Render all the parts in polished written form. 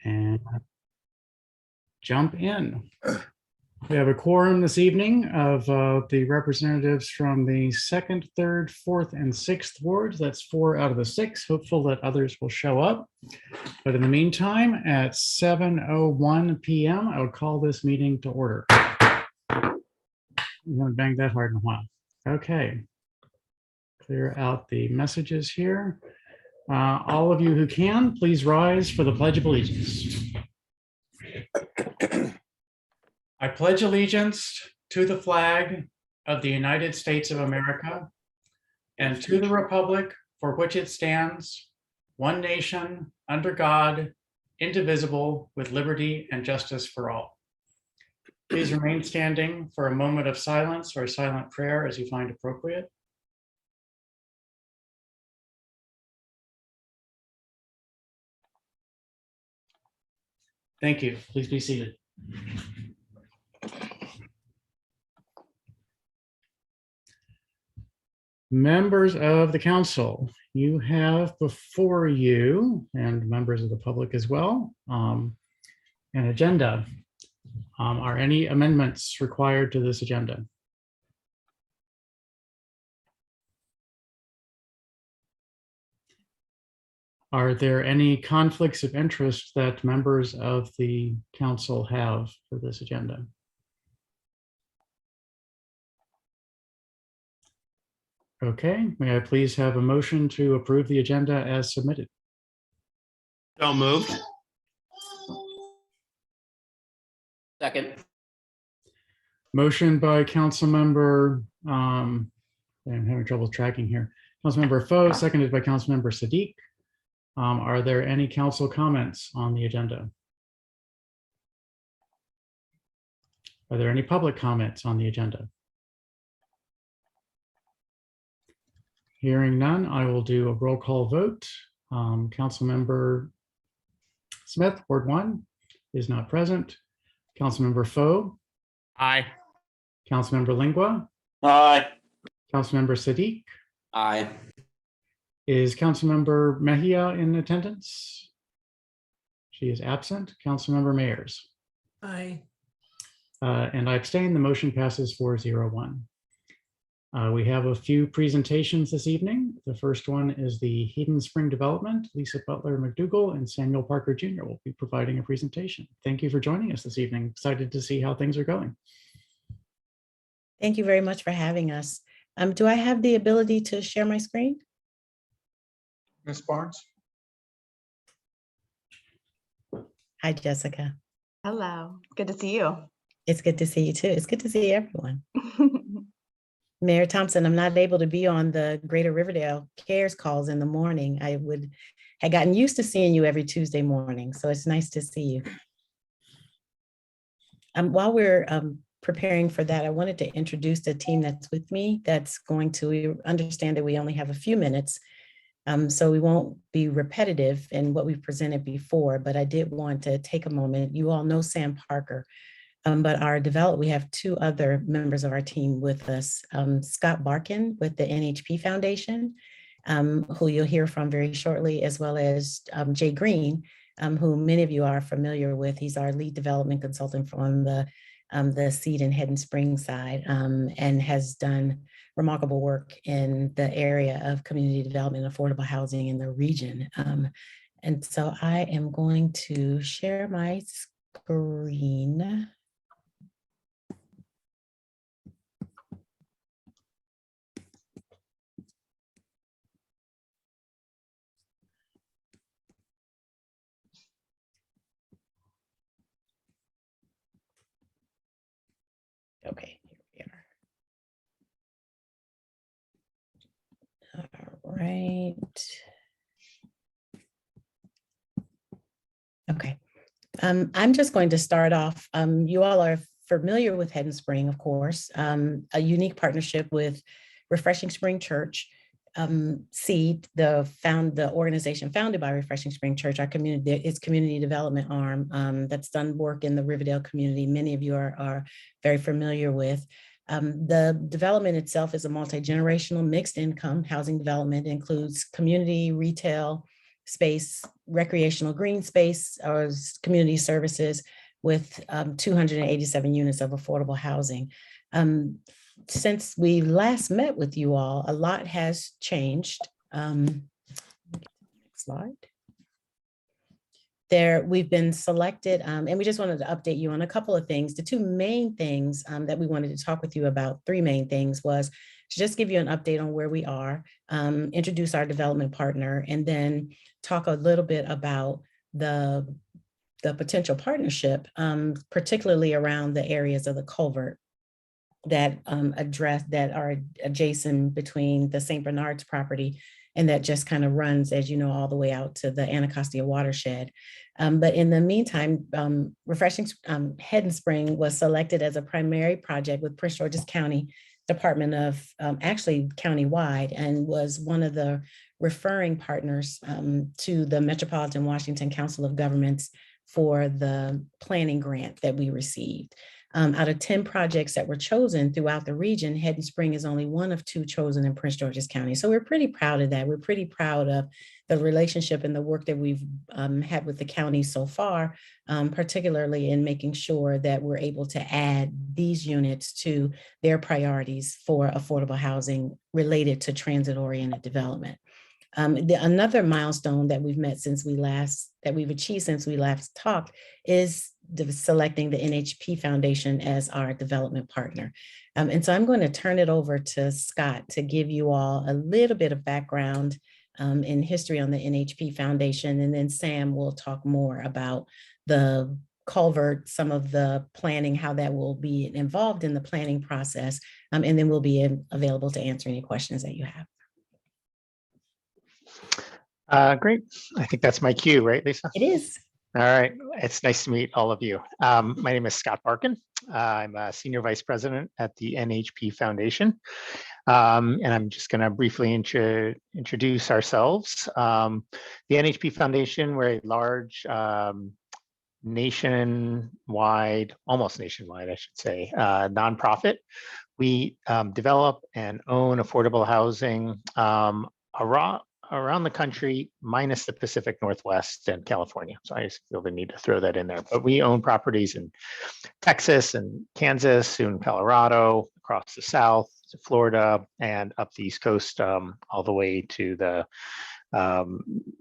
and jump in. We have a quorum this evening of the representatives from the 2nd, 3rd, 4th, and 6th wards. That's 4 out of the 6. Hopeful that others will show up. But in the meantime, at 7:01 p.m., I will call this meeting to order. You haven't banged that hard in a while. Okay. Clear out the messages here. All of you who can, please rise for the Pledge of Allegiance. I pledge allegiance to the flag of the United States of America and to the republic for which it stands, one nation, under God, indivisible, with liberty and justice for all. Please remain standing for a moment of silence or silent prayer as you find appropriate. Thank you. Please be seated. Members of the council, you have before you, and members of the public as well, an agenda. Are any amendments required to this agenda? Are there any conflicts of interest that members of the council have for this agenda? Okay, may I please have a motion to approve the agenda as submitted? So moved. Second. Motion by Councilmember, I'm having trouble tracking here. Councilmember Foe, seconded by Councilmember Sadiq. Are there any council comments on the agenda? Are there any public comments on the agenda? Hearing none, I will do a roll call vote. Councilmember Smith, Ward 1, is not present. Councilmember Foe. Aye. Councilmember Lingua. Aye. Councilmember Sadiq. Aye. Is Councilmember Mejia in attendance? She is absent. Councilmember Mayers. Aye. And I abstain. The motion passes 4-0-1. We have a few presentations this evening. The first one is the Hayden Spring Development. Lisa Butler McDougall and Samuel Parker Jr. will be providing a presentation. Thank you for joining us this evening. Excited to see how things are going. Thank you very much for having us. Do I have the ability to share my screen? Ms. Barnes? Hi, Jessica. Hello, good to see you. It's good to see you too. It's good to see everyone. Mayor Thompson, I'm not able to be on the Greater Riverdale CARES calls in the morning. I had gotten used to seeing you every Tuesday morning, so it's nice to see you. While we're preparing for that, I wanted to introduce the team that's with me that's going to, we understand that we only have a few minutes, so we won't be repetitive in what we've presented before, but I did want to take a moment. You all know Sam Parker. But we have 2 other members of our team with us. Scott Barkin with the NHP Foundation, who you'll hear from very shortly, as well as Jay Green, who many of you are familiar with. He's our lead development consultant from the Seed and Hayden Spring side, and has done remarkable work in the area of community development and affordable housing in the region. And so I am going to share my screen. Okay, here we are. All right. Okay. I'm just going to start off. You all are familiar with Hayden Spring, of course, a unique partnership with Refreshing Spring Church, Seed, the organization founded by Refreshing Spring Church, its community development arm that's done work in the Riverdale community. Many of you are very familiar with. The development itself is a multi-generational mixed income housing development. It includes community, retail, space, recreational green space or community services with 287 units of affordable housing. Since we last met with you all, a lot has changed. Next slide. We've been selected, and we just wanted to update you on a couple of things. The two main things that we wanted to talk with you about, three main things, was to just give you an update on where we are, introduce our development partner, and then talk a little bit about the potential partnership, particularly around the areas of the culvert that are adjacent between the St. Bernard's property and that just kind of runs, as you know, all the way out to the Anacostia watershed. But in the meantime, Refreshing Head and Spring was selected as a primary project with Prince George's County Department of, actually countywide, and was one of the referring partners to the Metropolitan Washington Council of Governments for the planning grant that we received. Out of 10 projects that were chosen throughout the region, Head and Spring is only one of 2 chosen in Prince George's County. So we're pretty proud of that. We're pretty proud of the relationship and the work that we've had with the county so far, particularly in making sure that we're able to add these units to their priorities for affordable housing related to transit-oriented development. Another milestone that we've achieved since we last talked is selecting the NHP Foundation as our development partner. And so I'm going to turn it over to Scott to give you all a little bit of background in history on the NHP Foundation. And then Sam will talk more about the culvert, some of the planning, how that will be involved in the planning process. And then we'll be available to answer any questions that you have. Great. I think that's my cue, right, Lisa? It is. All right. It's nice to meet all of you. My name is Scott Barkin. I'm a Senior Vice President at the NHP Foundation. And I'm just going to briefly introduce ourselves. The NHP Foundation, we're a large nationwide, almost nationwide, I should say, nonprofit. We develop and own affordable housing around the country, minus the Pacific Northwest and California. So I just feel the need to throw that in there. But we own properties in Texas and Kansas, soon Colorado, across the South to Florida, and up the East Coast, all the way to the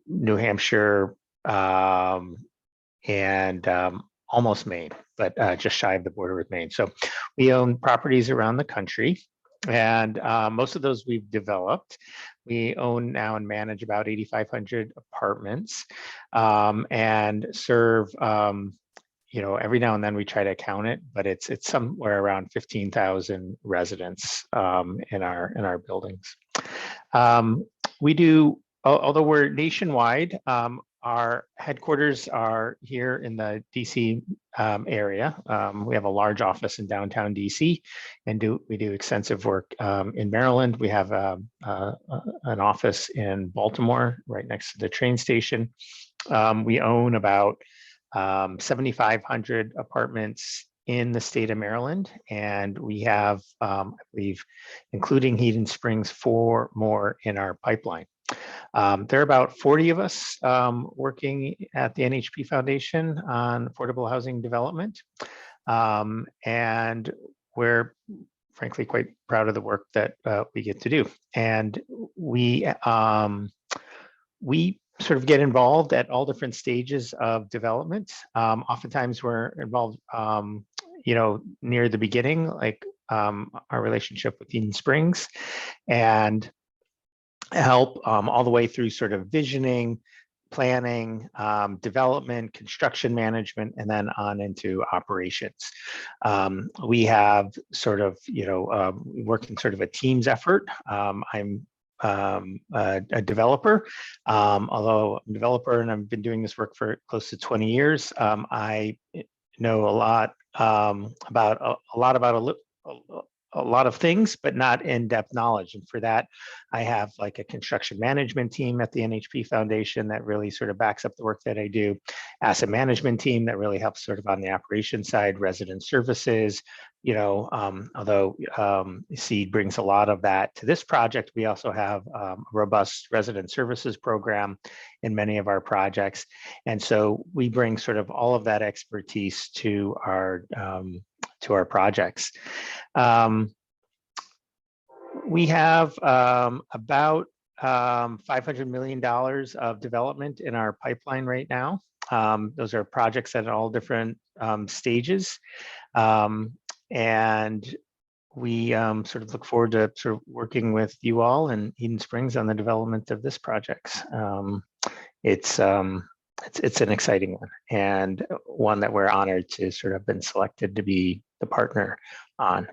New Hampshire and almost Maine, but just shy of the border with Maine. So we own properties around the country. And most of those we've developed. We own now and manage about 8,500 apartments and serve, every now and then we try to count it, but it's somewhere around 15,000 residents in our buildings. We do, although we're nationwide, our headquarters are here in the DC area. We have a large office in downtown DC, and we do extensive work in Maryland. We have an office in Baltimore, right next to the train station. We own about 7,500 apartments in the state of Maryland, and we have, I believe, including Heaton Springs, 4 more in our pipeline. There are about 40 of us working at the NHP Foundation on affordable housing development. And we're frankly quite proud of the work that we get to do. And we sort of get involved at all different stages of development. Oftentimes we're involved, near the beginning, like our relationship with Heaton Springs, and help all the way through sort of visioning, planning, development, construction management, and then on into operations. We have sort of, working sort of a team's effort. I'm a developer, although I'm a developer and I've been doing this work for close to 20 years. I know a lot about a lot of things, but not in-depth knowledge. And for that, I have like a construction management team at the NHP Foundation that really sort of backs up the work that I do, asset management team that really helps sort of on the operation side, resident services, although SEED brings a lot of that to this project, we also have a robust resident services program in many of our projects. And so we bring sort of all of that expertise to our projects. We have about $500 million of development in our pipeline right now. Those are projects at all different stages. And we sort of look forward to sort of working with you all in Eden Springs on the development of this project. It's an exciting one, and one that we're honored to sort of have been selected to be the partner on.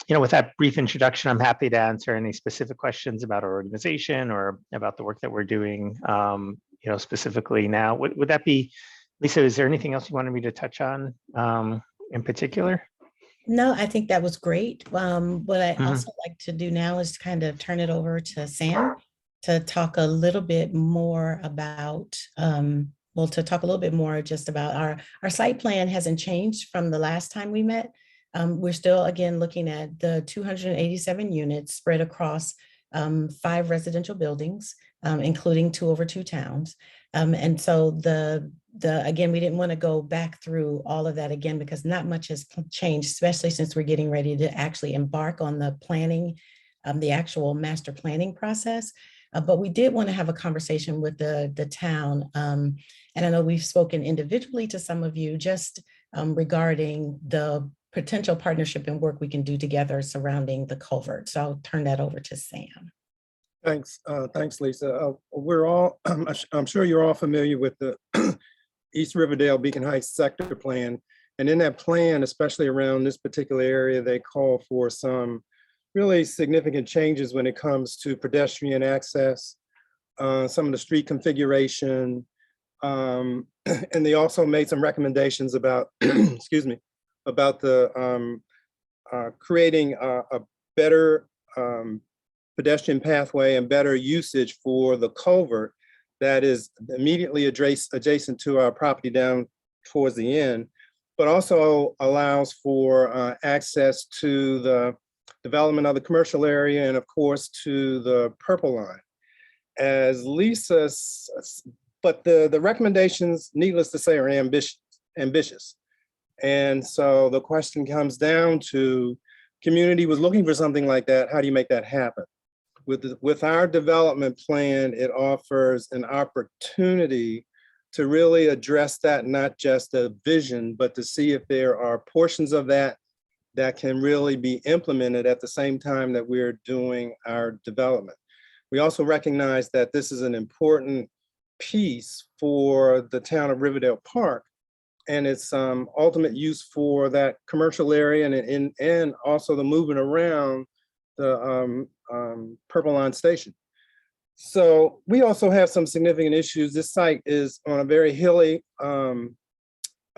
With that brief introduction, I'm happy to answer any specific questions about our organization or about the work that we're doing, specifically now. Would that be, Lisa, is there anything else you wanted me to touch on in particular? No, I think that was great. What I also like to do now is kind of turn it over to Sam to talk a little bit more about, just about our site plan hasn't changed from the last time we met. We're still, again, looking at the 287 units spread across 5 residential buildings, including 2 over 2 towns. And so again, we didn't want to go back through all of that again, because not much has changed, especially since we're getting ready to actually embark on the planning, the actual master planning process. But we did want to have a conversation with the town. And I know we've spoken individually to some of you just regarding the potential partnership and work we can do together surrounding the culvert. So I'll turn that over to Sam. Thanks, Lisa. We're all, I'm sure you're all familiar with the East Riverdale Beacon Heights sector plan. And in that plan, especially around this particular area, they call for some really significant changes when it comes to pedestrian access, some of the street configuration. And they also made some recommendations about, excuse me, about the creating a better pedestrian pathway and better usage for the culvert that is immediately adjacent to our property down towards the end, but also allows for access to the development of the commercial area and of course to the Purple Line. As Lisa, but the recommendations, needless to say, are ambitious. And so the question comes down to, community was looking for something like that. How do you make that happen? With our development plan, it offers an opportunity to really address that, not just a vision, but to see if there are portions of that that can really be implemented at the same time that we're doing our development. We also recognize that this is an important piece for the town of Riverdale Park and its ultimate use for that commercial area and also the movement around the Purple Line station. So we also have some significant issues. This site is on a very hilly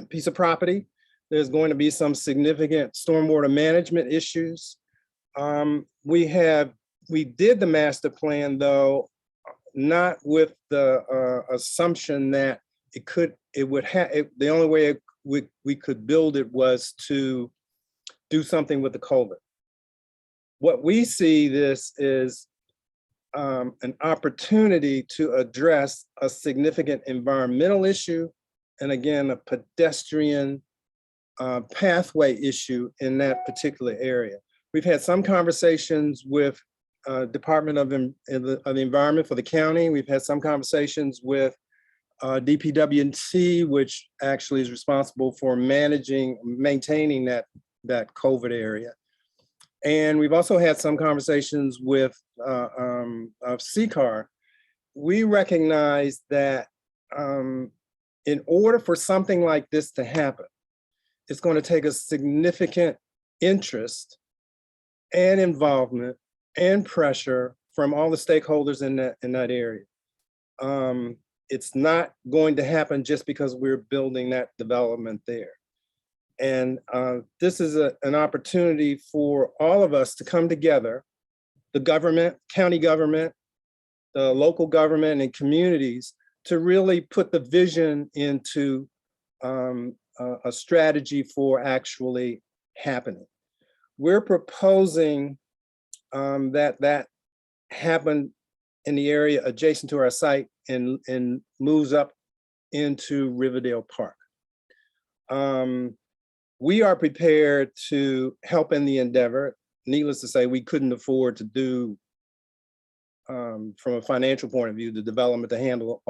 piece of property. There's going to be some significant stormwater management issues. We did the master plan though, not with the assumption that the only way we could build it was to do something with the culvert. What we see this is an opportunity to address a significant environmental issue, and again, a pedestrian pathway issue in that particular area. We've had some conversations with Department of the Environment for the county. We've had some conversations with DPWC, which actually is responsible for maintaining that culvert area. And we've also had some conversations with CCAR. We recognize that in order for something like this to happen, it's going to take a significant interest and involvement and pressure from all the stakeholders in that area. It's not going to happen just because we're building that development there. And this is an opportunity for all of us to come together, the government, county government, the local government and communities, to really put the vision into a strategy for actually happening. We're proposing that happen in the area adjacent to our site and moves up into Riverdale Park. We are prepared to help in the endeavor. Needless to say, we couldn't afford to do, from a financial point of view, the development to handle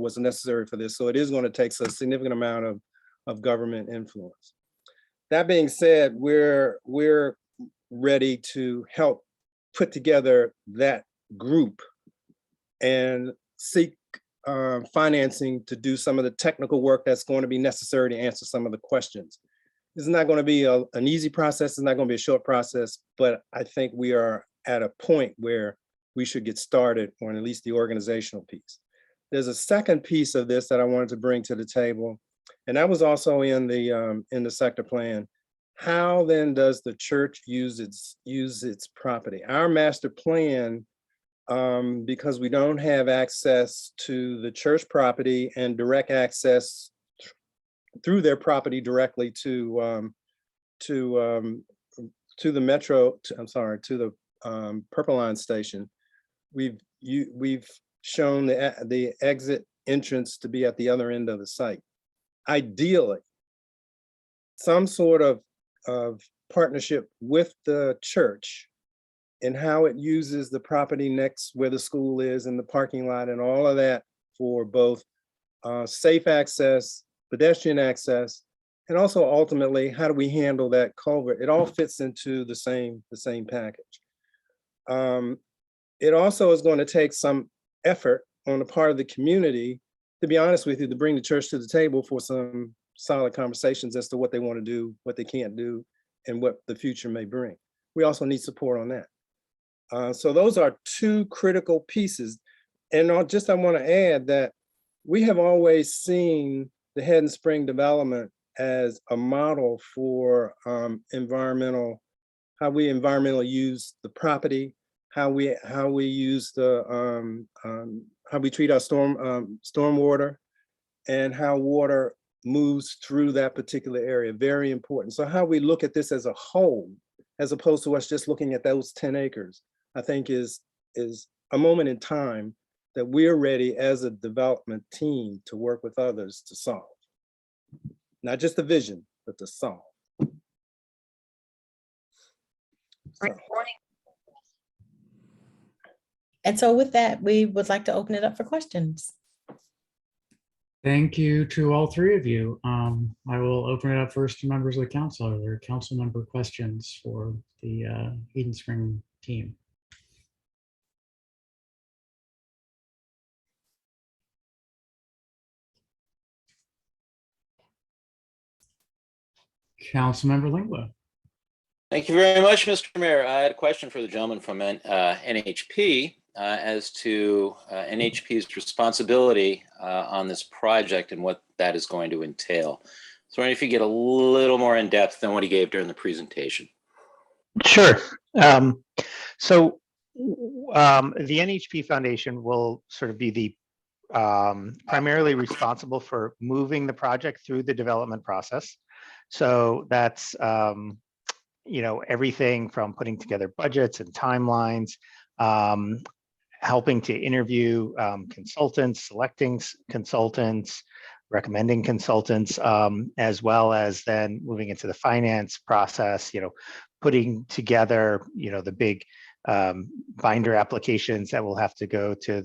what's necessary for this. So it is going to take a significant amount of government influence. That being said, we're ready to help put together that group and seek financing to do some of the technical work that's going to be necessary to answer some of the questions. This is not going to be an easy process. It's not going to be a short process, but I think we are at a point where we should get started on at least the organizational piece. There's a second piece of this that I wanted to bring to the table, and that was also in the sector plan. How then does the church use its property? Our master plan, because we don't have access to the church property and direct access through their property directly to the Purple Line station, we've shown the exit entrance to be at the other end of the site. Ideally, some sort of partnership with the church and how it uses the property next where the school is and the parking lot and all of that for both safe access, pedestrian access, and also ultimately, how do we handle that culvert? It all fits into the same package. It also is going to take some effort on the part of the community, to be honest with you, to bring the church to the table for some solid conversations as to what they want to do, what they can't do, and what the future may bring. We also need support on that. So those are two critical pieces. And I want to add that we have always seen the Head and Spring development as a model for how we environmentally use the property, how we use the how we treat our stormwater, and how water moves through that particular area. Very important. So how we look at this as a whole, as opposed to us just looking at those 10 acres, I think is a moment in time that we're ready as a development team to work with others to solve. Not just the vision, but to solve. So. And so with that, we would like to open it up for questions. Thank you to all three of you. I will open it up first to members of the council. Are there council member questions for the Eden Spring team? Councilmember Lingua. Thank you very much, Mr. Mayor. I had a question for the gentleman from NHP as to NHP's responsibility on this project and what that is going to entail. So if you get a little more in depth than what he gave during the presentation. Sure. So the NHP Foundation will sort of be the primarily responsible for moving the project through the development process. So that's everything from putting together budgets and timelines, helping to interview consultants, selecting consultants, recommending consultants, as well as then moving into the finance process, putting together, the big binder applications that will have to go to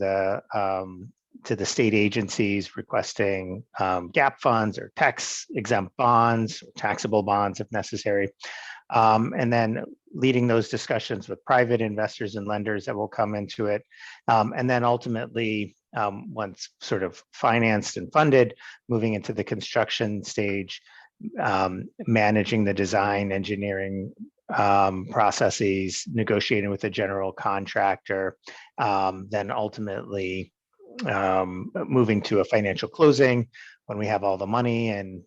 the state agencies requesting gap funds or tax exempt bonds, or taxable bonds if necessary. And then leading those discussions with private investors and lenders that will come into it. And then ultimately, once sort of financed and funded, moving into the construction stage, managing the design, engineering processes, negotiating with the general contractor, then ultimately moving to a financial closing, when we have all the money and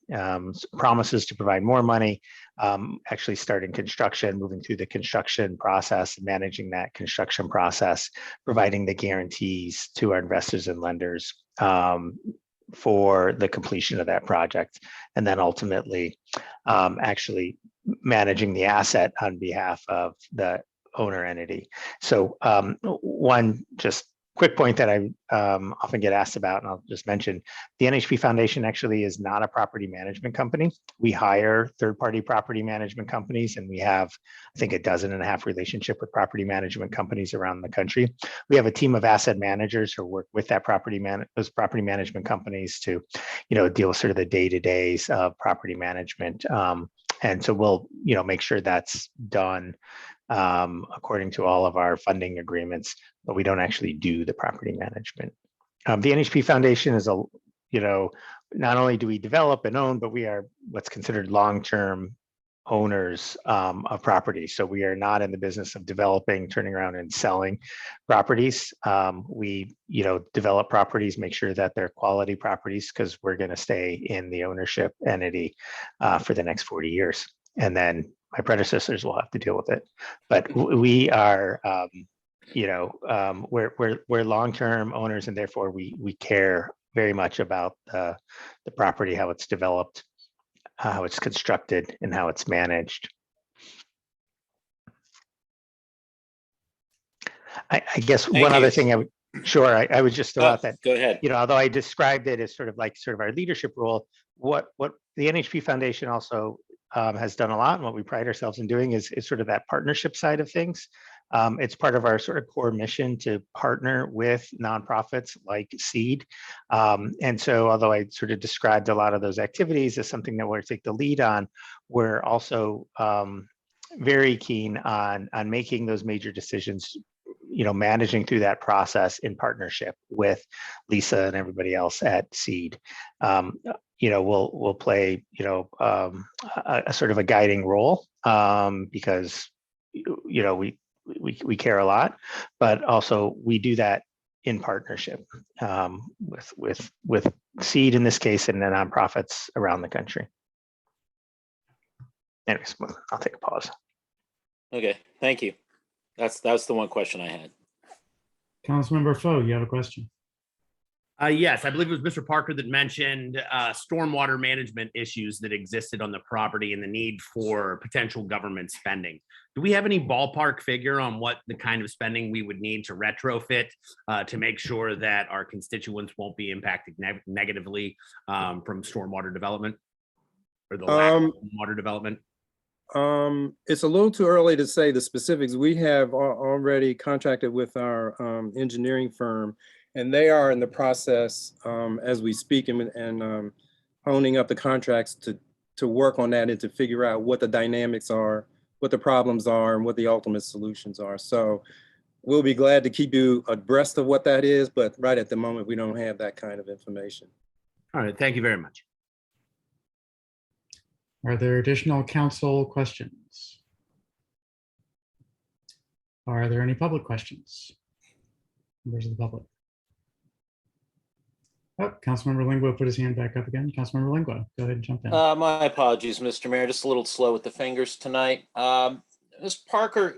promises to provide more money, actually starting construction, moving through the construction process, managing that construction process, providing the guarantees to our investors and lenders for the completion of that project, and then ultimately actually managing the asset on behalf of the owner entity. So one just quick point that I often get asked about, and I'll just mention, the NHP Foundation actually is not a property management company. We hire third-party property management companies, and we have, I think, 12.5 relationship with property management companies around the country. We have a team of asset managers who work with that those property management companies to, deal with sort of the day-to-days of property management. And so we'll, make sure that's done according to all of our funding agreements, but we don't actually do the property management. The NHP Foundation is not only do we develop and own, but we are what's considered long-term owners of property. So we are not in the business of developing, turning around and selling properties. We, develop properties, make sure that they're quality properties, because we're going to stay in the ownership entity for the next 40 years. And then my predecessors will have to deal with it. But we are, we're long-term owners, and therefore we care very much about the property, how it's developed, how it's constructed, and how it's managed. I guess Thank one you. other thing I would just throw out that, Go ahead. although I described it as sort of our leadership role, what the NHP Foundation also has done a lot, and what we pride ourselves in doing is sort of that partnership side of things. It's part of our sort of core mission to partner with nonprofits like Seed. And so although I sort of described a lot of those activities as something that we're to take the lead on, we're also very keen on making those major decisions, managing through that process in partnership with Lisa and everybody else at Seed. We'll play, a sort of a guiding role because, we care a lot, but also we do that in partnership with Seed in this case, and the nonprofits around the country. Anyways, I'll take a pause. Okay, thank you. That's the one question I had. Councilmember Foe, you have a question? Yes, I believe it was Mr. Parker that mentioned stormwater management issues that existed on the property and the need for potential government spending. Do we have any ballpark figure on what the kind of spending we would need to retrofit to make sure that our constituents won't be impacted negatively from stormwater development or the lack of water development? It's a little too early to say the specifics. We have already contracted with our engineering firm, and they are in the process as we speak and honing up the contracts to work on that and to figure out what the dynamics are, what the problems are, and what the ultimate solutions are. So we'll be glad to keep you abreast of what that is, but right at the moment, we don't have that kind of information. All right, thank you very much. Are there additional council questions? Are there any public questions? Members of the public? Oh, Councilmember Lingua put his hand back up again. Councilmember Lingua, go ahead and jump in. My apologies, Mr. Mayor, just a little slow with the fingers tonight. Ms. Parker,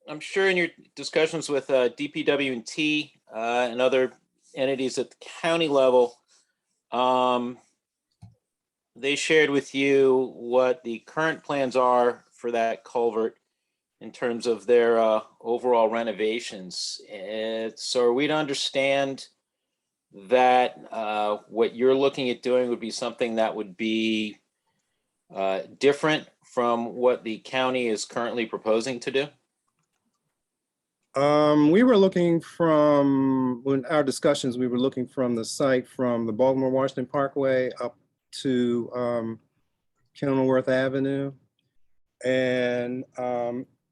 I'm sure in your discussions with DPW&T and other entities at the county level, they shared with you what the current plans are for that culvert in terms of their overall renovations. So are we to understand that what you're looking at doing would be something that would be different from what the county is currently proposing to do? We were looking in our discussions, we were looking from the site from the Baltimore-Washington Parkway up to Kenilworth Avenue. And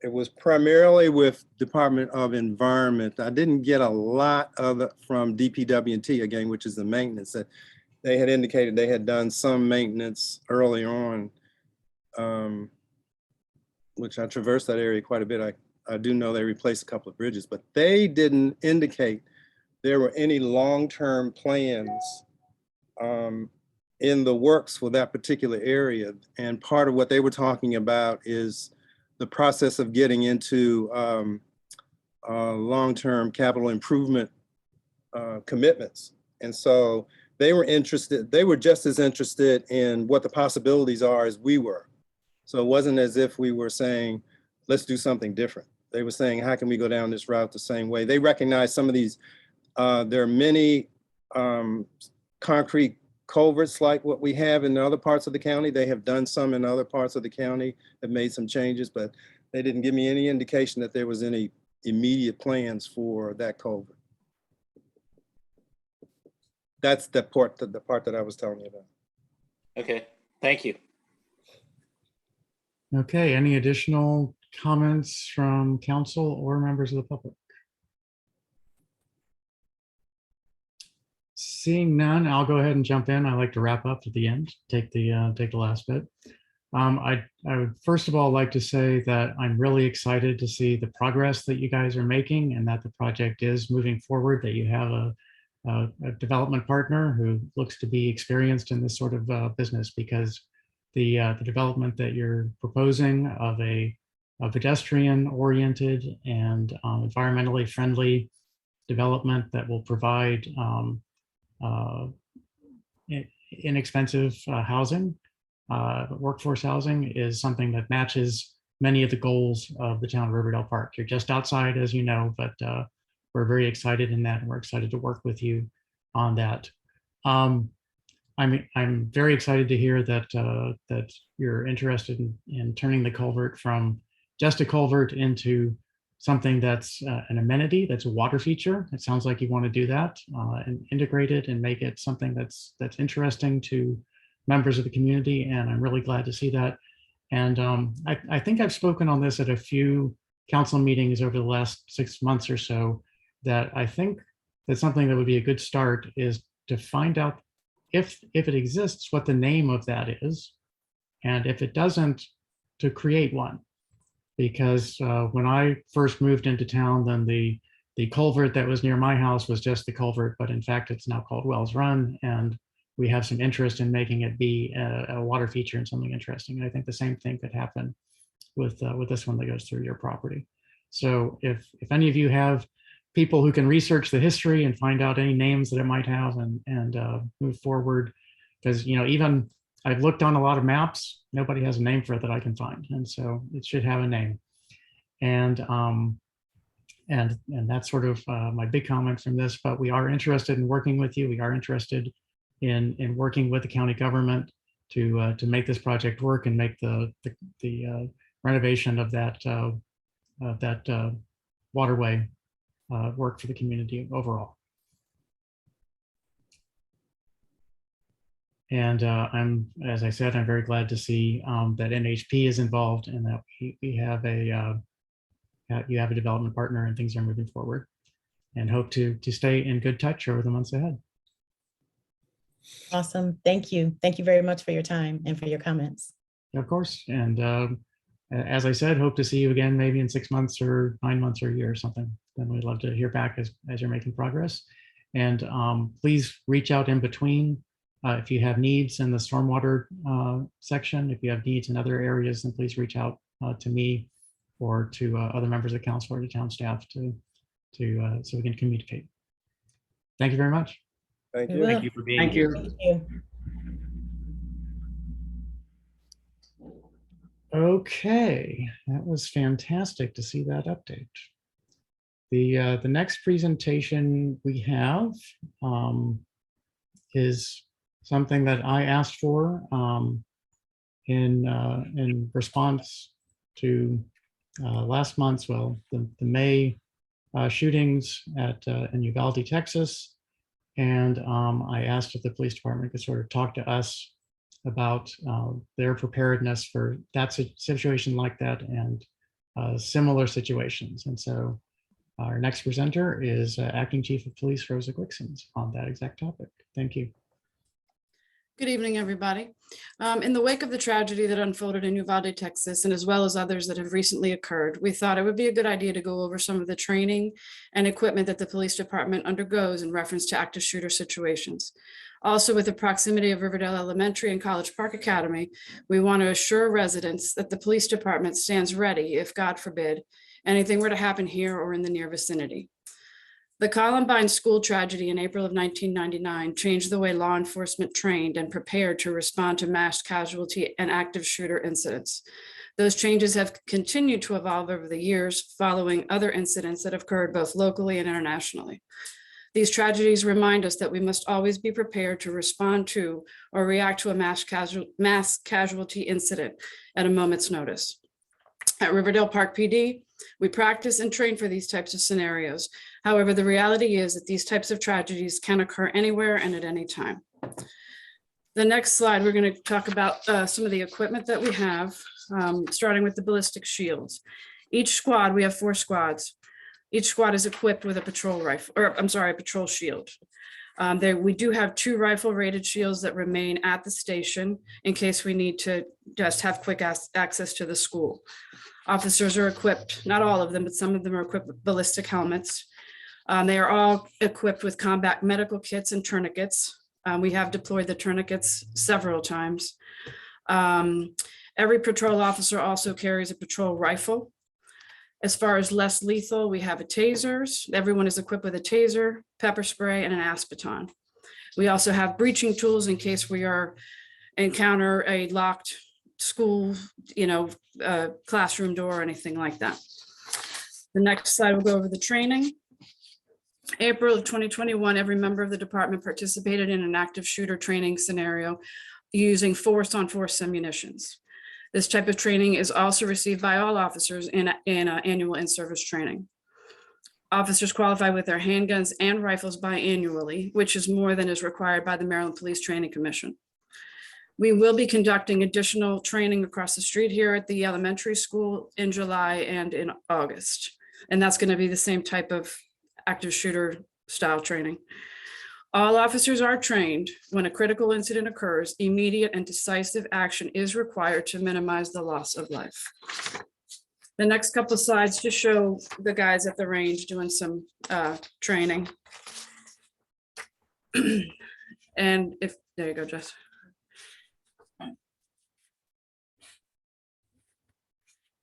it was primarily with Department of Environment. I didn't get a lot of it from DPW&T again, which is the maintenance that they had indicated they had done some maintenance early on, which I traversed that area quite a bit. I do know they replaced a couple of bridges, but they didn't indicate there were any long-term plans in the works for that particular area. And part of what they were talking about is the process of getting into long-term capital improvement commitments. And so they were interested, they were just as interested in what the possibilities are as we were. So it wasn't as if we were saying, let's do something different. They were saying, how can we go down this route the same way? They recognize some of these, there are many concrete culverts like what we have in other parts of the county. They have done some in other parts of the county, have made some changes, but they didn't give me any indication that there was any immediate plans for that culvert. That's the part that I was telling you about. Okay, thank you. Okay, any additional comments from council or members of the public? Seeing none, I'll go ahead and jump in. I like to wrap up at the end, take the last bit. I would first of all like to say that I'm really excited to see the progress that you guys are making and that the project is moving forward, that you have a development partner who looks to be experienced in this sort of business, because the development that you're proposing of a pedestrian oriented and environmentally friendly development that will provide inexpensive housing, workforce housing, is something that matches many of the goals of the town of Riverdale Park. You're just outside, as you know, but we're very excited in that, and we're excited to work with you on that. I'm very excited to hear that that you're interested in turning the culvert from just a culvert into something that's an amenity, that's a water feature. It sounds like you want to do that and integrate it and make it something that's interesting to members of the community. And I'm really glad to see that. And I think I've spoken on this at a few council meetings over the last 6 months or so, that I think that something that would be a good start is to find out if it exists, what the name of that is. And if it doesn't, to create one. Because when I first moved into town, then the culvert that was near my house was just the culvert, but in fact, it's now called Wells Run. And we have some interest in making it be a water feature and something interesting. And I think the same thing could happen with this one that goes through your property. So if any of you have people who can research the history and find out any names that it might have and move forward, because even I've looked on a lot of maps, nobody has a name for it that I can find, and so it should have a name. And that's sort of my big comment from this. But we are interested in working with you. We are interested in working with the county government to make this project work and make the renovation of that waterway work for the community overall. And as I said, I'm very glad to see that NHP is involved and that we have you have a development partner and things are moving forward, and hope to stay in good touch over the months ahead. Awesome. Thank you. Thank you very much for your time and for your comments. Of course. And as I said, hope to see you again, maybe in 6 months or 9 months or a year or something. Then we'd love to hear back as you're making progress. And please reach out in between if you have needs in the stormwater section. If you have needs in other areas, then please reach out to me or to other members of council or to town staff so we can communicate. Thank you very much. Thank We you. will. Thank you for being here. Thank you. Okay, that was fantastic to see that update. The next presentation we have is something that I asked for in response to last month's, the May shootings in Uvalde, Texas. And I asked if the police department could sort of talk to us about their preparedness for that situation like that and similar situations. And so our next presenter is Acting Chief of Police Rosa Glicksons on that exact topic. Thank you. Good evening, everybody. In the wake of the tragedy that unfolded in Uvalde, Texas, and as well as others that have recently occurred, we thought it would be a good idea to go over some of the training and equipment that the police department undergoes in reference to active shooter situations. Also, with the proximity of Riverdale Elementary and College Park Academy, we want to assure residents that the police department stands ready if, God forbid, anything were to happen here or in the near vicinity. The Columbine school tragedy in April of 1999 changed the way law enforcement trained and prepared to respond to mass casualty and active shooter incidents. Those changes have continued to evolve over the years following other incidents that have occurred both locally and internationally. These tragedies remind us that we must always be prepared to respond to or react to a mass casualty incident at a moment's notice. At Riverdale Park PD, we practice and train for these types of scenarios. However, the reality is that these types of tragedies can occur anywhere and at any time. The next slide, we're going to talk about some of the equipment that we have, starting with the ballistic shields. Each squad, we have 4 squads. Each squad is equipped with a patrol rifle, or I'm sorry, a patrol shield. We do have 2 rifle rated shields that remain at the station in case we need to just have quick access to the school. Officers are equipped, not all of them, but some of them are equipped with ballistic helmets. They are all equipped with combat medical kits and tourniquets. We have deployed the tourniquets several times. Every patrol officer also carries a patrol rifle. As far as less lethal, we have a tasers. Everyone is equipped with a taser, pepper spray, and an aspeton. We also have breaching tools in case we encounter a locked school, classroom door or anything like that. The next slide will go over the training. April of 2021, every member of the department participated in an active shooter training scenario using force-on-force ammunitions. This type of training is also received by all officers in annual in-service training. Officers qualify with their handguns and rifles biannually, which is more than is required by the Maryland Police Training Commission. We will be conducting additional training across the street here at the elementary school in July and in August. And that's going to be the same type of active shooter style training. All officers are trained when a critical incident occurs, immediate and decisive action is required to minimize the loss of life. The next couple of slides just show the guys at the range doing some training. And there you go, Jess.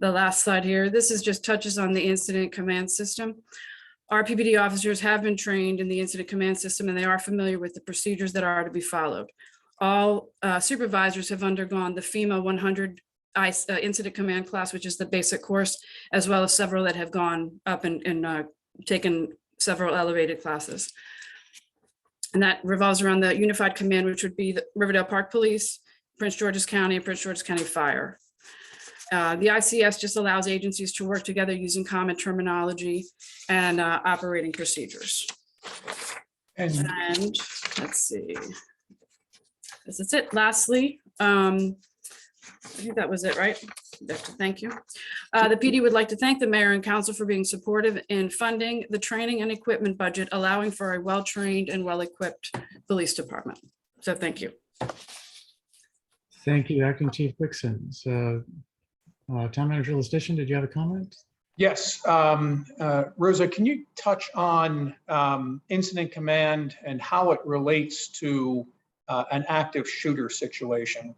The last slide here, this is just touches on the incident command system. Our PPD officers have been trained in the incident command system and they are familiar with the procedures that are to be followed. All supervisors have undergone the FEMA 100 incident command class, which is the basic course, as well as several that have gone up and taken several elevated classes. And that revolves around the unified command, which would be the Riverdale Park Police, Prince George's County, and Prince George's County Fire. The ICS just allows agencies to work together using common terminology and operating procedures. And let's see, this is it. Lastly, I think that was it, right? Thank you. The PD would like to thank the mayor and council for being supportive in funding the training and equipment budget, allowing for a well-trained and well-equipped police department. So thank you. Thank you, Acting Chief Quixon. So, Town Manager Lestitian, did you have a comment? Yes. Rosa, can you touch on incident command and how it relates to an active shooter situation?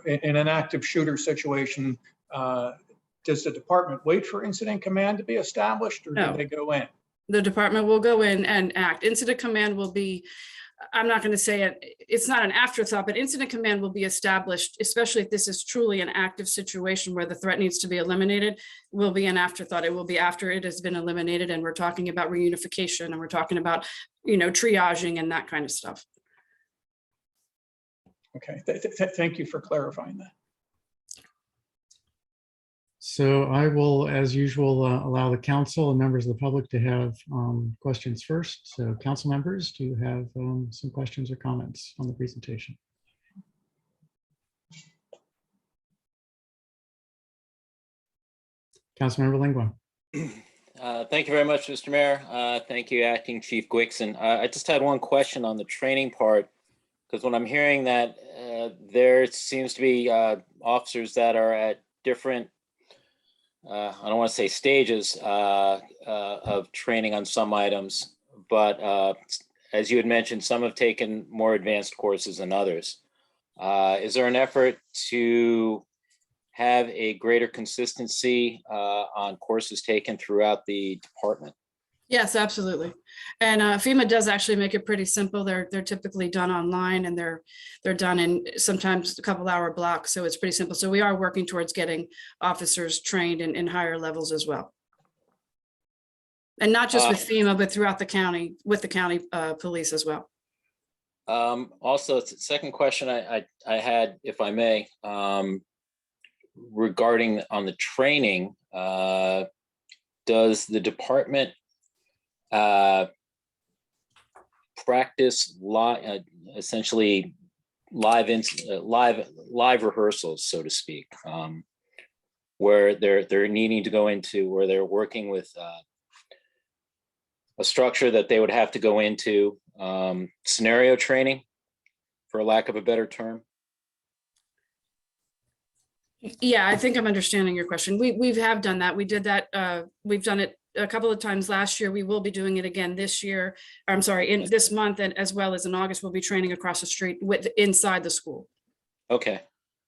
In an active shooter situation, does the department wait for incident command to be established, or No. do they go in? The department will go in and act. Incident command will be, I'm not going to say it, it's not an afterthought, but incident command will be established, especially if this is truly an active situation where the threat needs to be eliminated, will be an afterthought. It will be after it has been eliminated and we're talking about reunification and we're talking about, triaging and that kind of stuff. Okay, thank you for clarifying that. So I will, as usual, allow the council and members of the public to have questions first. So council members, do you have some questions or comments on the presentation? Councilmember Lingua. Thank you very much, Mr. Mayor. Thank you, Acting Chief Quixon. I just had one question on the training part, because when I'm hearing that there seems to be officers that are at different, I don't want to say stages of training on some items, but as you had mentioned, some have taken more advanced courses than others. Is there an effort to have a greater consistency on courses taken throughout the department? Yes, absolutely. And FEMA does actually make it pretty simple. They're typically done online, and they're done in sometimes a couple hour blocks. So it's pretty simple. So we are working towards getting officers trained in higher levels as well. And not just with FEMA, but throughout the county, with the county police as well. Also, second question I had, if I may, regarding on the training, does the department practice essentially live rehearsals, so to speak, where they're needing to go into, where they're working with a structure that they would have to go into, scenario training, for lack of a better term? Yeah, I think I'm understanding your question. We have done that. We did that. We've done it a couple of times last year. We will be doing it again this year. I'm sorry, in this month, and as well as in August, we'll be training across the street inside the school. Okay.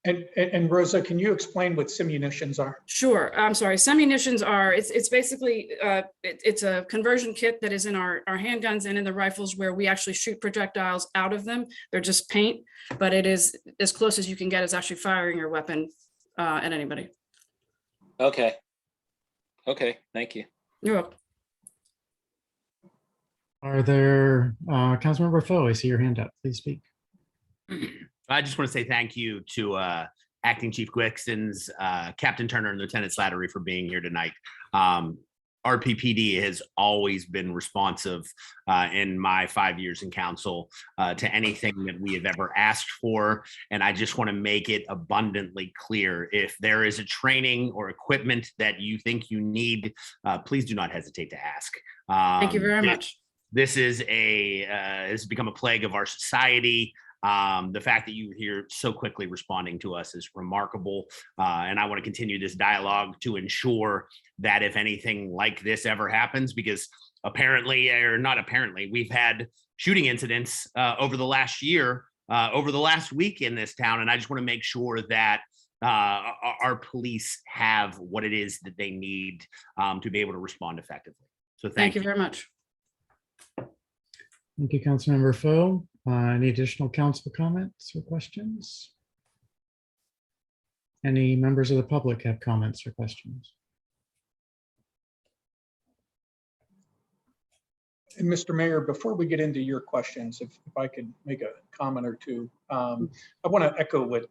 And Rosa, can you explain what simunitions are? Sure. I'm sorry. Simunitions are, it's basically, it's a conversion kit that is in our handguns and in the rifles, where we actually shoot projectiles out of them. They're just paint, but it is as close as you can get as actually firing your weapon at anybody. Okay. Okay, thank you. You're welcome. Are there, Councilmember Foe, I see your hand up. Please speak. I just want to say thank you to Acting Chief Gwixons, Captain Turner, and Lieutenant Slattery for being here tonight. RPPD has always been responsive in my 5 years in council to anything that we have ever asked for. And I just want to make it abundantly clear, if there is a training or equipment that you think you need, please do not hesitate to ask. Thank you very much. This is has become a plague of our society. The fact that you were here so quickly responding to us is remarkable. And I want to continue this dialogue to ensure that if anything like this ever happens, because apparently, or not apparently, we've had shooting incidents over the last year, over the last week in this town. And I just want to make sure that our police have what it is that they need to be able to respond effectively. So Thank you very much. Thank you, Councilmember Foe. Any additional council comments or questions? Any members of the public have comments or questions? And Mr. Mayor, before we get into your questions, if I could make a comment or two, I want to echo what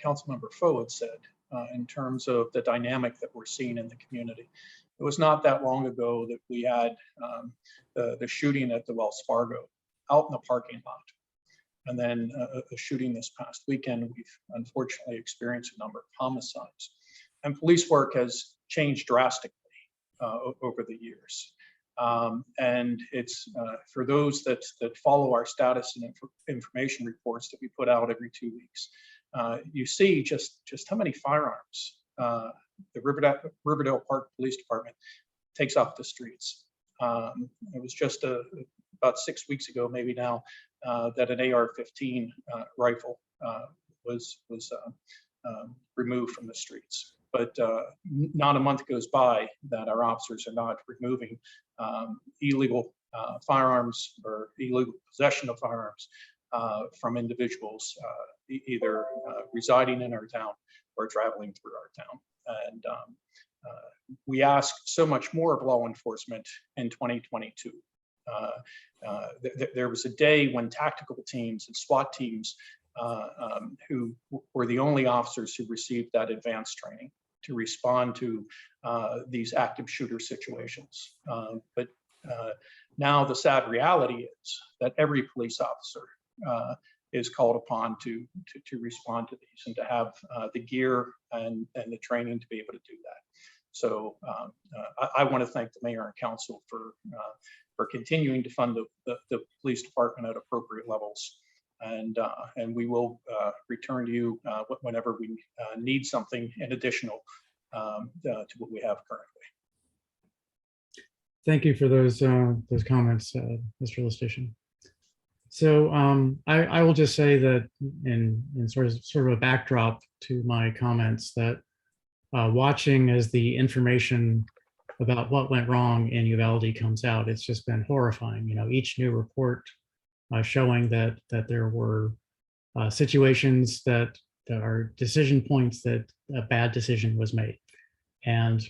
Councilmember Foe had said in terms of the dynamic that we're seeing in the community. It was not that long ago that we had the shooting at the Wells Fargo out in the parking lot. And then a shooting this past weekend. We've unfortunately experienced a number of homicides. And police work has changed drastically over the years. And it's for those that follow our status and information reports that we put out every 2 weeks, you see just how many firearms the Riverdale Park Police Department takes off the streets. It was just about 6 weeks ago, maybe now, that an AR-15 rifle was removed from the streets. But not a month goes by that our officers are not removing illegal firearms or illegal possession of firearms from individuals either residing in our town or traveling through our town. And we ask so much more of law enforcement in 2022. There was a day when tactical teams and SWAT teams who were the only officers who received that advanced training to respond to these active shooter situations. But now the sad reality is that every police officer is called upon to respond to these and to have the gear and the training to be able to do that. So I want to thank the mayor and council for continuing to fund the police department at appropriate levels And we will return to you whenever we need something in additional to what we have currently. Thank you for those comments, Mr. Lustician. So I will just say that in sort of a backdrop to my comments, that watching as the information about what went wrong in Uvalde comes out, it's just been horrifying. You know, each new report showing that there were situations that are decision points that a bad decision was made, and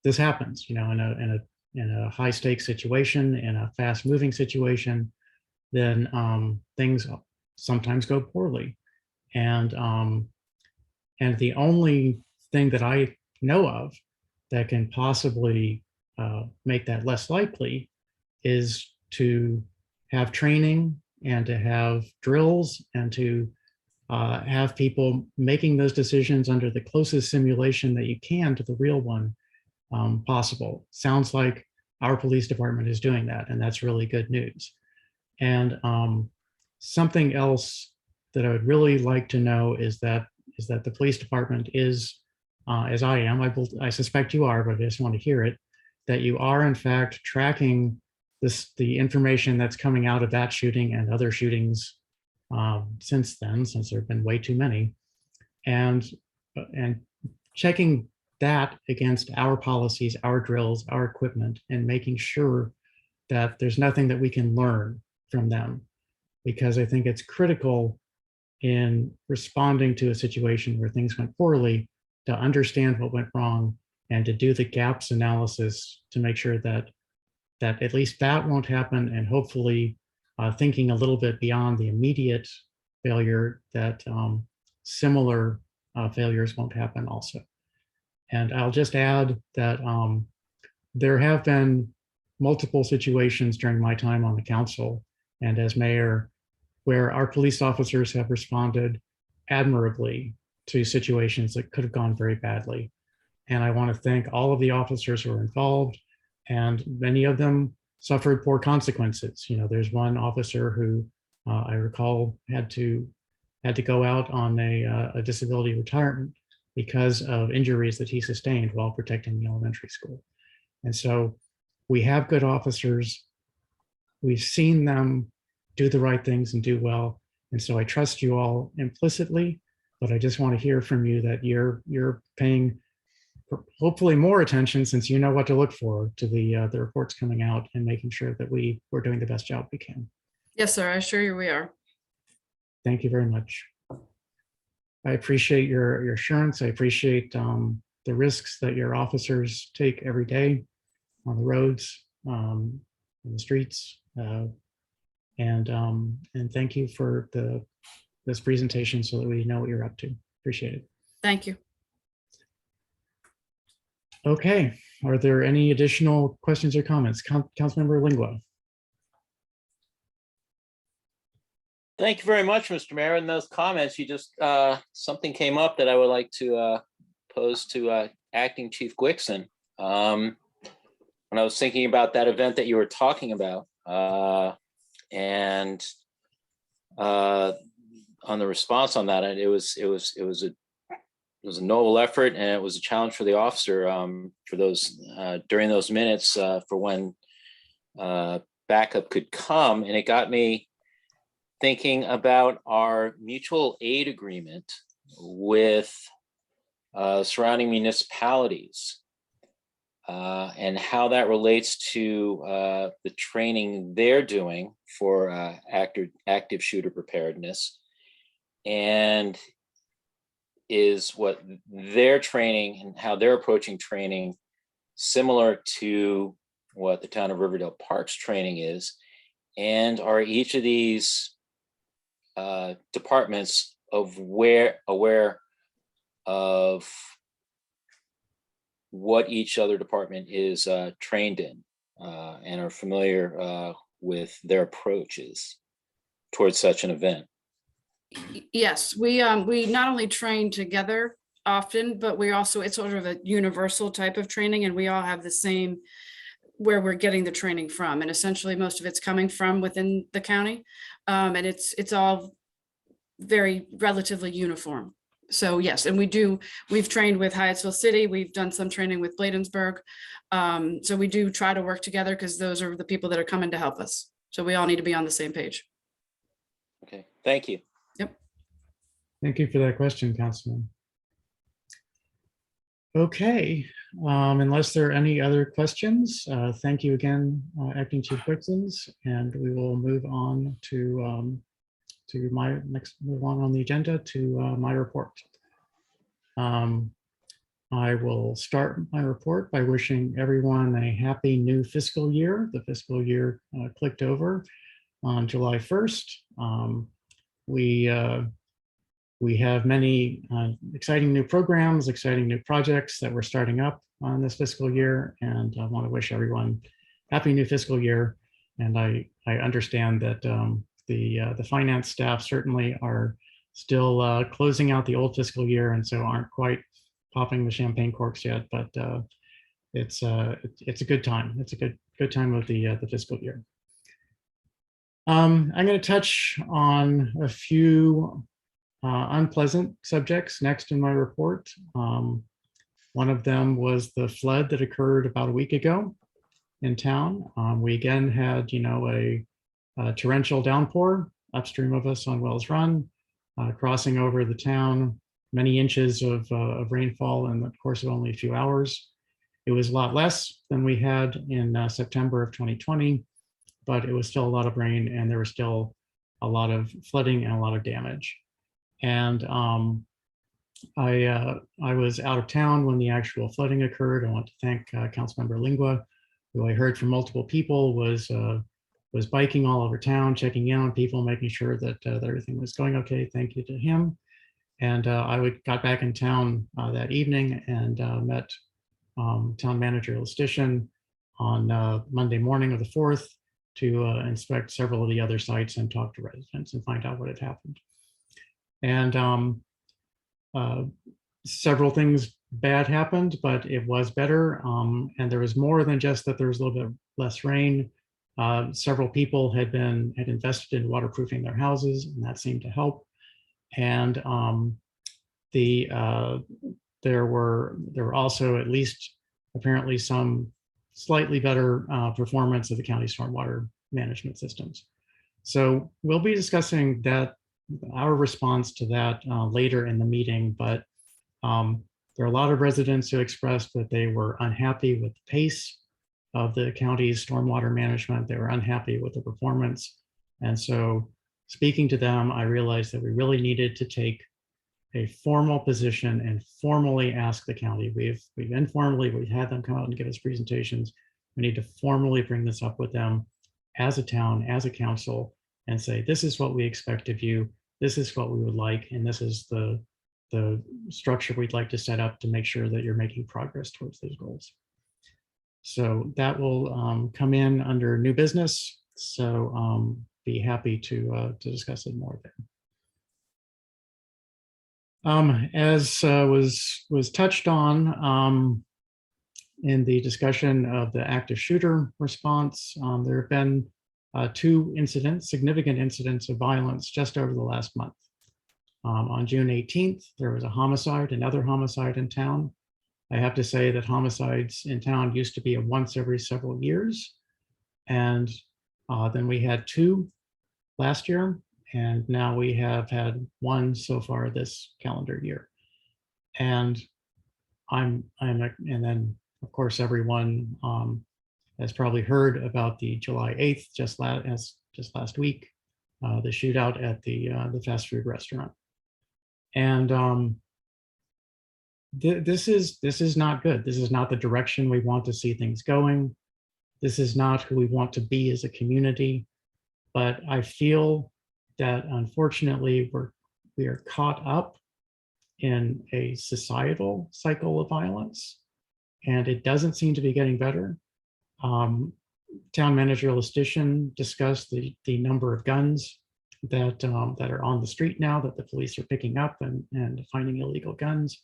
this happens. You know, in a high stakes situation, in a fast moving situation, then things sometimes go poorly. And the only thing that I know of that can possibly make that less likely is to have training and to have drills and to have people making those decisions under the closest simulation that you can to the real one possible. Sounds like our police department is doing that, and that's really good news. And something else that I would really like to know is that the police department is, as I am, I suspect you are, but I just want to hear it, that you are in fact tracking the information that's coming out of that shooting and other shootings since then, since there have been way too many, and checking that against our policies, our drills, our equipment, and making sure that there's nothing that we can learn from them, because I think it's critical in responding to a situation where things went poorly to understand what went wrong and to do the gaps analysis to make sure that at least that won't happen, and hopefully thinking a little bit beyond the immediate failure, that similar failures won't happen also. And I'll just add that there have been multiple situations during my time on the council and as mayor where our police officers have responded admirably to situations that could have gone very badly. And I want to thank all of the officers who were involved, and many of them suffered poor consequences. You know, there's one officer who I recall had to go out on a disability retirement because of injuries that he sustained while protecting the elementary school. And so we have good officers. We've seen them do the right things and do well. And so I trust you all implicitly, but I just want to hear from you that you're paying hopefully more attention, since you know what to look for, to the reports coming out, and making sure that we're doing the best job we can. Yes, sir. I assure you we are. Thank you very much. I appreciate your assurance. I appreciate the risks that your officers take every day on the roads, in the streets, and thank you for this presentation so that we know what you're up to. Appreciate it. Thank you. Okay, are there any additional questions or comments? Councilmember Lingua. Thank you very much, Mr. Mayor. In those comments, you just, something came up that I would like to pose to Acting Chief Gwixon. When I was thinking about that event that you were talking about, and on the response on that, it was a noble effort, and it was a challenge for the officer for those during those minutes for when backup could come. And it got me thinking about our mutual aid agreement with surrounding municipalities and how that relates to the training they're doing for active shooter preparedness, and is what their training and how they're approaching training similar to what the town of Riverdale Park's training is? And are each of these departments aware of what each other department is trained in, and are familiar with their approaches towards such an event? Yes, we not only train together often, but we also, it's sort of a universal type of training, and we all have the same where we're getting the training from. And essentially most of it's coming from within the county. And it's all very relatively uniform. So yes, and we've trained with Hyattsville City, we've done some training with Bladensburg. So we do try to work together because those are the people that are coming to help us. So we all need to be on the same page. Okay, thank you. Thank you for that question, Councilman. Okay, unless there are any other questions, thank you again, Acting Chief Whitson, and we will move on to move on the agenda to my report. I will start my report by wishing everyone a happy new fiscal year. The fiscal year clicked over on July 1st. We have many exciting new programs, exciting new projects that we're starting up on this fiscal year, and I want to wish everyone happy new fiscal year. And I understand that the finance staff certainly are still closing out the old fiscal year, and so aren't quite popping the champagne corks yet. But it's a good time. It's a good time of the fiscal year. I'm going to touch on a few unpleasant subjects next in my report. One of them was the flood that occurred about a week ago in town. We again had, a torrential downpour upstream of us on Wells Run, crossing over the town, many inches of rainfall in the course of only a few hours. It was a lot less than we had in September of 2020, but it was still a lot of rain, and there was still a lot of flooding and a lot of damage. And I was out of town when the actual flooding occurred. I want to thank Councilmember Lingua, who I heard from multiple people was biking all over town, checking in on people, making sure that everything was going okay. Thank you to him. And I got back in town that evening and met Town Manager Listician on Monday morning of the 4th to inspect several of the other sites and talk to residents and find out what had happened. And several things bad happened, but it was better. And there was more than just that there was a little bit less rain. Several people had invested in waterproofing their houses, and that seemed to help. And there were also at least apparently some slightly better performance of the county stormwater management systems. So we'll be discussing our response to that later in the meeting, but there are a lot of residents who expressed that they were unhappy with the pace of the county's stormwater management. They were unhappy with the performance. And so speaking to them, I realized that we really needed to take a formal position and formally ask the county. We've had them come out and give us presentations. We need to formally bring this up with them as a town, as a council, and say, this is what we expect of you. This is what we would like. And this is the structure we'd like to set up to make sure that you're making progress towards those goals. So that will come in under new business. So be happy to discuss it more there. As was touched on in the discussion of the active shooter response, there have been two significant incidents of violence just over the last month. On June 18th, there was another homicide in town. I have to say that homicides in town used to be a once every several years. And then we had two last year, and now we have had one so far this calendar year. And and then of course everyone has probably heard about the July 8th, just last week, the shootout at the fast food restaurant. And this is not good. This is not the direction we want to see things going. This is not who we want to be as a community. But I feel that unfortunately we are caught up in a societal cycle of violence, and it doesn't seem to be getting better. Town Manager Listician discussed the number of guns that are on the street now that the police are picking up and finding illegal guns.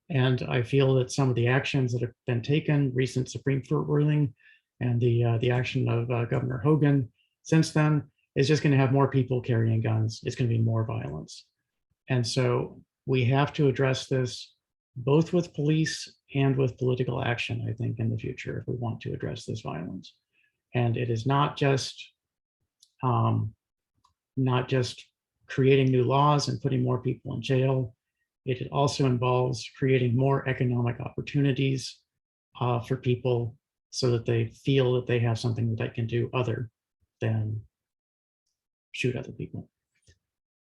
And I feel that some of the actions that have been taken, recent Supreme Court ruling, and the action of Governor Hogan since then, is just going to have more people carrying guns. It's going to be more violence. And so we have to address this both with police and with political action, I think, in the future, if we want to address this violence. And it is not just creating new laws and putting more people in jail. It also involves creating more economic opportunities for people so that they feel that they have something that they can do other than shoot other people.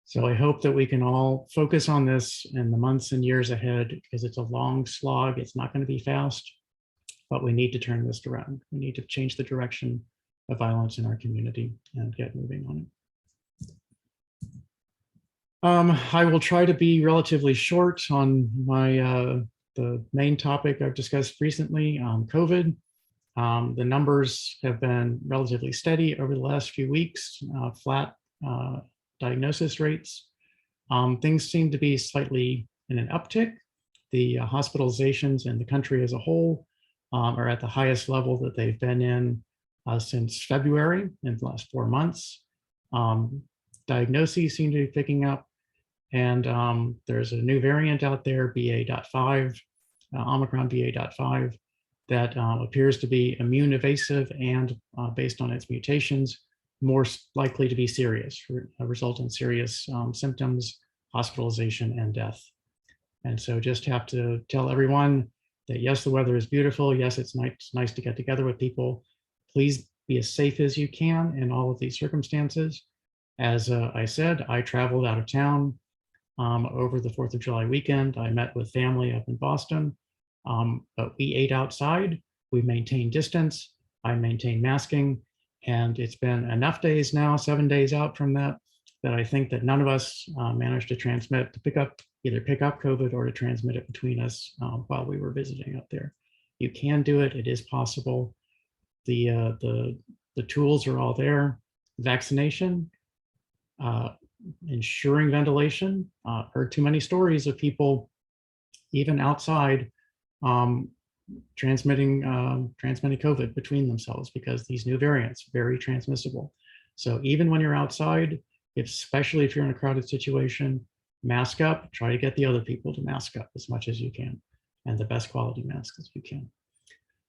So I hope that we can all focus on this in the months and years ahead, because it's a long slog. It's not going to be fast, but we need to turn this around. We need to change the direction of violence in our community and get moving on it. I will try to be relatively short on my the main topic I've discussed recently, COVID. The numbers have been relatively steady over the last few weeks, flat diagnosis rates. Things seem to be slightly in an uptick. The hospitalizations in the country as a whole are at the highest level that they've been in since February, in the last 4 months. Diagnoses seem to be picking up, and there's a new variant out there, BA.5, Omicron BA.5, that appears to be immune evasive and based on its mutations, more likely to be serious, result in serious symptoms, hospitalization, and death. And so just have to tell everyone that yes, the weather is beautiful. Yes, it's nice to get together with people. Please be as safe as you can in all of these circumstances. As I said, I traveled out of town over the 4th of July weekend. I met with family up in Boston, but we ate outside. We maintained distance. I maintained masking. And it's been enough days now, 7 days out from that, that I think that none of us managed to transmit, either pick up COVID or to transmit it between us while we were visiting up there. You can do it. It is possible. The tools are all there. Vaccination, ensuring ventilation. Heard too many stories of people, even outside, transmitting COVID between themselves because these new variants, very transmissible. So even when you're outside, especially if you're in a crowded situation, mask up, try to get the other people to mask up as much as you can, and the best quality masks as you can.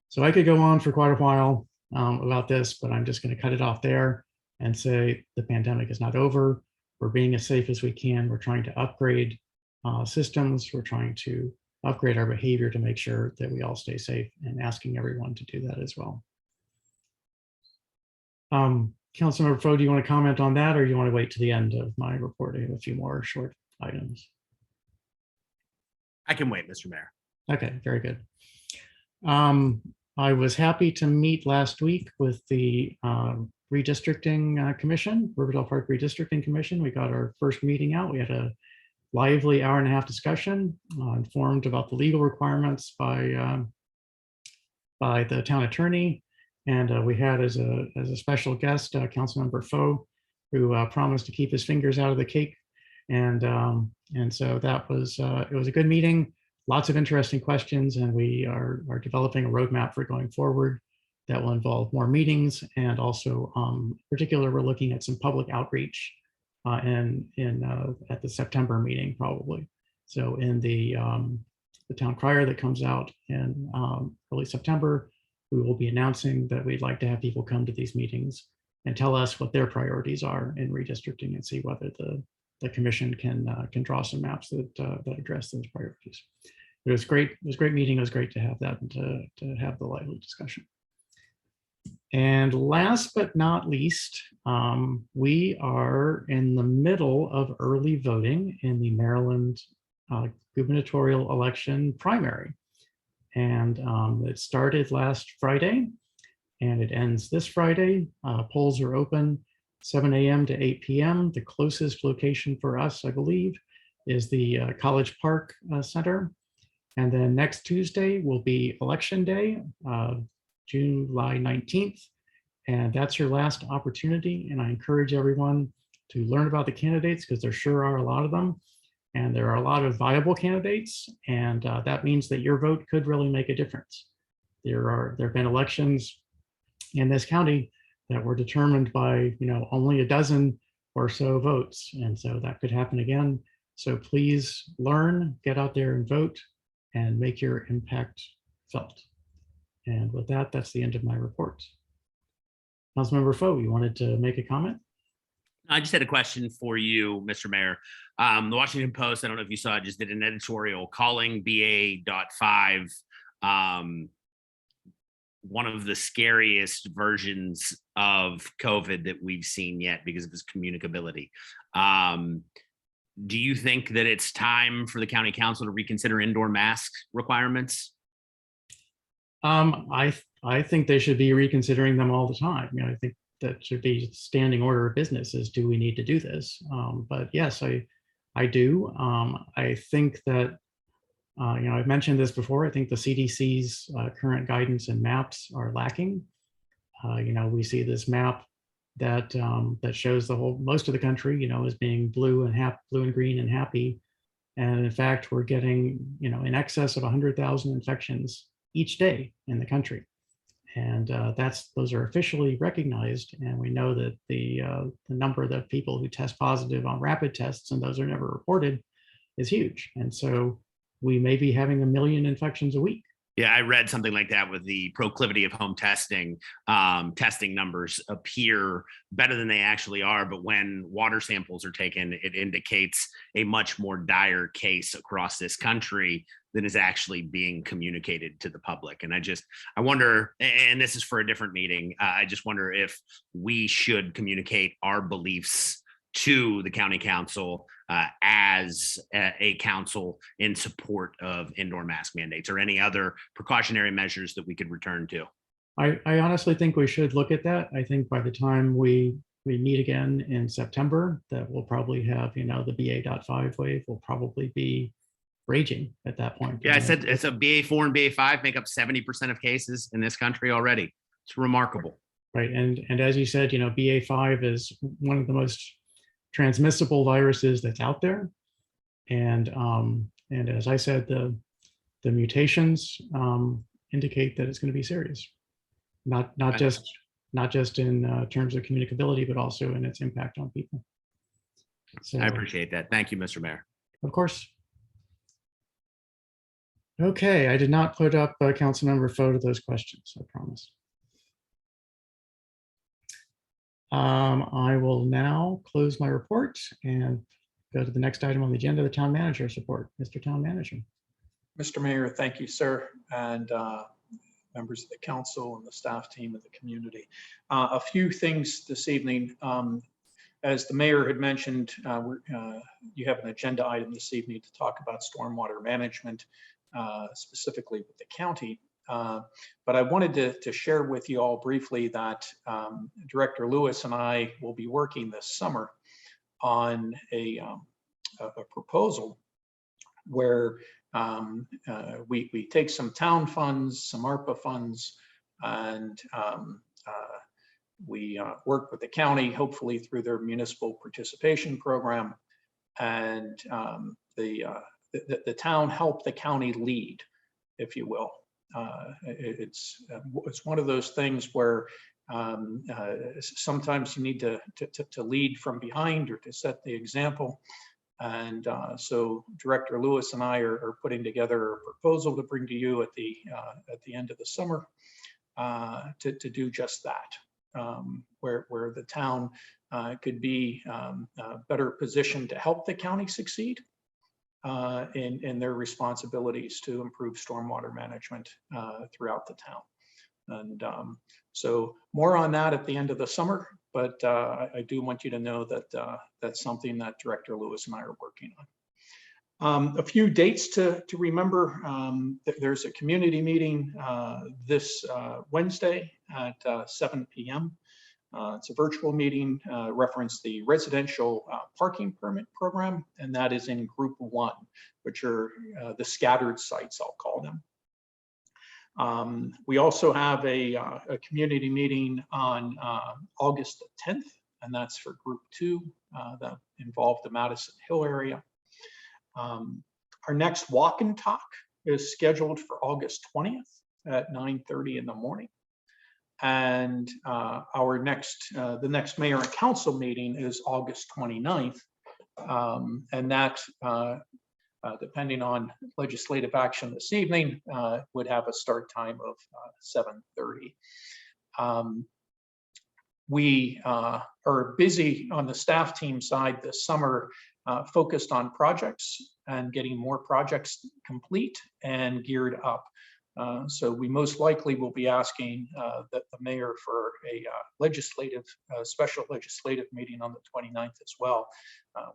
So I could go on for quite a while about this, but I'm just going to cut it off there and say the pandemic is not over. We're being as safe as we can. We're trying to upgrade systems. We're trying to upgrade our behavior to make sure that we all stay safe, and asking everyone to do that as well. Councilmember Foe, do you want to comment on that, or do you want to wait to the end of my report? I have a few more short items. I can wait, Mr. Mayor. Okay, very good. I was happy to meet last week with the redistricting commission, Riverdale Park Redistricting Commission. We got our first meeting out. We had a lively 1.5-hour discussion, informed about the legal requirements by the town attorney. And we had as a special guest, Councilmember Foe, who promised to keep his fingers out of the cake. And so that was, it was a good meeting, lots of interesting questions, and we are developing a roadmap for going forward that will involve more meetings. And also, in particular, we're looking at some public outreach at the September meeting, probably. So in the town crier that comes out in early September, we will be announcing that we'd like to have people come to these meetings and tell us what their priorities are in redistricting, and see whether the commission can draw some maps that address those priorities. It was great. It was a great meeting. It was great to have that and to have the lively discussion. And last but not least, we are in the middle of early voting in the Maryland gubernatorial election primary. And it started last Friday and it ends this Friday. Polls are open 7 a.m. to 8 p.m. The closest location for us, I believe, is the College Park Center. And then next Tuesday will be Election Day, July 19th. And that's your last opportunity. And I encourage everyone to learn about the candidates, because there sure are a lot of them. And there are a lot of viable candidates. And that means that your vote could really make a difference. There have been elections in this county that were determined by only a dozen or so votes. And so that could happen again. So please learn, get out there and vote, and make your impact felt. And with that, that's the end of my report. Councilmember Foe, you wanted to make a comment? I just had a question for you, Mr. Mayor. The Washington Post, I don't know if you saw it, just did an editorial calling BA.5 one of the scariest versions of COVID that we've seen yet because of its communicability. Do you think that it's time for the county council to reconsider indoor mask requirements? I think they should be reconsidering them all the time. You know, I think that should be standing order of business is, do we need to do this? But yes, I do. I think that, you know, I've mentioned this before. I think the CDC's current guidance and maps are lacking. You know, we see this map that that shows the whole, most of the country, you know, as being blue and green and happy. And in fact, we're getting, you know, in excess of 100,000 infections each day in the country. And those are officially recognized. And we know that the number of the people who test positive on rapid tests, and those are never reported, is huge. And so we may be having 1 million infections a week. Yeah, I read something like that with the proclivity of home testing. Testing numbers appear better than they actually are, but when water samples are taken, it indicates a much more dire case across this country than is actually being communicated to the public. And I wonder, and this is for a different meeting, I just wonder if we should communicate our beliefs to the county council as a council in support of indoor mask mandates or any other precautionary measures that we could return to. I honestly think we should look at that. I think by the time we meet again in September, that we'll probably have, you know, the BA.5 wave will probably be raging at that point. Yeah, I said it's a BA4 and BA5 make up 70% of cases in this country already. It's remarkable. Right, and as you said, you know, BA5 is one of the most transmissible viruses that's out there, and as I said, the mutations indicate that it's going to be serious, not just in terms of communicability, but also in its impact on people. So I appreciate that. Thank you, Mr. Mayor. Of course. Okay, I did not put up Councilmember Foe to those questions, I promise. I will now close my report and go to the next item on the agenda, the town manager's report. Mr. Town Manager. Mr. Mayor, thank you, sir, and members of the council and the staff team of the community. A few things this evening. As the mayor had mentioned, you have an agenda item this evening to talk about stormwater management, specifically with the county. But I wanted to share with you all briefly that Director Lewis and I will be working this summer on a proposal where we take some town funds, some ARPA funds, and we work with the county, hopefully through their municipal participation program, and the town help the county lead, if you will. It's one of those things where sometimes you need to lead from behind or to set the example. And so Director Lewis and I are putting together a proposal to bring to you at the end of the summer to do just that, where the town could be better positioned to help the county succeed in their responsibilities to improve stormwater management throughout the town. And so more on that at the end of the summer, but I do want you to know that that's something that Director Lewis and I are working on. A few dates to remember. There's a community meeting this Wednesday at 7 p.m. It's a virtual meeting, reference the residential parking permit program, and that is in Group 1, which are the scattered sites, I'll call them. We also have a community meeting on August 10th, and that's for Group 2 that involved the Madison Hill area. Our next walk and talk is scheduled for August 20th at 9:30 in the morning. And the next mayor and council meeting is August 29th And that, depending on legislative action this evening, would have a start time of 7:30. We are busy on the staff team side this summer, focused on projects and getting more projects complete and geared up. So we most likely will be asking the mayor for a special legislative meeting on the 29th as well.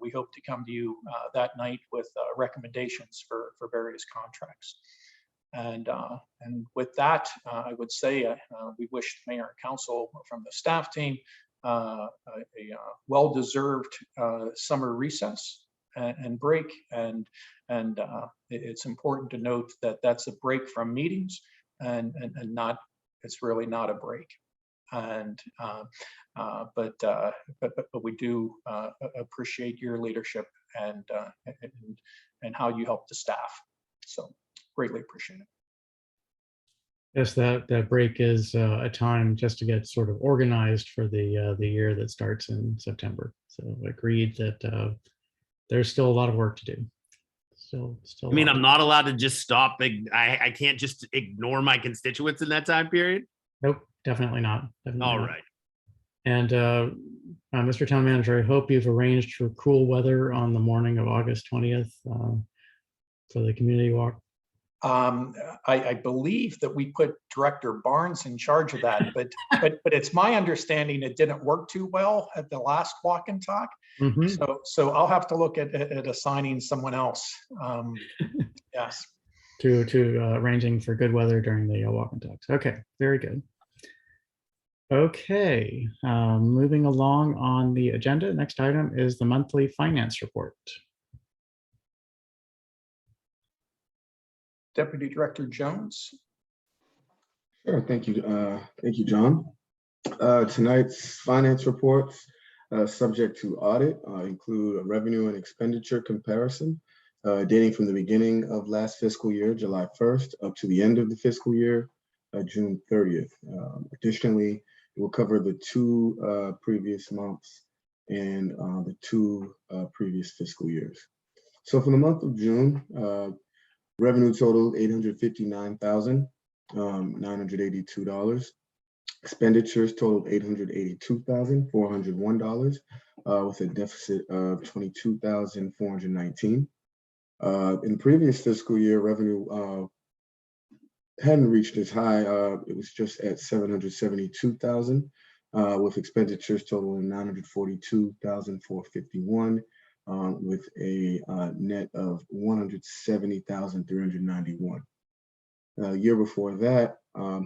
We hope to come to you that night with recommendations for various contracts. And with that, I would say we wish the mayor and council from the staff team a well-deserved summer recess and break. And it's important to note that that's a break from meetings and not, it's really not a break. And but we do appreciate your leadership and how you help the staff. So greatly appreciate it. Yes, that break is a time just to get sort of organized for the year that starts in September. So agreed that there's still a lot of work to do. Still. I mean, I'm not allowed to just stop. I can't just ignore my constituents in that time period. Nope, definitely not. Definitely All not. right. And Mr. Town Manager, I hope you've arranged for cool weather on the morning of August 20th for the community walk. I believe that we put Director Barnes in charge of that, but it's my understanding it didn't work too well at the last walk and talk. Mhm. So I'll have to look at assigning someone else. Yes. To arranging for good weather during the walk and talks. Okay, very good. Okay, moving along on the agenda. Next item is the monthly finance report. Deputy Director Jones. Sure, thank you. Thank you, John. Tonight's finance reports subject to audit include a revenue and expenditure comparison dating from the beginning of last fiscal year, July 1st, up to the end of the fiscal year, June 30th. Additionally, it will cover the two previous months and the two previous fiscal years. So for the month of June, revenue totaled $859,982. Expenditures totaled $882,401 with a deficit of $22,419. In the previous fiscal year, revenue hadn't reached as high. It was just at $772,000 with expenditures totaling $942,451. With a net of $170,391. Year before that,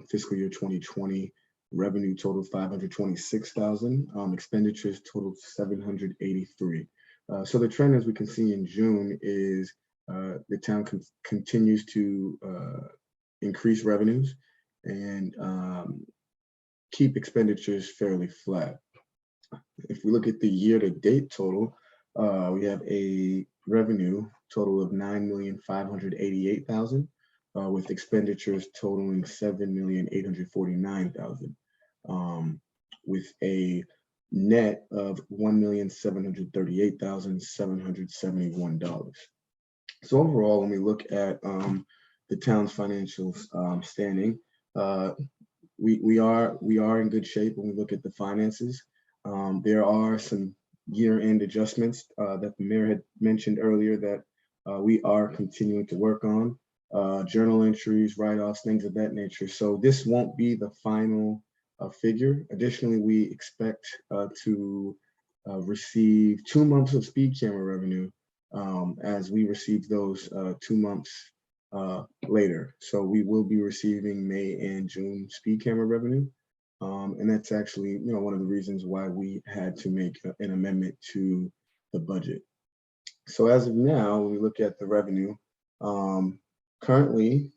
fiscal year 2020, revenue totaled $526,000. Expenditures totaled $783. So the trend, as we can see in June, is the town continues to increase revenues and keep expenditures fairly flat. If we look at the year-to-date total, we have a revenue total of $9,588,000 with expenditures totaling $7,849,000 with a net of $1,738,771. So overall, when we look at the town's financial standing, we are in good shape when we look at the finances. There are some year-end adjustments that the mayor had mentioned earlier that we are continuing to work on, journal entries, write-offs, things of that nature. So this won't be the final figure. Additionally, we expect to receive 2 months of speed camera revenue as we receive those 2 months later. So we will be receiving May and June speed camera revenue. And that's actually, one of the reasons why we had to make an amendment to the budget. So as of now, when we look at the revenue, currently,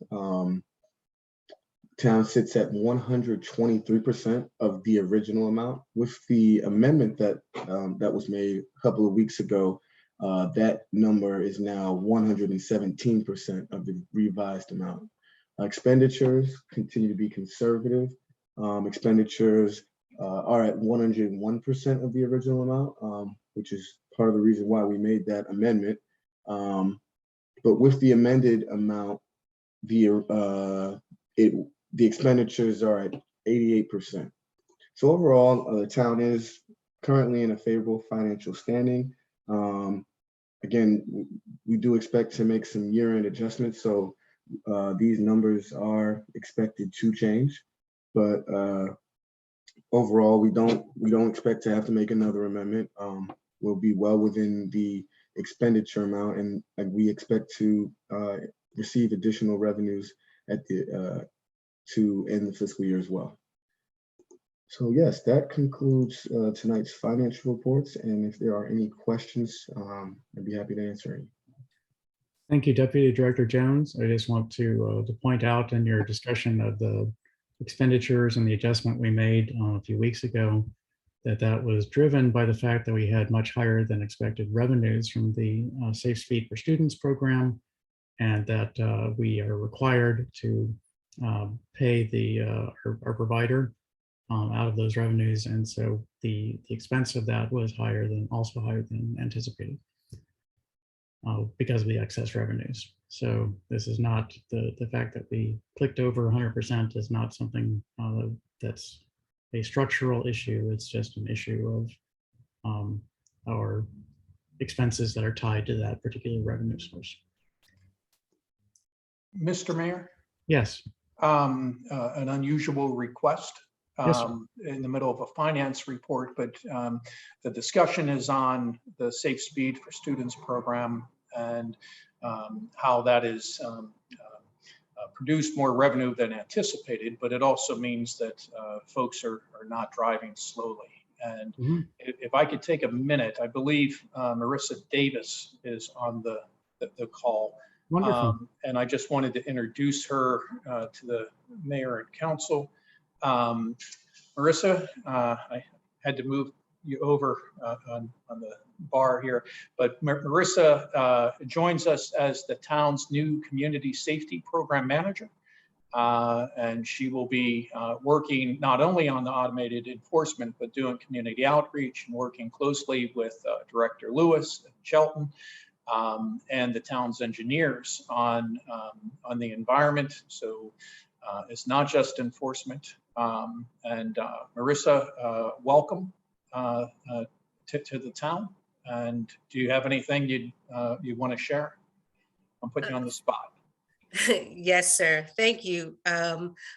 town sits at 123% of the original amount. With the amendment that was made a couple of weeks ago, that number is now 117% of the revised amount. Expenditures continue to be conservative. Expenditures are at 101% of the original amount, which is part of the reason why we made that amendment. But with the amended amount, the expenditures are at 88%. So overall, the town is currently in a favorable financial standing. Again, we do expect to make some year-end adjustments, so these numbers are expected to change. But overall, we don't expect to have to make another amendment. We'll be well within the expenditure amount, and we expect to receive additional revenues at the to end the fiscal year as well. So yes, that concludes tonight's financial reports. And if there are any questions, I'd be happy to answer any. Thank you, Deputy Director Jones. I just want to point out in your discussion of the expenditures and the adjustment we made a few weeks ago, that was driven by the fact that we had much higher than expected revenues from the Safe Speed for Students program, and that we are required to pay our provider out of those revenues. And so the expense of that was also higher than anticipated because of the excess revenues. So this is not the fact that we clicked over 100% is not something that's a structural issue. It's just an issue of our expenses that are tied to that particular revenue source. Mr. Mayor, Yes. an unusual request Yes, sir. in the middle of a finance report, but the discussion is on the Safe Speed for Students program and how that is produced more revenue than anticipated, but it also means that folks are not driving slowly. And if I could take a minute, I believe Marissa Davis is on the call. Wonderful. And I just wanted to introduce her to the mayor and council. Marissa, I had to move you over on the bar here, but Marissa joins us as the town's new community safety program manager. And she will be working not only on the automated enforcement, but doing community outreach and working closely with Director Lewis and Shelton and the town's engineers on the environment. So it's not just enforcement. And Marissa, welcome to the town. And do you have anything you want to share? I'm putting you on the spot. Yes, sir. Thank you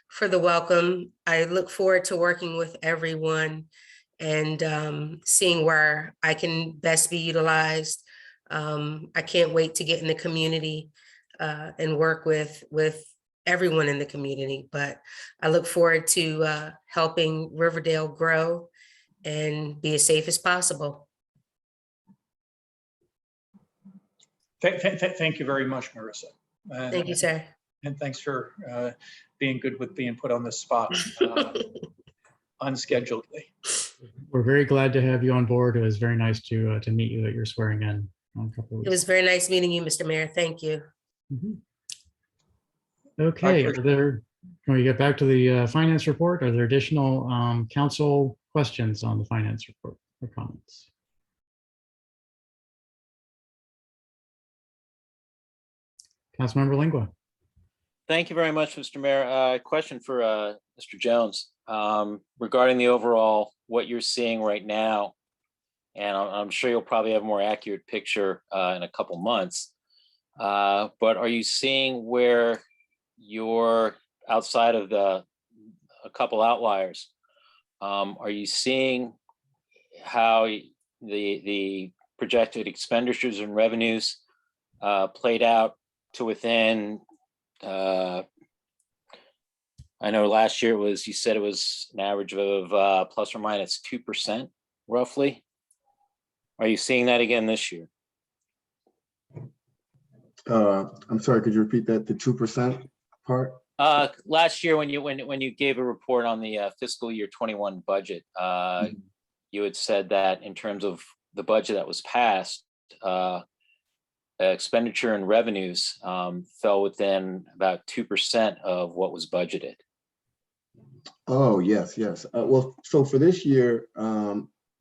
for the welcome. I look forward to working with everyone and seeing where I can best be utilized. I can't wait to get in the community and work with everyone in the community, but I look forward to helping Riverdale grow and be as safe as possible. Thank you very much, Marissa. Thank you, sir. And thanks for being good with being put on the spot unscheduledly. We're very glad to have you on board. It was very nice to meet you at your swearing in a couple of It weeks. was very nice meeting you, Mr. Mayor. Thank you. Okay, appreciate can we get back to the finance report? Are there additional council questions on the finance report or comments? Councilmember Lingua. Thank you very much, Mr. Mayor. Question for Mr. Jones regarding the overall, what you're seeing right now, and I'm sure you'll probably have a more accurate picture in a couple months, but are you seeing where you're outside of a couple outliers? Are you seeing how the projected expenditures and revenues played out to within, I know last year you said it was an average of plus or minus 2% roughly. Are you seeing that again this year? I'm sorry, could you repeat that, the 2% part? Last year when you gave a report on the fiscal year 21 budget, you had said that in terms of the budget that was passed, expenditure and revenues fell within about 2% of what was budgeted. Oh, yes. Well, so for this year,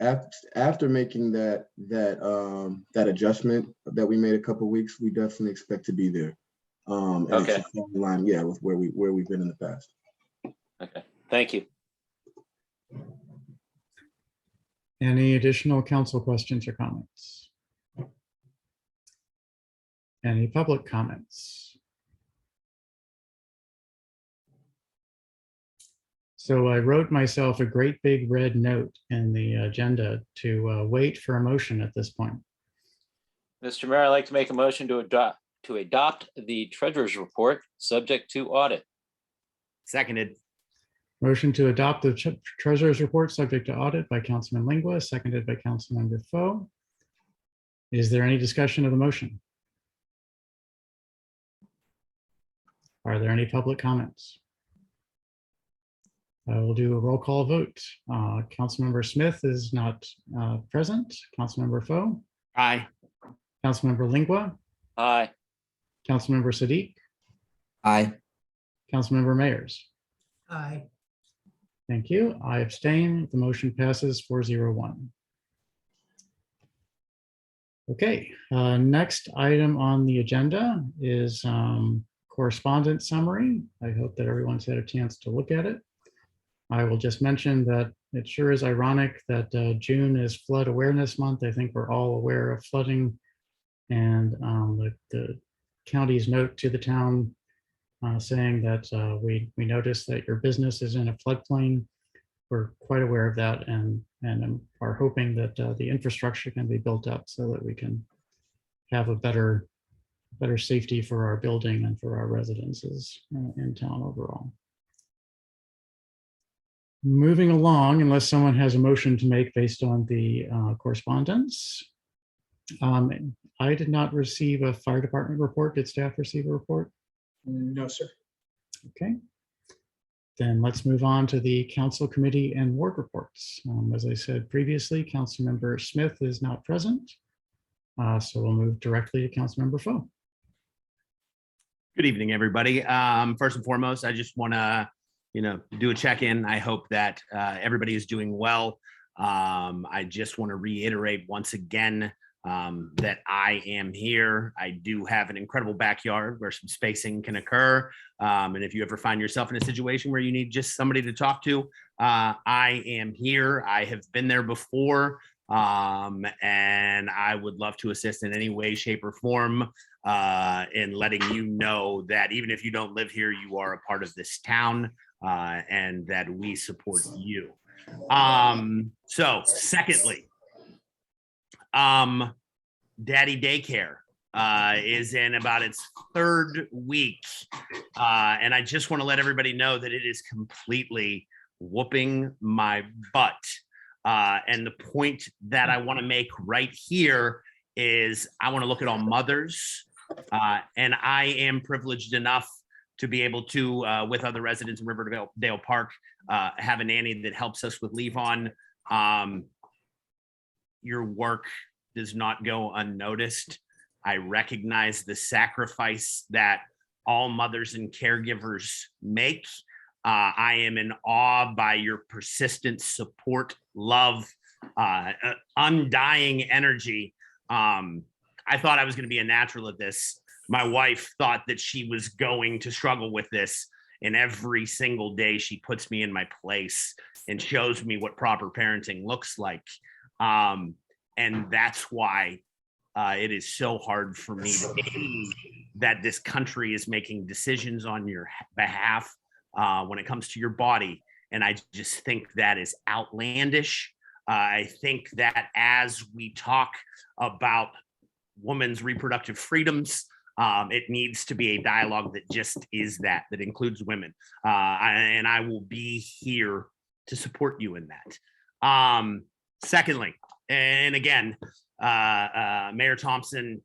after making that adjustment that we made a couple weeks, we definitely expect to be there. And it Okay. should fall in line, yeah, with where we've been in the past. Okay, thank you. Any additional council questions or comments? Any public comments? So I wrote myself a great big red note in the agenda to wait for a motion at this point. Mr. Mayor, I'd like to make a motion to adopt the treasurer's report, subject to audit. Seconded. Motion to adopt the treasurer's report subject to audit by Councilman Lingua, seconded by Councilmember Foe. Is there any discussion of the motion? Are there any public comments? I will do a roll call vote. Councilmember Smith is not present. Councilmember Foe, Aye. Councilmember Lingua, Aye. Councilmember Sadiq, Aye. Councilmember Mayers. Aye. Thank you. I abstain. The motion passes 401. Okay, next item on the agenda is correspondence summary. I hope that everyone's had a chance to look at it. I will just mention that it sure is ironic that June is Flood Awareness Month. I think we're all aware of flooding, and the county's note to the town saying that we noticed that your business is in a floodplain. We're quite aware of that, and are hoping that the infrastructure can be built up so that we can have a better safety for our building and for our residences in town overall. Moving along, unless someone has a motion to make based on the correspondence. I did not receive a fire department report. Did staff receive a report? No, sir. Okay. Then let's move on to the council committee and ward reports. As I said previously, Councilmember Smith is not present. So we'll move directly to Councilmember Foe. Good evening, everybody. First and foremost, I just want to, do a check-in. I hope that everybody is doing well. I just want to reiterate once again that I am here. I do have an incredible backyard where some spacing can occur. And if you ever find yourself in a situation where you need just somebody to talk to, I am here. I have been there before. And I would love to assist in any way, shape, or form in letting you know that even if you don't live here, you are a part of this town and that we support you. So secondly, Daddy Daycare is in about its third week. And I just want to let everybody know that it is completely whooping my butt. And the point that I want to make right here is I want to look at all mothers. And I am privileged enough to be able to, with other residents in Riverdale Park, have a nanny that helps us with leave on. Your work does not go unnoticed. I recognize the sacrifice that all mothers and caregivers make. I am in awe by your persistent support, love, undying energy. I thought I was going to be a natural at this. My wife thought that she was going to struggle with this, and every single day she puts me in my place and shows me what proper parenting looks like. And that's why it is so hard for me to believe that this country is making decisions on your behalf when it comes to your body. And I just think that is outlandish. I think that as we talk about women's reproductive freedoms, it needs to be a dialogue that just is that includes women. And I will be here to support you in that. Secondly, and again, Mayor Thompson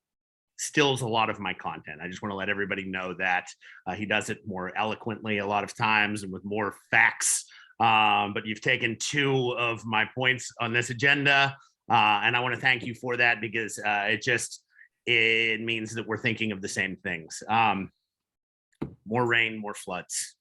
stills a lot of my content. I just want to let everybody know that he does it more eloquently a lot of times and with more facts. But you've taken two of my points on this agenda, and I want to thank you for that because it means that we're thinking of the same things. More rain, more floods.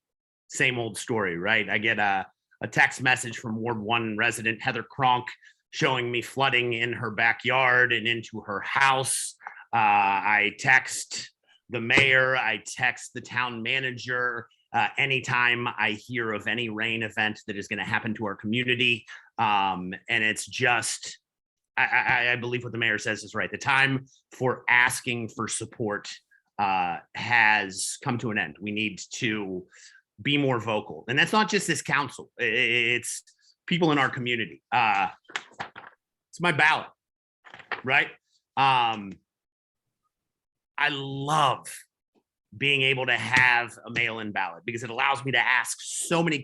Same old story, right? I get a text message from Ward 1 resident Heather Kronk showing me flooding in her backyard and into her house. I text the mayor, I text the town manager anytime I hear of any rain event that is going to happen to our community. And it's just, I believe what the mayor says is right. The time for asking for support has come to an end. We need to be more vocal. And that's not just this council, it's people in our community. It's my ballot, right? I love being able to have a mail-in ballot because it allows me to ask so many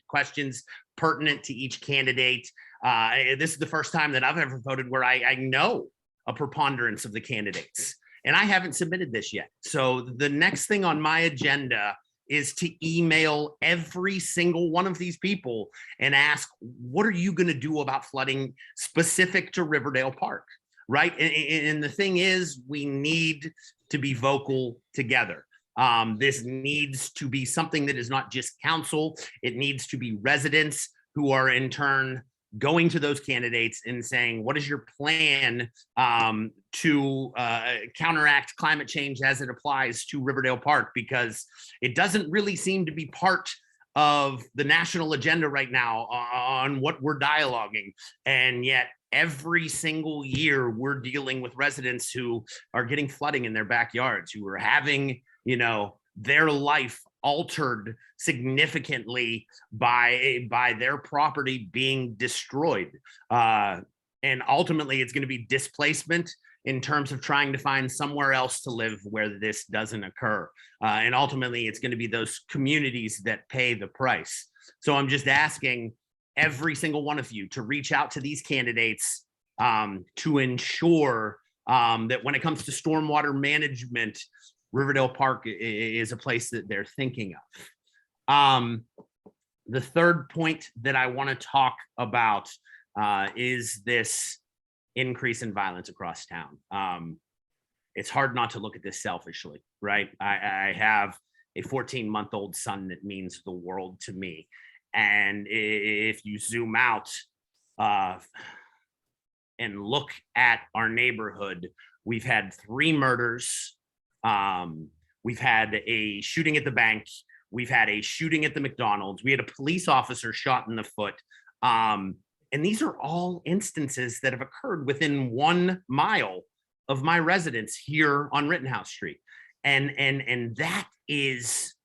questions pertinent to each candidate. This is the first time that I've ever voted where I know a preponderance of the candidates, and I haven't submitted this yet. So the next thing on my agenda is to email every single one of these people and ask, what are you going to do about flooding specific to Riverdale Park, right? And the thing is, we need to be vocal together. This needs to be something that is not just council. It needs to be residents who are in turn going to those candidates and saying, what is your plan to counteract climate change as it applies to Riverdale Park? Because it doesn't really seem to be part of the national agenda right now on what we're dialoguing. And yet every single year we're dealing with residents who are getting flooding in their backyards, who are having, you know, their life altered significantly by their property being destroyed. And ultimately it's going to be displacement in terms of trying to find somewhere else to live where this doesn't occur. And ultimately it's going to be those communities that pay the price. So I'm just asking every single one of you to reach out to these candidates to ensure that when it comes to stormwater management, Riverdale Park is a place that they're thinking of. The third point that I want to talk about is this increase in violence across town. It's hard not to look at this selfishly, right? I have a 14-month-old son that means the world to me. And if you zoom out and look at our neighborhood, we've had 3 murders. We've had a shooting at the bank. We've had a shooting at the McDonald's. We had a police officer shot in the foot. And these are all instances that have occurred within 1 mile of my residence here on Rittenhouse Street. And that is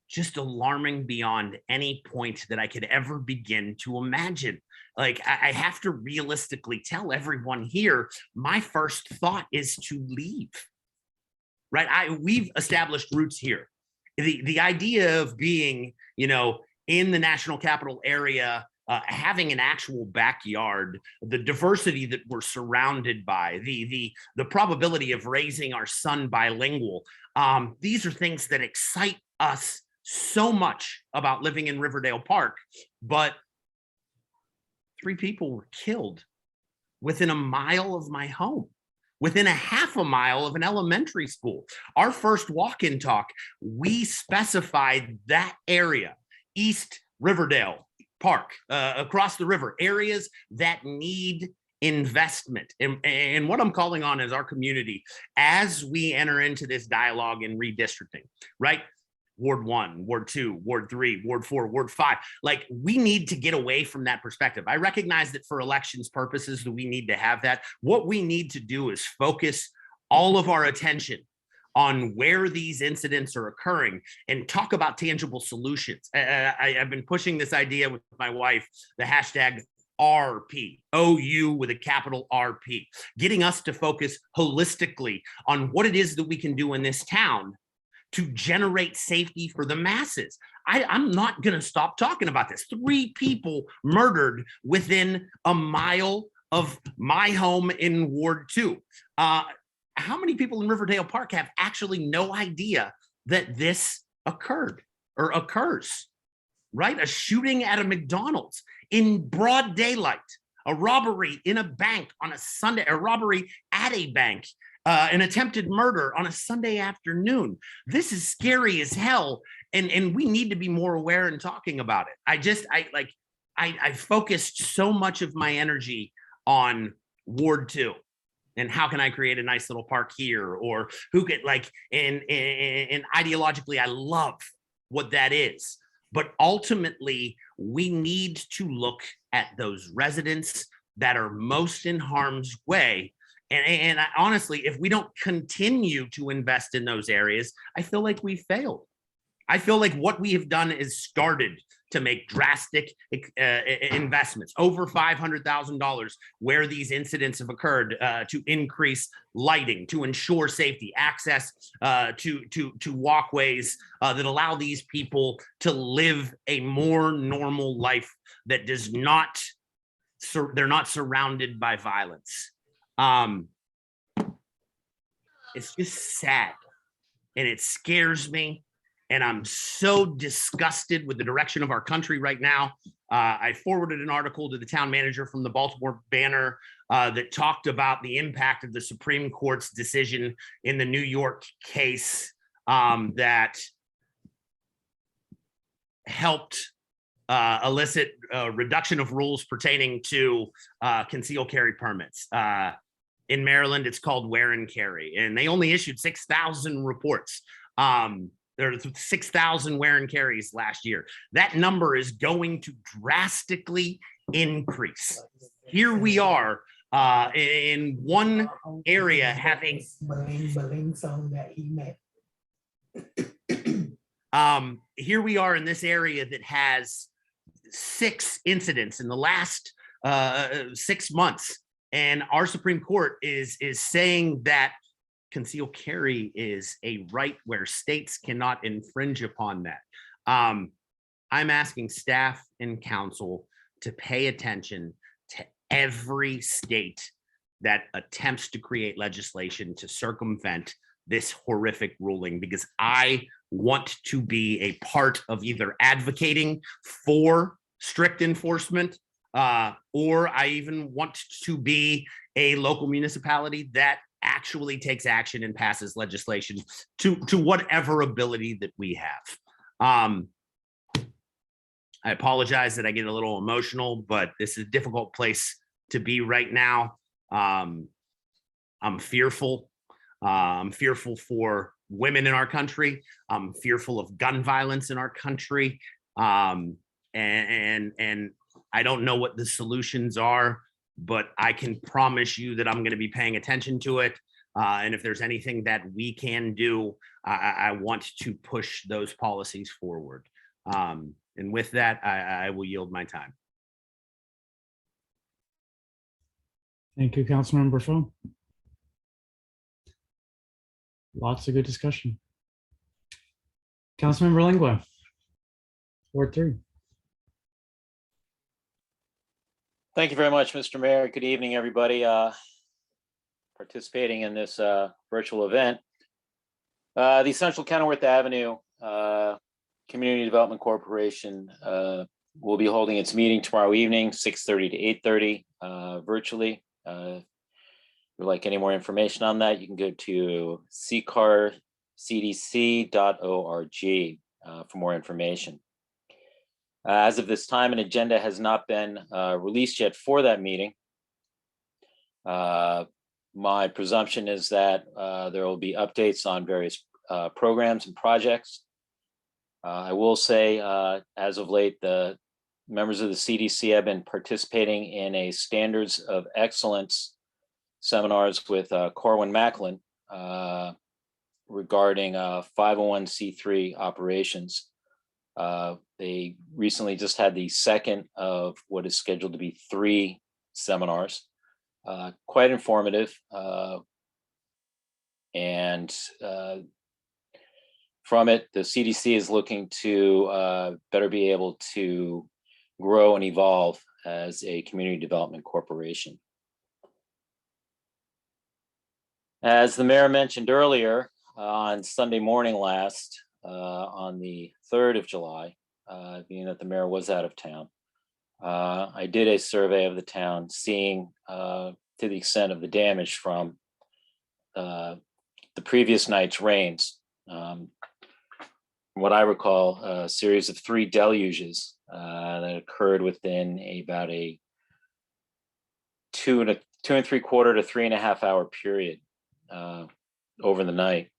just alarming beyond any point that I could ever begin to imagine. Like, I have to realistically tell everyone here, my first thought is to leave, right? We've established roots here. The idea of being, you know, in the National Capital area, having an actual backyard, the diversity that we're surrounded by, the probability of raising our son bilingual, these are things that excite us so much about living in Riverdale Park. But 3 people were killed within a mile of my home, within a half a mile of an elementary school. Our first walk-in talk, we specified that area, East Riverdale Park, across the river, areas that need investment. And what I'm calling on is our community as we enter into this dialogue in redistricting, right? Ward 1, Ward 2, Ward 3, Ward 4, Ward 5. Like, we need to get away from that perspective. I recognize that for elections purposes that we need to have that. What we need to do is focus all of our attention on where these incidents are occurring and talk about tangible solutions. I've been pushing this idea with my wife, the hashtag RP, OU with a capital RP, getting us to focus holistically on what it is that we can do in this town to generate safety for the masses. I'm not going to stop talking about this. 3 people murdered within a mile of my home in Ward 2. How many people in Riverdale Park have actually no idea that this occurred or occurs, right? A shooting at a McDonald's in broad daylight, a robbery in a bank on a Sunday, a robbery at a bank, an attempted murder on a Sunday afternoon. This is scary as hell. And we need to be more aware and talking about it. I focused so much of my energy on Ward 2 and how can I create a nice little park here, or who could and ideologically, I love what that is. But ultimately, we need to look at those residents that are most in harm's way. And honestly, if we don't continue to invest in those areas, I feel like we failed. I feel like what we have done is started to make drastic investments, over $500,000 where these incidents have occurred, to increase lighting, to ensure safety, access to walkways that allow these people to live a more normal life that does not, they're not surrounded by violence. It's just sad, and it scares me. And I'm so disgusted with the direction of our country right now. I forwarded an article to the town manager from the Baltimore Banner that talked about the impact of the Supreme Court's decision in the New York case that helped elicit a reduction of rules pertaining to concealed carry permits. In Maryland, it's called wear and carry, and they only issued 6,000 reports. There are 6,000 wear and carries last year. That number is going to drastically increase. Here we are in one area having here we are in this area that has 6 incidents in the last 6 months, and our Supreme Court is saying that concealed carry is a right where states cannot infringe upon that. I'm asking staff and council to pay attention to every state that attempts to create legislation to circumvent this horrific ruling, because I want to be a part of either advocating for strict enforcement, or I even want to be a local municipality that actually takes action and passes legislation to whatever ability that we have. I apologize that I get a little emotional, but this is a difficult place to be right now. I'm fearful. I'm fearful for women in our country. I'm fearful of gun violence in our country. And I don't know what the solutions are, but I can promise you that I'm going to be paying attention to it. And if there's anything that we can do, I want to push those policies forward. And with that, I will yield my time. Thank you, Councilmember Foe. Lots of good discussion. Councilmember Lingua, Ward 3. Thank you very much, Mr. Mayor. Good evening, everybody participating in this virtual event. The Central Kenilworth Avenue Community Development Corporation will be holding its meeting tomorrow evening, 6:30 to 8:30 virtually. If you'd like any more information on that, you can go to ccarcdc.org for more information. As of this time, an agenda has not been released yet for that meeting. My presumption is that there will be updates on various programs and projects. I will say, as of late, the members of the CDC have been participating in a Standards of Excellence seminars with Corwin Macklin regarding 501c3 operations. They recently just had the second of what is scheduled to be 3 seminars, quite informative. And from it, the CDC is looking to better be able to grow and evolve as a community development corporation. As the mayor mentioned earlier, on Sunday morning last, on the 3rd of July, being that the mayor was out of town, I did a survey of the town, seeing to the extent of the damage from the previous night's rains. From what I recall, a series of 3 deluges that occurred within about a 2.75 to 3.5 hour period over the night.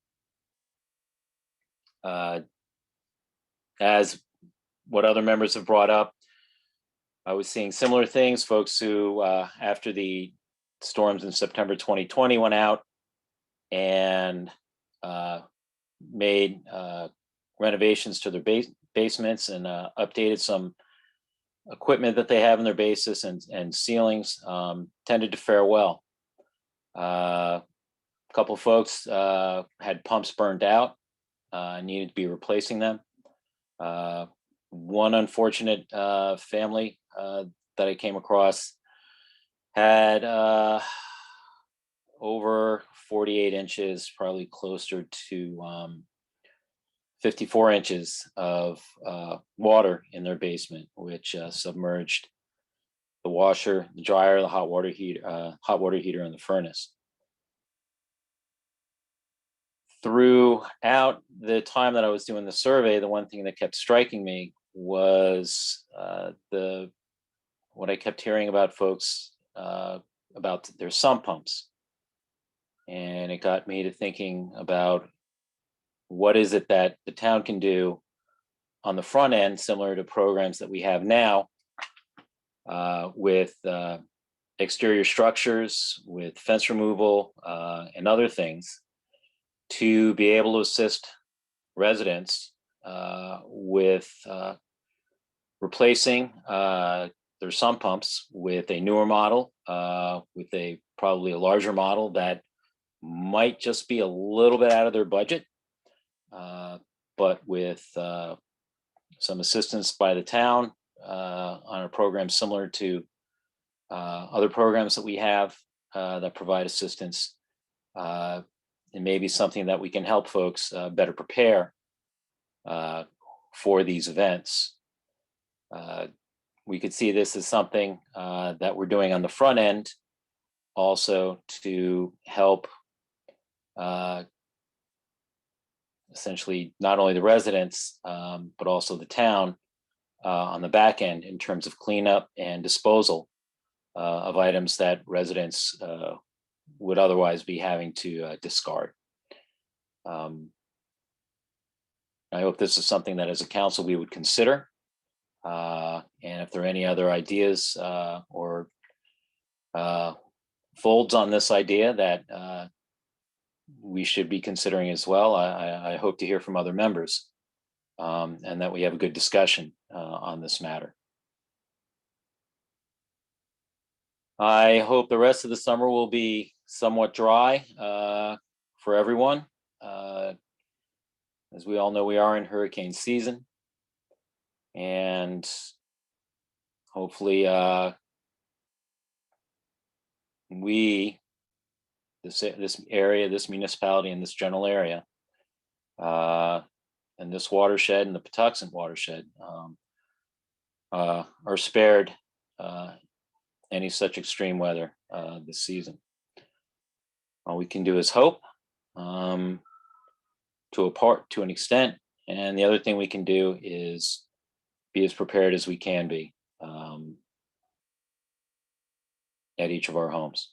As what other members have brought up, I was seeing similar things. Folks who, after the storms in September 2020, went out and made renovations to their basements and updated some equipment that they have in their bases and ceilings, tended to fare well. A couple folks had pumps burned out, needed to be replacing them. One unfortunate family that I came across had over 48 inches, probably closer to 54 inches of water in their basement, which submerged the washer, the dryer, the hot water heater, and the furnace. Throughout the time that I was doing the survey, the one thing that kept striking me was what I kept hearing about folks about their sump pumps. And it got me to thinking about what is it that the town can do on the front end, similar to programs that we have now with exterior structures, with fence removal and other things, to be able to assist residents with replacing their sump pumps with a newer model, with probably a larger model that might just be a little bit out of their budget, but with some assistance by the town on a program similar to other programs that we have that provide assistance. It may be something that we can help folks better prepare for these events. We could see this as something that we're doing on the front end, also to help essentially not only the residents, but also the town on the back end in terms of cleanup and disposal of items that residents would otherwise be having to discard. I hope this is something that as a council we would consider. And if there are any other ideas or folds on this idea that we should be considering as well, I hope to hear from other members and that we have a good discussion on this matter. I hope the rest of the summer will be somewhat dry for everyone. As we all know, we are in hurricane season, and hopefully this area, this municipality, and this general area, and this watershed and the Patuxent watershed are spared any such extreme weather this season. All we can do is hope to an extent, and the other thing we can do is be as prepared as we can be at each of our homes.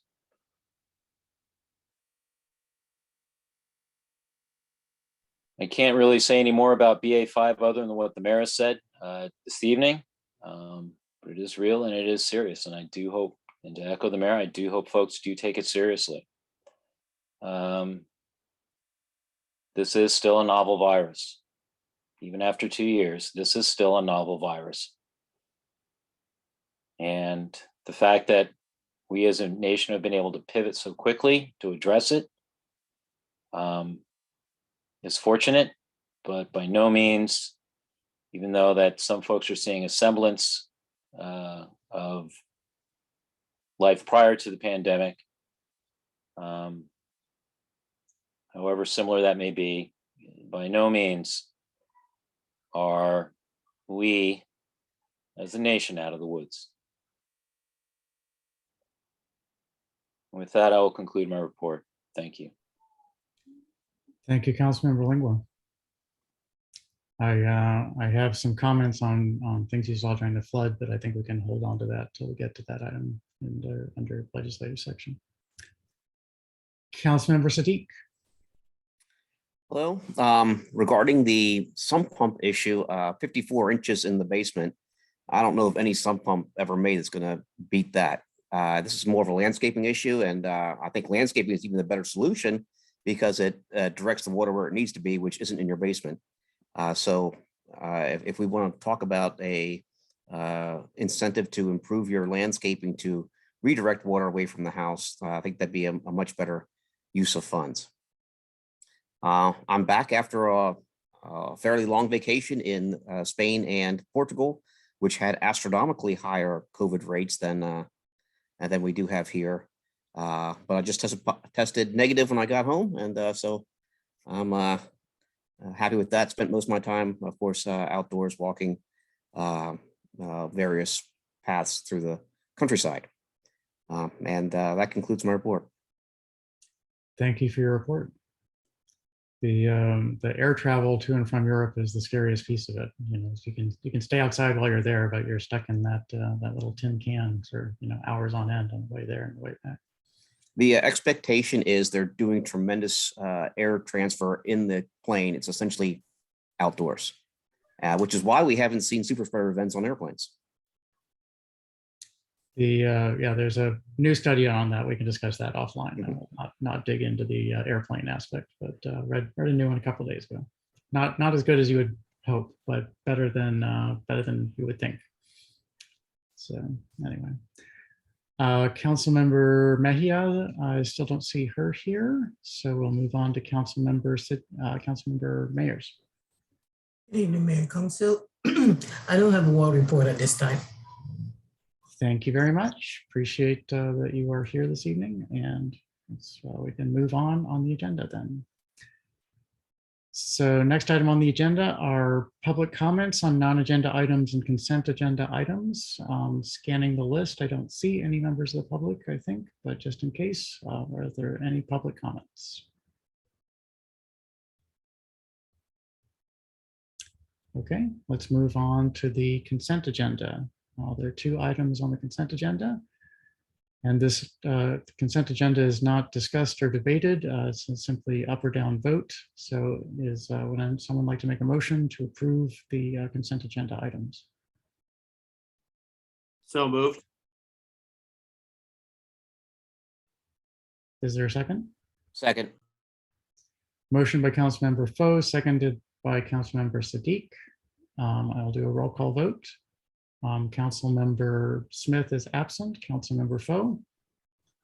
I can't really say any more about BA5 other than what the mayor has said this evening, but it is real and it is serious. And I do hope, and to echo the mayor, I do hope folks do take it seriously. This is still a novel virus. Even after 2 years, this is still a novel virus. And the fact that we as a nation have been able to pivot so quickly to address it is fortunate, but by no means, even though that some folks are seeing a semblance of life prior to the pandemic, however similar that may be, by no means are we as a nation out of the woods. With that, I will conclude my report. Thank you. Thank you, Councilmember Lingua. I have some comments on things you saw during the flood, but I think we can hold on to that till we get to that item under legislative section. Councilmember Siddiq. Hello, regarding the sump pump issue, 54 inches in the basement. I don't know if any sump pump ever made that's gonna beat that. This is more of a landscaping issue, and I think landscaping is even a better solution because it directs the water where it needs to be, which isn't in your basement. So if we want to talk about a incentive to improve your landscaping to redirect water away from the house, I think that'd be a much better use of funds. I'm back after a fairly long vacation in Spain and Portugal, which had astronomically higher COVID rates than we do have here. But I just tested negative when I got home, and so I'm happy with that. Spent most of my time, of course, outdoors walking various paths through the countryside. And that concludes my report. Thank you for your report. The air travel to and from Europe is the scariest piece of it. You know, so you can stay outside while you're there, but you're stuck in that little tin can for hours on end on the way there and the way back. The expectation is they're doing tremendous air transfer in the plane. It's essentially outdoors, which is why we haven't seen super spreader events on airplanes. There's a new study on that. We can discuss that offline. I will not dig into the airplane aspect, but read a new one a couple of days ago. Not as good as you would hope, but better than you would think. So anyway, Councilmember Mejia, I still don't see her here, so we'll move on to Councilmember Mayers. Good evening, Mayor and Council. I don't have a ward report at this time. Thank you very much. Appreciate that you are here this evening, and we can move on the agenda then. So next item on the agenda are public comments on non-agenda items and consent agenda items. Scanning the list, I don't see any members of the public, I think, but just in case, are there any public comments? Okay, let's move on to the consent agenda. There are two items on the consent agenda. And this consent agenda is not discussed or debated. It's simply up or down vote. So would someone like to make a motion to approve the consent agenda items? So moved. Is there a second? Second. Motion by Councilmember Foe, seconded by Councilmember Siddiq. I'll do a roll call vote. Councilmember Smith is absent. Councilmember Foe.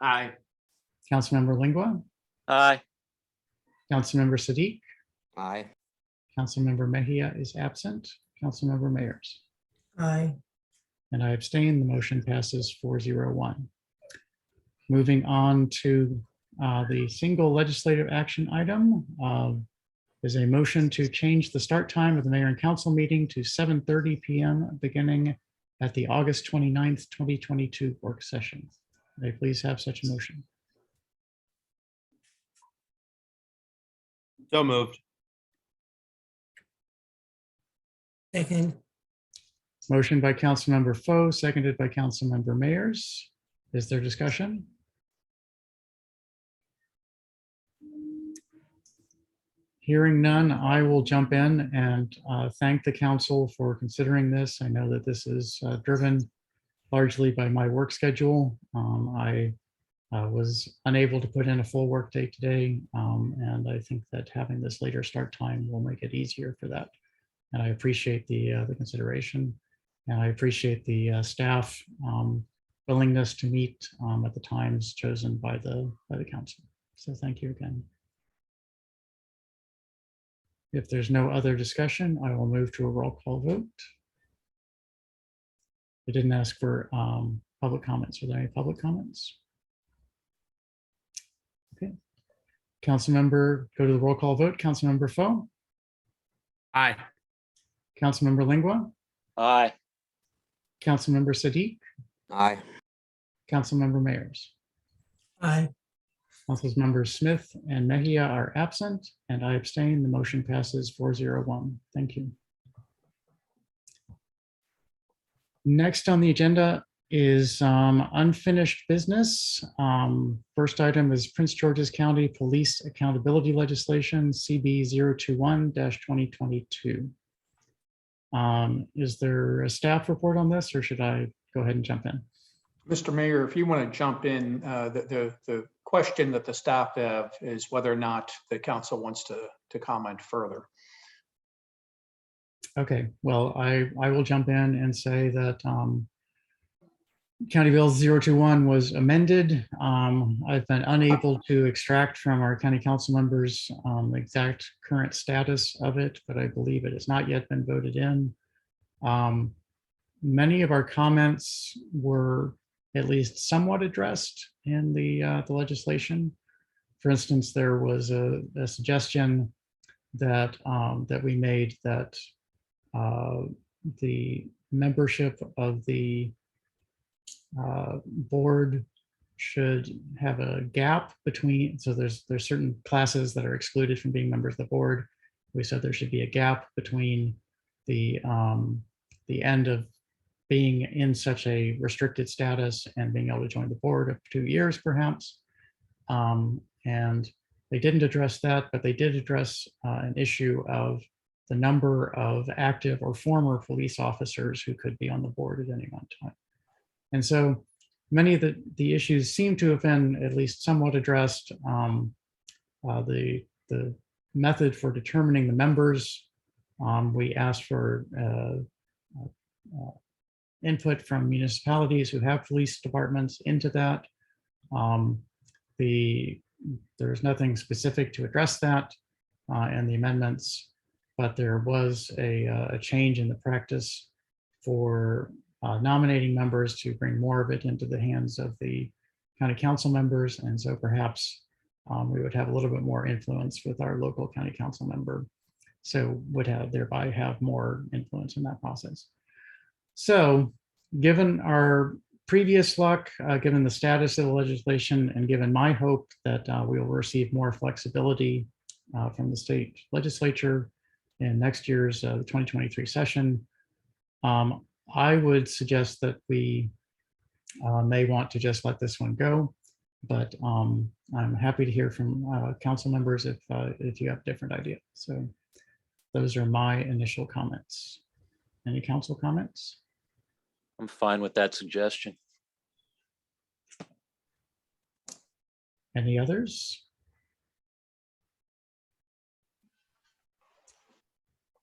Aye. Councilmember Lingua. Aye. Councilmember Siddiq. Aye. Councilmember Mejia is absent. Councilmember Mayers. Aye. And I abstain. The motion passes 4-0-1. Moving on to the single legislative action item is a motion to change the start time of the mayor and council meeting to 7:30 p.m. beginning at the August 29th, 2022 work session. May I please have such a motion? So moved. Second. Motion by Councilmember Foe, seconded by Councilmember Mayers. Is there discussion? Hearing none, I will jump in and thank the council for considering this. I know that this is driven largely by my work schedule. I was unable to put in a full work day today, and I think that having this later start time will make it easier for that. And I appreciate the consideration, and I appreciate the staff willingness to meet at the times chosen by the council. So thank you again. If there's no other discussion, I will move to a roll call vote. I didn't ask for public comments. Are there any public comments? Okay. Councilmember, go to the roll call vote. Councilmember Foe. Aye. Councilmember Lingua. Aye. Councilmember Siddiq. Aye. Councilmember Mayers. Aye. Councilmembers Smith and Mejia are absent, and I abstain. The motion passes 4-0-1. Thank you. Next on the agenda is unfinished business. First item is Prince George's County Police Accountability Legislation, CB 021-2022. Is there a staff report on this, or should I go ahead and jump in? Mr. Mayor, if you want to jump in, the question that the staff have is whether or not the council wants to comment further. Okay, well, I will jump in and say that County Bill 021 was amended. I've been unable to extract from our county council members the exact current status of it, but I believe it has not yet been voted in. Many of our comments were at least somewhat addressed in the legislation. For instance, there was a suggestion that that we made that the membership of the board should have a gap between, so there's certain classes that are excluded from being members of the board. We said there should be a gap between the end of being in such a restricted status and being able to join the board of 2 years perhaps. And they didn't address that, but they did address an issue of the number of active or former police officers who could be on the board at any one time. And so many of the issues seem to have been at least somewhat addressed. The method for determining the members, we asked for input from municipalities who have police departments into that. There's nothing specific to address that in the amendments, but there was a change in the practice for nominating members to bring more of it into the hands of the county council members. And so perhaps we would have a little bit more influence with our local county council member. So would thereby have more influence in that process. So given our previous luck, given the status of the legislation, and given my hope that we will receive more flexibility from the state legislature in next year's the 2023 session, I would suggest that we may want to just let this one go, but I'm happy to hear from council members if you have different ideas. So those are my initial comments. Any council comments? I'm fine with that suggestion. Any others?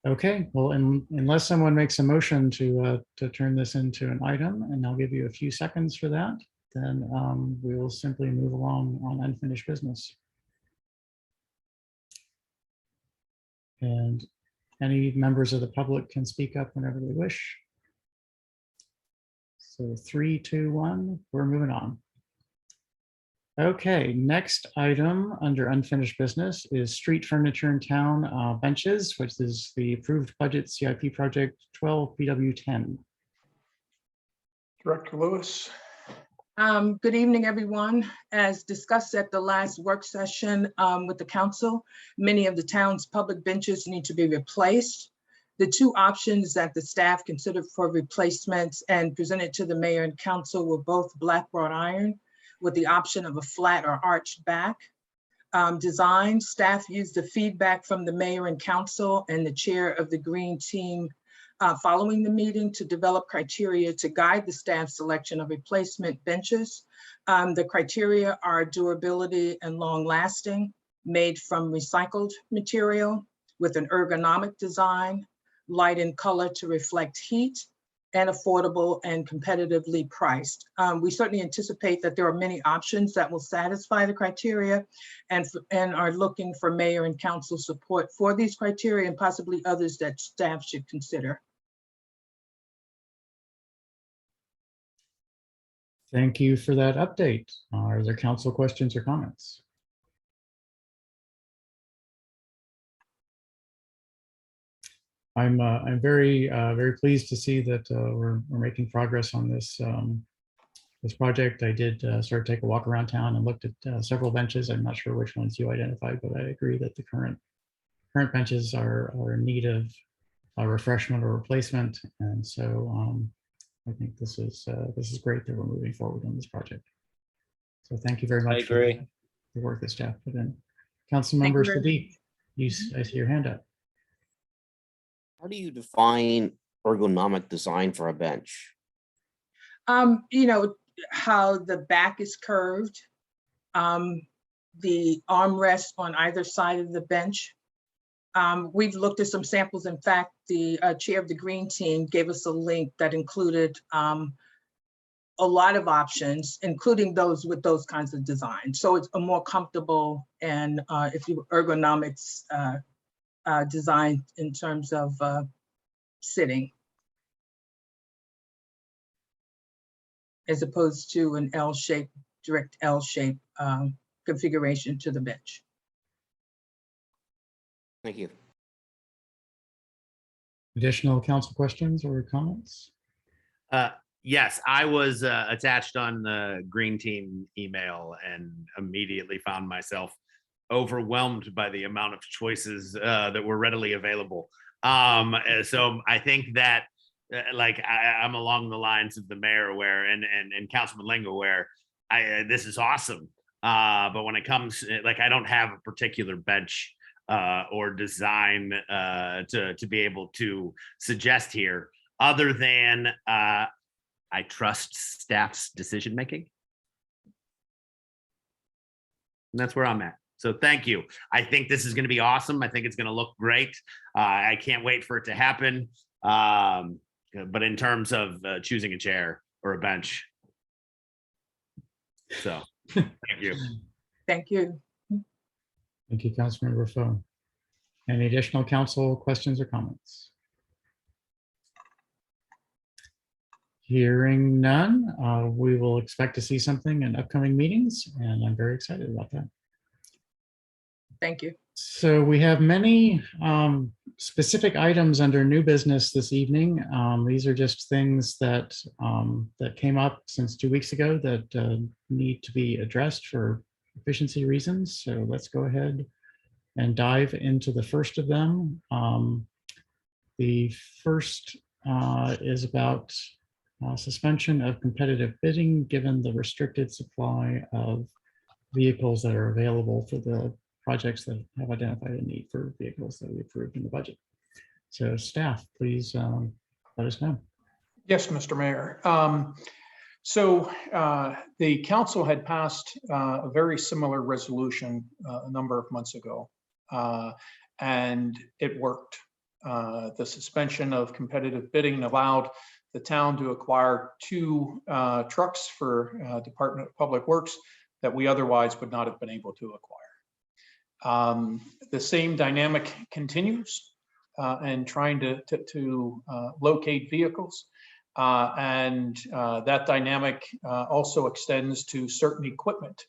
Okay, well, unless someone makes a motion to turn this into an item, and I'll give you a few seconds for that, then we will simply move along on unfinished business. And any members of the public can speak up whenever they wish. So 3, 2, 1, we're moving on. Okay, next item under unfinished business is street furniture in town benches, which is the approved budget CIP project 12 BW10. Director Lewis. Good evening, everyone. As discussed at the last work session with the council, many of the town's public benches need to be replaced. The two options that the staff considered for replacements and presented to the mayor and council were both black wrought iron with the option of a flat or arched back design. Staff used the feedback from the mayor and council and the chair of the green team following the meeting to develop criteria to guide the staff selection of replacement benches. The criteria are durability and long lasting, made from recycled material with an ergonomic design, light in color to reflect heat, and affordable and competitively priced. We certainly anticipate that there are many options that will satisfy the criteria and are looking for mayor and council support for these criteria and possibly others that staff should consider. Thank you for that update. Are there council questions or comments? I'm very pleased to see that we're making progress on this this project. I did start to take a walk around town and looked at several benches. I'm not sure which ones you identified, but I agree that the current benches are in need of a refreshment or replacement. And so I think this is great that we're moving forward on this project. So thank you very much. I agree. For the work that staff put in. Thank Councilmember you very Sadiq, I see your hand up. How do you define ergonomic design for a bench? You know, how the back is curved, the armrest on either side of the bench. We've looked at some samples. In fact, the chair of the Green Team gave us a link that included a lot of options, including those with those kinds of designs. So it's a more comfortable and if you ergonomics design in terms of sitting, as opposed to an L-shape, direct L-shape configuration to the bench. Thank you. Additional council questions or comments? Yes, I was attached on the Green Team email and immediately found myself overwhelmed by the amount of choices that were readily available. So I think that I'm along the lines of the mayor where and Councilman Lingo where this is awesome. But when it comes I don't have a particular bench or design to be able to suggest here other than I trust staff's decision making. And that's where I'm at. So thank you. I think this is going to be awesome. I think it's going to look great. I can't wait for it to happen. But in terms of choosing a chair or a bench. So thank you. Thank you. Thank you, Councilmember Foe. Any additional council questions or comments? Hearing none, we will expect to see something in upcoming meetings, and I'm very excited about that. Thank you. So we have many specific items under new business this evening. These are just things that that came up since 2 weeks ago that need to be addressed for efficiency reasons. So let's go ahead and dive into the first of them. The first is about suspension of competitive bidding given the restricted supply of vehicles that are available for the projects that have identified a need for vehicles that we approved in the budget. So staff, please let us know. Yes, Mr. Mayor. So the council had passed a very similar resolution a number of months ago, and it worked. The suspension of competitive bidding allowed the town to acquire 2 trucks for Department of Public Works that we otherwise would not have been able to acquire. The same dynamic continues and trying to locate vehicles. And that dynamic also extends to certain equipment.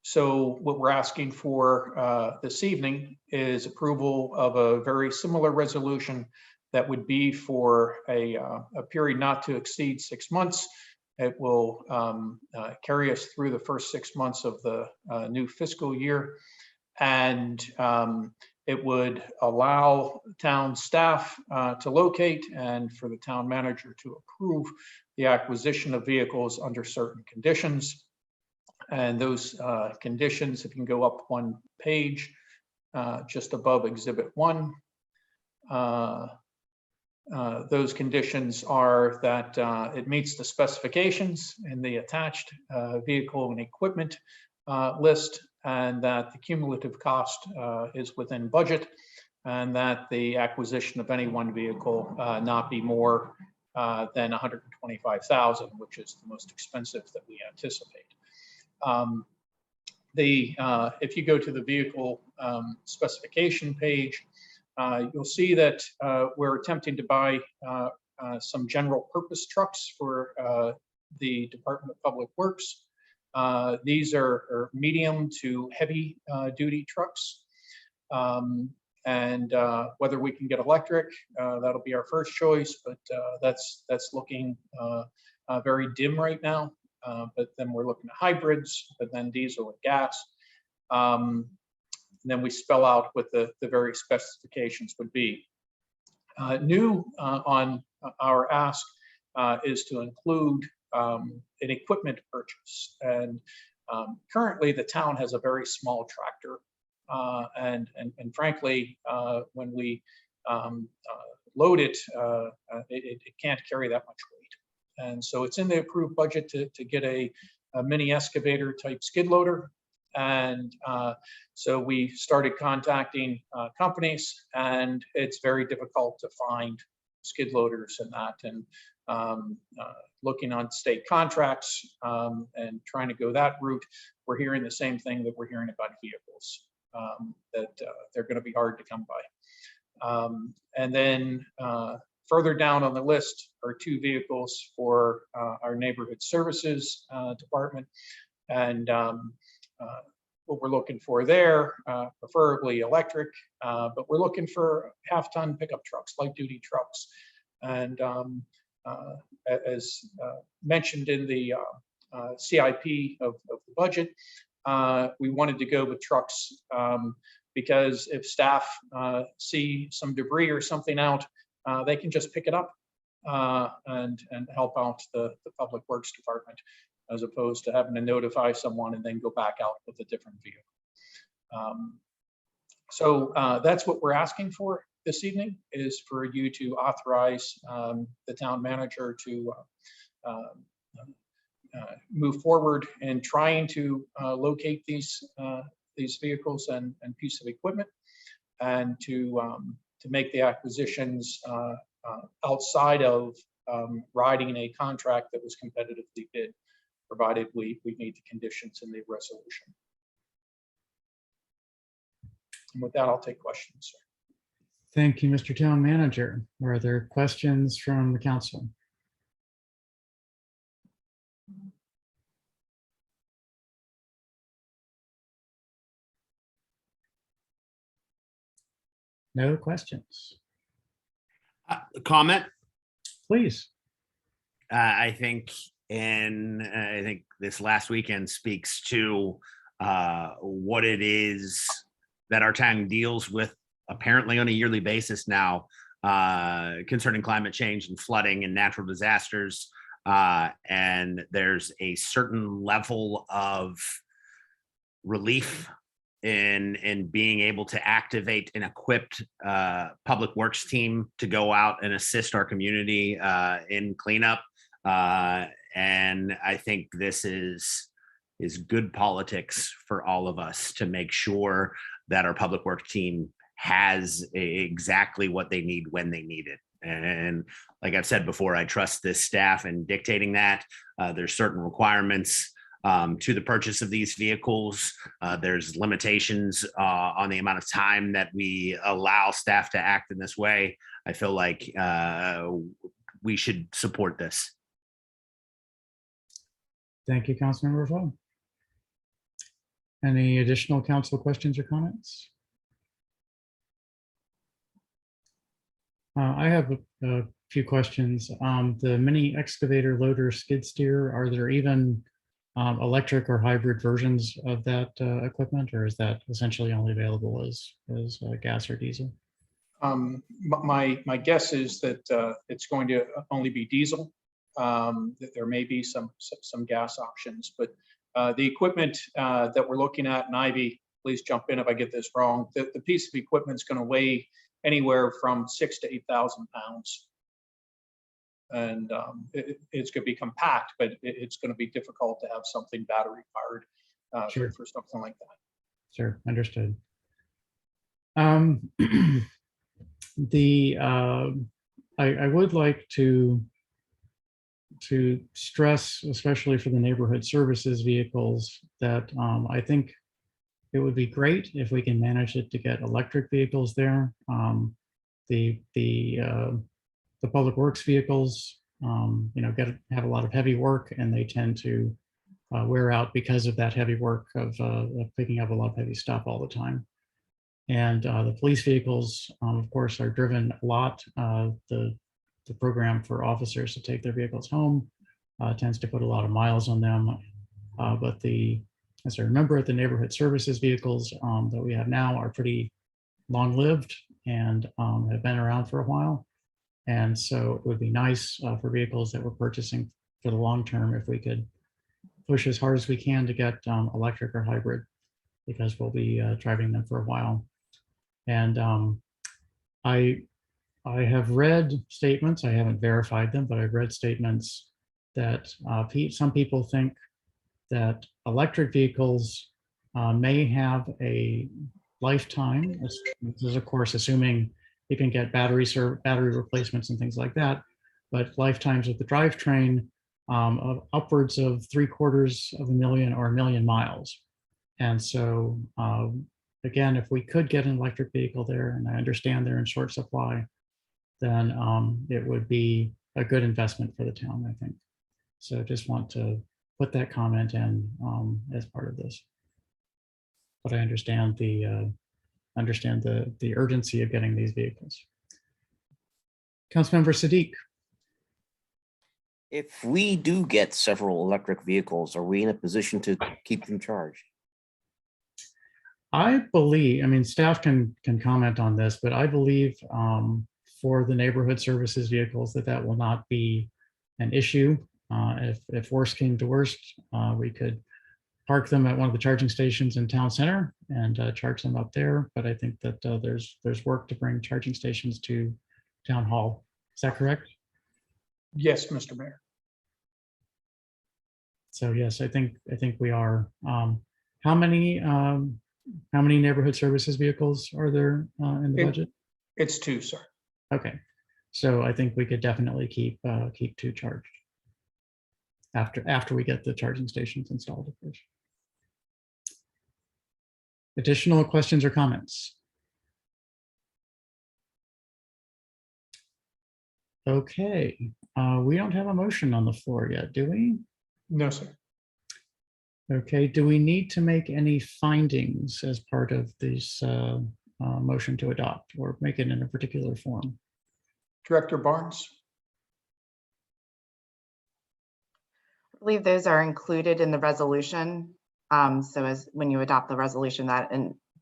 So what we're asking for this evening is approval of a very similar resolution that would be for a period not to exceed 6 months. It will carry us through the first 6 months of the new fiscal year. And it would allow town staff to locate and for the town manager to approve the acquisition of vehicles under certain conditions. And those conditions, if you can go up 1 page, just above Exhibit 1, those conditions are that it meets the specifications in the attached vehicle and equipment list, and that the cumulative cost is within budget, and that the acquisition of any one vehicle not be more than $125,000, which is the most expensive that we anticipate. If you go to the vehicle specification page, you'll see that we're attempting to buy some general purpose trucks for the Department of Public Works. These are medium to heavy duty trucks. And whether we can get electric, that'll be our first choice, but that's looking very dim right now. But then we're looking at hybrids, but then diesel and gas. And then we spell out what the various specifications would be. New on our ask is to include an equipment purchase. And currently, the town has a very small tractor. And frankly, when we load it, it can't carry that much weight. And so it's in the approved budget to get a mini excavator type skid loader. And so we started contacting companies, and it's very difficult to find skid loaders and that. And looking on state contracts and trying to go that route, we're hearing the same thing that we're hearing about vehicles, that they're going to be hard to come by. And then further down on the list are 2 vehicles for our neighborhood services department. And what we're looking for there, preferably electric, but we're looking for half-ton pickup trucks, light-duty trucks. And as mentioned in the CIP of the budget, we wanted to go with trucks because if staff see some debris or something out, they can just pick it up and help out the Public Works Department, as opposed to having to notify someone and then go back out with a different vehicle. So that's what we're asking for this evening, is for you to authorize the town manager to move forward in trying to locate these vehicles and piece of equipment, and to make the acquisitions outside of riding a contract that was competitively bid, provided we meet the conditions in the resolution. And with that, I'll take questions, sir. Thank you, Mr. Town Manager. Are there questions from the council? No questions. Comment? Please. I think this last weekend speaks to what it is that our town deals with apparently on a yearly basis now, concerning climate change and flooding and natural disasters. And there's a certain level of relief in being able to activate an equipped public works team to go out and assist our community in cleanup. And I think this is good politics for all of us to make sure that our public works team has exactly what they need when they need it. And like I've said before, I trust this staff in dictating that. There's certain requirements to the purchase of these vehicles. There's limitations on the amount of time that we allow staff to act in this way. I feel like we should support this. Thank you, Councilmember Fall. Any additional council questions or comments? I have a few questions. The mini excavator loader skid steer, are there even electric or hybrid versions of that equipment, or is that essentially only available as gas or diesel? My guess is that it's going to only be diesel. That there may be some gas options, but the equipment that we're looking at, and Ivy, please jump in if I get this wrong, the piece of equipment is going to weigh anywhere from 6,000 to 8,000 pounds. And it's going to be compact, but it's going to be difficult to have something battery powered Sure. for something like that. Sure, understood. I would like to stress, especially for the neighborhood services vehicles, that I think it would be great if we can manage it to get electric vehicles there. The public works vehicles, have a lot of heavy work, and they tend to wear out because of that heavy work of picking up a lot of heavy stuff all the time. And the police vehicles, of course, are driven a lot. The program for officers to take their vehicles home tends to put a lot of miles on them. But as I remember it, the neighborhood services vehicles that we have now are pretty long-lived and have been around for a while. And so it would be nice for vehicles that we're purchasing for the long term if we could push as hard as we can to get electric or hybrid, because we'll be driving them for a while. And I have read statements, I haven't verified them, but I've read statements that some people think that electric vehicles may have a lifetime. This is of course assuming you can get battery replacements and things like that, but lifetimes of the drivetrain of upwards of 750,000 or 1 million miles. And so again, if we could get an electric vehicle there, and I understand they're in short supply, then it would be a good investment for the town, I think. So just want to put that comment in as part of this. But I understand the urgency of getting these vehicles. Councilmember Siddiq. If we do get several electric vehicles, are we in a position to keep them charged? I believe, I mean, staff can comment on this, but I believe for the neighborhood services vehicles that will not be an issue. If worst came to worst, we could park them at one of the charging stations in town center and charge them up there. But I think that there's work to bring charging stations to town hall. Is that correct? Yes, Mr. Mayor. So yes, I think we are. How many neighborhood services vehicles are there in the budget? It's 2, sir. Okay, so I think we could definitely keep 2 charged after we get the charging stations installed, of course. Additional questions or comments? Okay, we don't have a motion on the floor yet, do we? No, sir. Okay, do we need to make any findings as part of this motion to adopt, or make it in a particular form? Director Barnes? I believe those are included in the resolution. So as when you adopt the resolution, that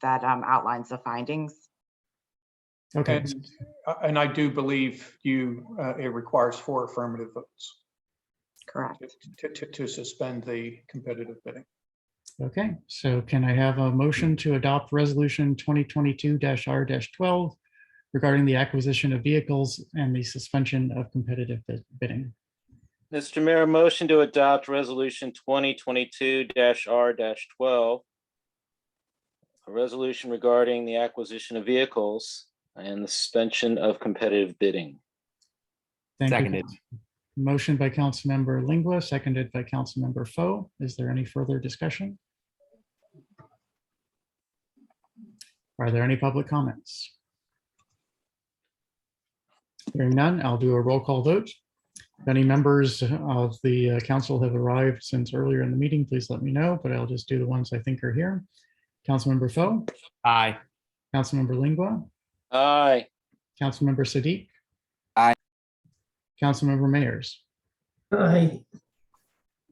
outlines the findings. Okay. And I do believe it requires 4 affirmative votes. Correct. To suspend the competitive bidding. Okay, so can I have a motion to adopt resolution 2022-R-12 regarding the acquisition of vehicles and the suspension of competitive bidding? Mr. Mayor, motion to adopt resolution 2022-R-12. A resolution regarding the acquisition of vehicles and the suspension of competitive bidding. Thank Seconded. you. Motion by Councilmember Lingua, seconded by Councilmember Foe. Is there any further discussion? Are there any public comments? Hearing none, I'll do a roll call vote. If any members of the council have arrived since earlier in the meeting, please let me know, but I'll just do the ones I think are here. Councilmember Foe? Aye. Councilmember Lingua? Aye. Councilmember Siddiq? Aye. Councilmember Mayers? Aye.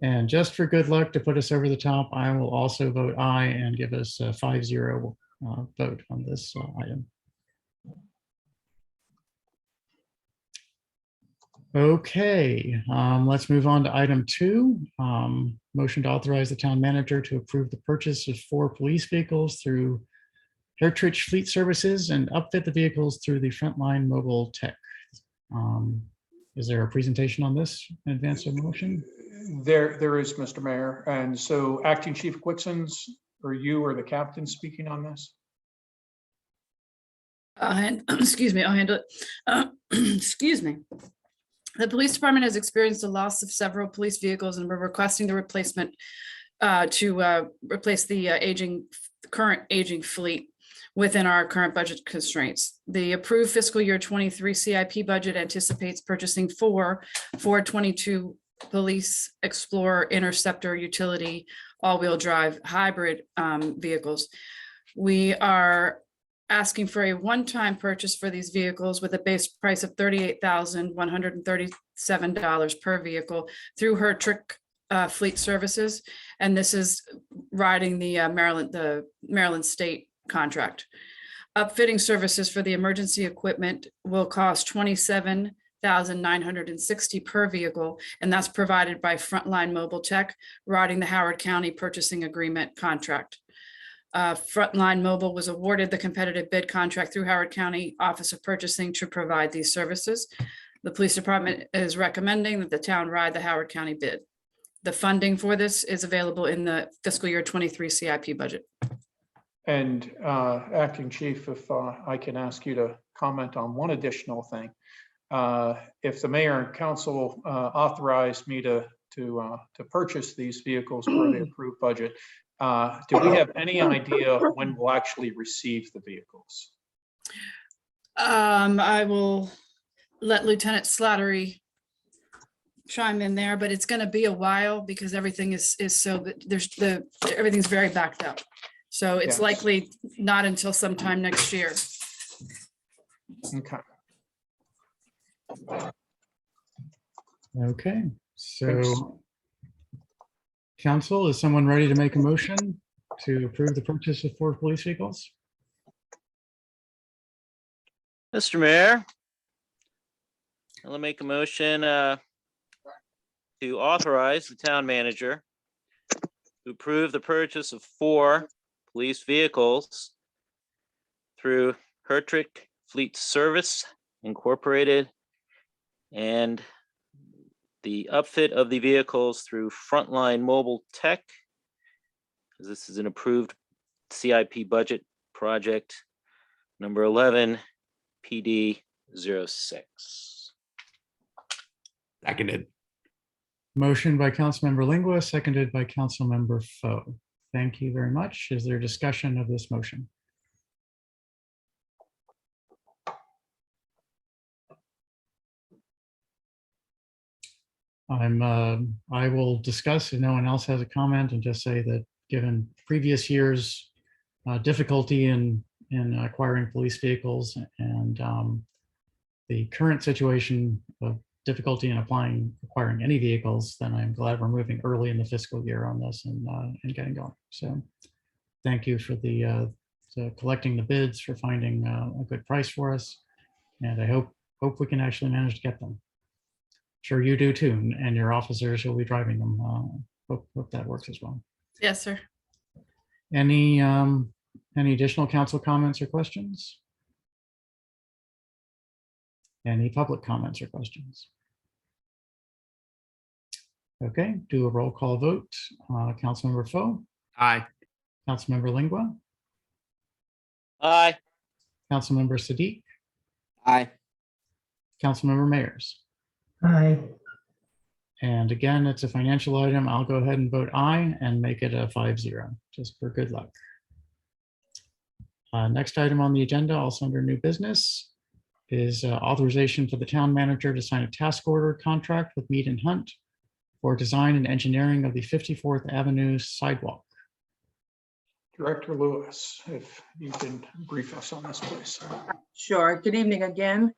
And just for good luck to put us over the top, I will also vote aye and give us a 5-0 vote on this item. Okay, let's move on to item 2. Motion to authorize the town manager to approve the purchase of 4 police vehicles through Heritage Fleet Services and upfit the vehicles through the Frontline Mobile Tech. Is there a presentation on this in advance of the motion? There is, Mr. Mayor. And so Acting Chief Quixons, are you or the captain speaking on this? Excuse me, I'll handle it. Excuse me. The police department has experienced the loss of several police vehicles, and we're requesting the replacement to replace the current aging fleet within our current budget constraints. The approved fiscal year 23 CIP budget anticipates purchasing 4 Ford 22 Police Explorer Interceptor utility all-wheel drive hybrid vehicles. We are asking for a one-time purchase for these vehicles with a base price of $38,137 per vehicle through Hertrick Fleet Services. And this is riding the Maryland State contract. Upfitting services for the emergency equipment will cost $27,960 per vehicle, and that's provided by Frontline Mobile Tech, riding the Howard County Purchasing Agreement contract. Frontline Mobile was awarded the competitive bid contract through Howard County Office of Purchasing to provide these services. The police department is recommending that the town ride the Howard County bid. The funding for this is available in the fiscal year 23 CIP budget. And Acting Chief, if I can ask you to comment on one additional thing. If the mayor and council authorized me to purchase these vehicles for the approved budget, do we have any idea when we'll actually receive the vehicles? I will let Lieutenant Slattery chime in there, but it's going to be a while because everything is so that everything's very backed up. So it's Yes. likely not until sometime next year. Okay. Okay, so council, is someone ready to make a motion to approve the purchase of 4 police vehicles? Mr. Mayor, I'll make a motion to authorize the town manager to approve the purchase of 4 police vehicles through Hertrick Fleet Service Incorporated and the upfit of the vehicles through Frontline Mobile Tech. This is an approved CIP budget project number 11 PD 06. Seconded. Motion by Councilmember Lingua, seconded by Councilmember Foe. Thank you very much. Is there discussion of this motion? I will discuss if no one else has a comment and just say that given previous years' difficulty in acquiring police vehicles and the current situation of difficulty in acquiring any vehicles, then I'm glad we're moving early in the fiscal year on this and getting going. So thank you for the collecting the bids, for finding a good price for us. And I hope we can actually manage to get them. Sure you do too, and your officers will be driving them. Hope that works as well. Yes, sir. Any additional council comments or questions? Any public comments or questions? Okay, do a roll call vote. Councilmember Foe, Aye. Councilmember Lingua, Aye. Councilmember Siddiq, Aye. Councilmember Mayers. Aye. And again, it's a financial item. I'll go ahead and vote aye and make it a 5-0, just for good luck. Next item on the agenda, also under new business, is authorization for the town manager to sign a task order contract with Mead and Hunt for design and engineering of the 54th Avenue sidewalk. Director Lewis, if you can brief us on this, please. Sure. Good evening again.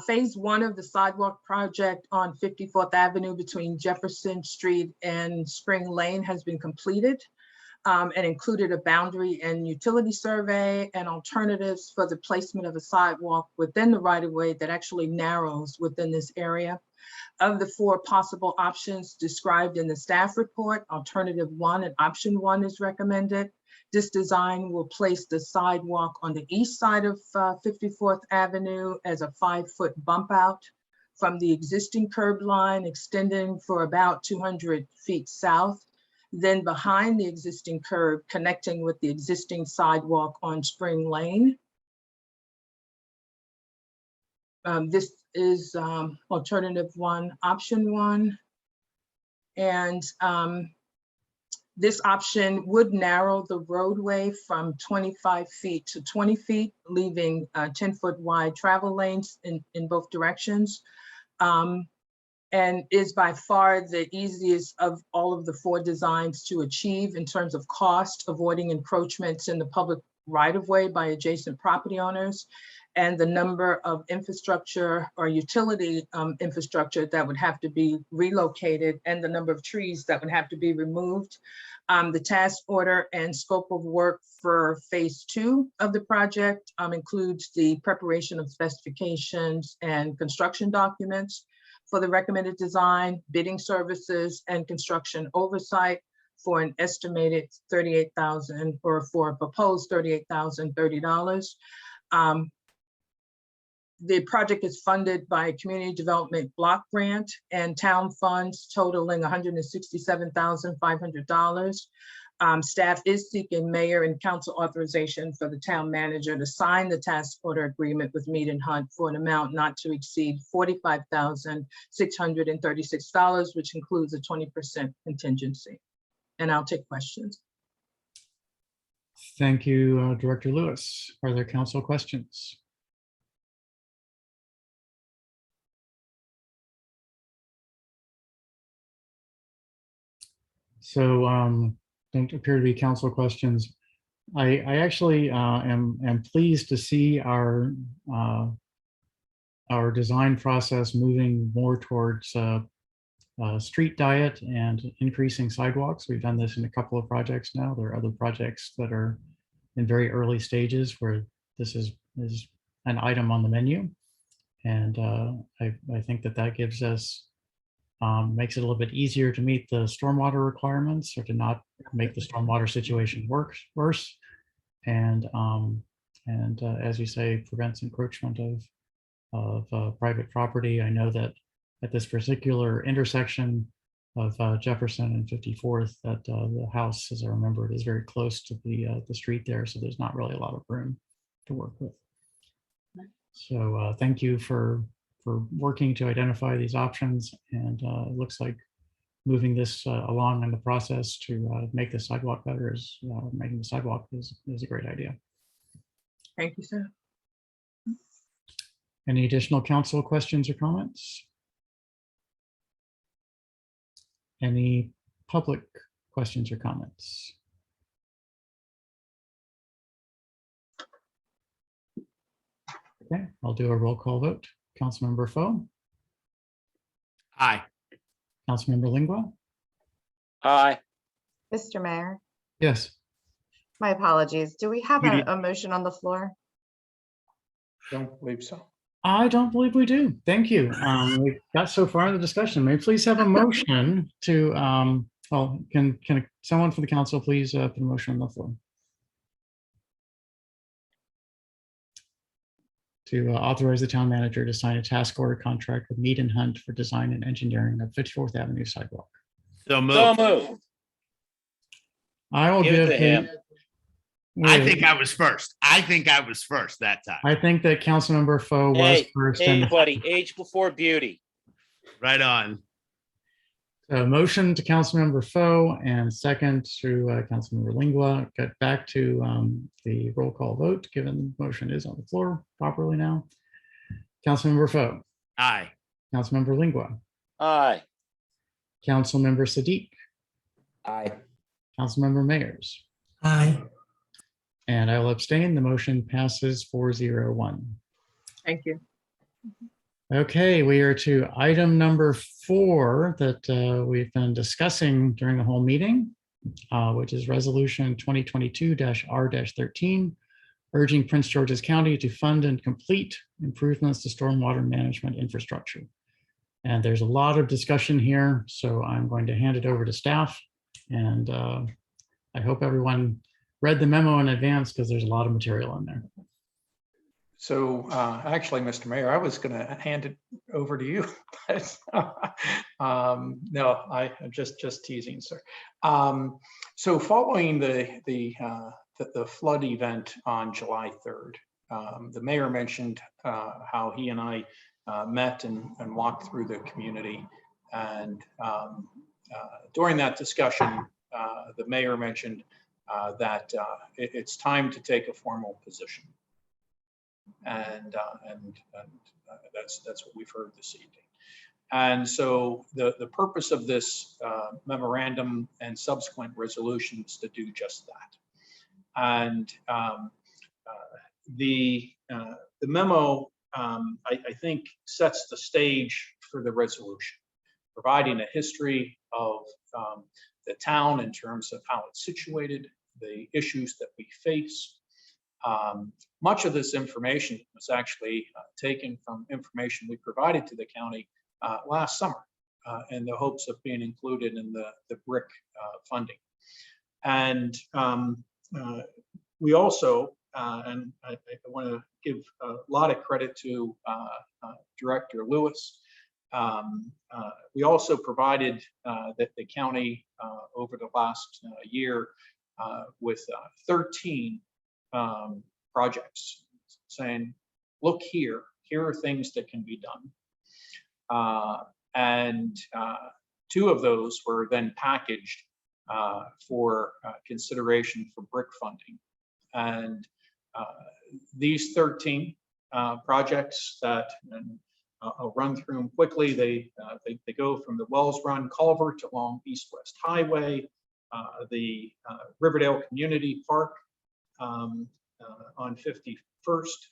Phase 1 of the sidewalk project on 54th Avenue between Jefferson Street and Spring Lane has been completed and included a boundary and utility survey and alternatives for the placement of a sidewalk within the right-of-way that actually narrows within this area. Of the 4 possible options described in the staff report, alternative 1 and option 1 is recommended. This design will place the sidewalk on the east side of 54th Avenue as a 5-foot bump out from the existing curb line extending for about 200 feet south, then behind the existing curb connecting with the existing sidewalk on Spring Lane. This is alternative 1, option 1. And this option would narrow the roadway from 25 feet to 20 feet, leaving 10-foot wide travel lanes in both directions, and is by far the easiest of all of the 4 designs to achieve in terms of cost, avoiding encroachments in the public right-of-way by adjacent property owners, and the number of infrastructure or utility infrastructure that would have to be relocated and the number of trees that would have to be removed. The task order and scope of work for phase 2 of the project includes the preparation of specifications and construction documents for the recommended design, bidding services, and construction oversight for an estimated $38,000 or for a proposed $38,030. The project is funded by a community development block grant and town funds totaling $167,500. Staff is seeking mayor and council authorization for the town manager to sign the task order agreement with Mead and Hunt for an amount not to exceed $45,636, which includes a 20% contingency. And I'll take questions. Thank you, Director Lewis. Are there council questions? So don't appear to be council questions. I actually am pleased to see our design process moving more towards street diet and increasing sidewalks. We've done this in a couple of projects now. There are other projects that are in very early stages where this is an item on the menu. And I think that gives us, makes it a little bit easier to meet the stormwater requirements or to not make the stormwater situation worse. And as you say, prevents encroachment of private property. I know that at this particular intersection of Jefferson and 54th, that the house, as I remember, it is very close to the street there, so there's not really a lot of room to work with. So thank you for working to identify these options, and it looks like moving this along in the process to make the sidewalk better is making the sidewalk is a great idea. Thank you, sir. Any additional council questions or comments? Any public questions or comments? Okay, I'll do a roll call vote. Councilmember Foe, Aye. Councilmember Lingua, Aye. Mr. Mayor, yes. my apologies. Do we have We did- a motion on the floor? Don't believe so. I don't believe we do. Thank you. We got so far in the discussion. May I please have a motion to, well, can someone from the council please put a motion on the floor? To authorize the town manager to sign a task order contract with Mead and Hunt for design and engineering of 54th Avenue sidewalk. So So moved. moved. I will Give it give to him. I think I was first. I think I was first that time. I think that Councilmember Foe was Hey, first. hey, And buddy, age before beauty. Right on. so motion to Councilmember Foe and second to Councilmember Lingua. Get back to the roll call vote, given the motion is on the floor properly now. Councilmember Foe, Aye. Councilmember Lingua, Aye. Councilmember Siddiq, Aye. Councilmember Mayers, Aye. and I will abstain. The motion passes 4-0-1. Thank you. Okay, we are to item number 4 that we've been discussing during the whole meeting, which is resolution 2022-R-13, urging Prince George's County to fund and complete improvements to stormwater management infrastructure. And there's a lot of discussion here, so I'm going to hand it over to staff. And I hope everyone read the memo in advance because there's a lot of material in there. So actually, Mr. Mayor, I was going to hand it over to you. No, I'm just teasing, sir. So following the flood event on July 3rd, the mayor mentioned how he and I met and walked through the community. And during that discussion, the mayor mentioned that it's time to take a formal position. And that's what we've heard this evening. And so the purpose of this memorandum and subsequent resolution is to do just that. And the The memo, I think, sets the stage for the resolution, providing a history of the town in terms of how it's situated, the issues that we face. Much of this information was actually taken from information we provided to the county last summer in the hopes of being included in the BRIC funding. And we also, and I want to give a lot of credit to Director Lewis. We also provided the county over the last year with 13 projects, saying, look here are things that can be done. And 2 of those were then packaged for consideration for BRIC funding. And these 13 projects that, and I'll run through them quickly. They go from the Wells Run Culvert along East-West Highway, the Riverdale Community Park on 51st,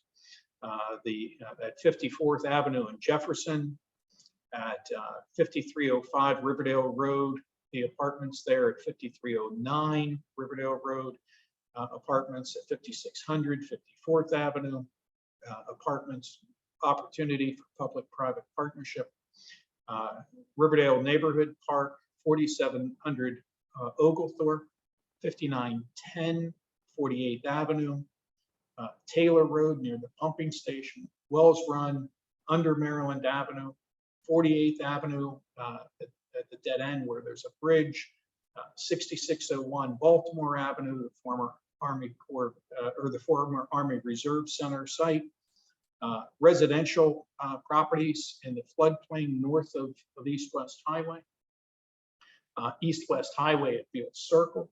at 54th Avenue in Jefferson, at 5305 Riverdale Road, the apartments there at 5309 Riverdale Road, apartments at 5600 54th Avenue, apartments, opportunity for public-private partnership, Riverdale Neighborhood Park, 4700 Oglethorpe, 5910 48th Avenue, Taylor Road near the pumping station, Wells Run, under Maryland Avenue, 48th Avenue at the dead end where there's a bridge, 6601 Baltimore Avenue, the former Army Corps or the former Army Reserve Center site, residential properties in the floodplain north of East-West Highway, East-West Highway at Field Circle,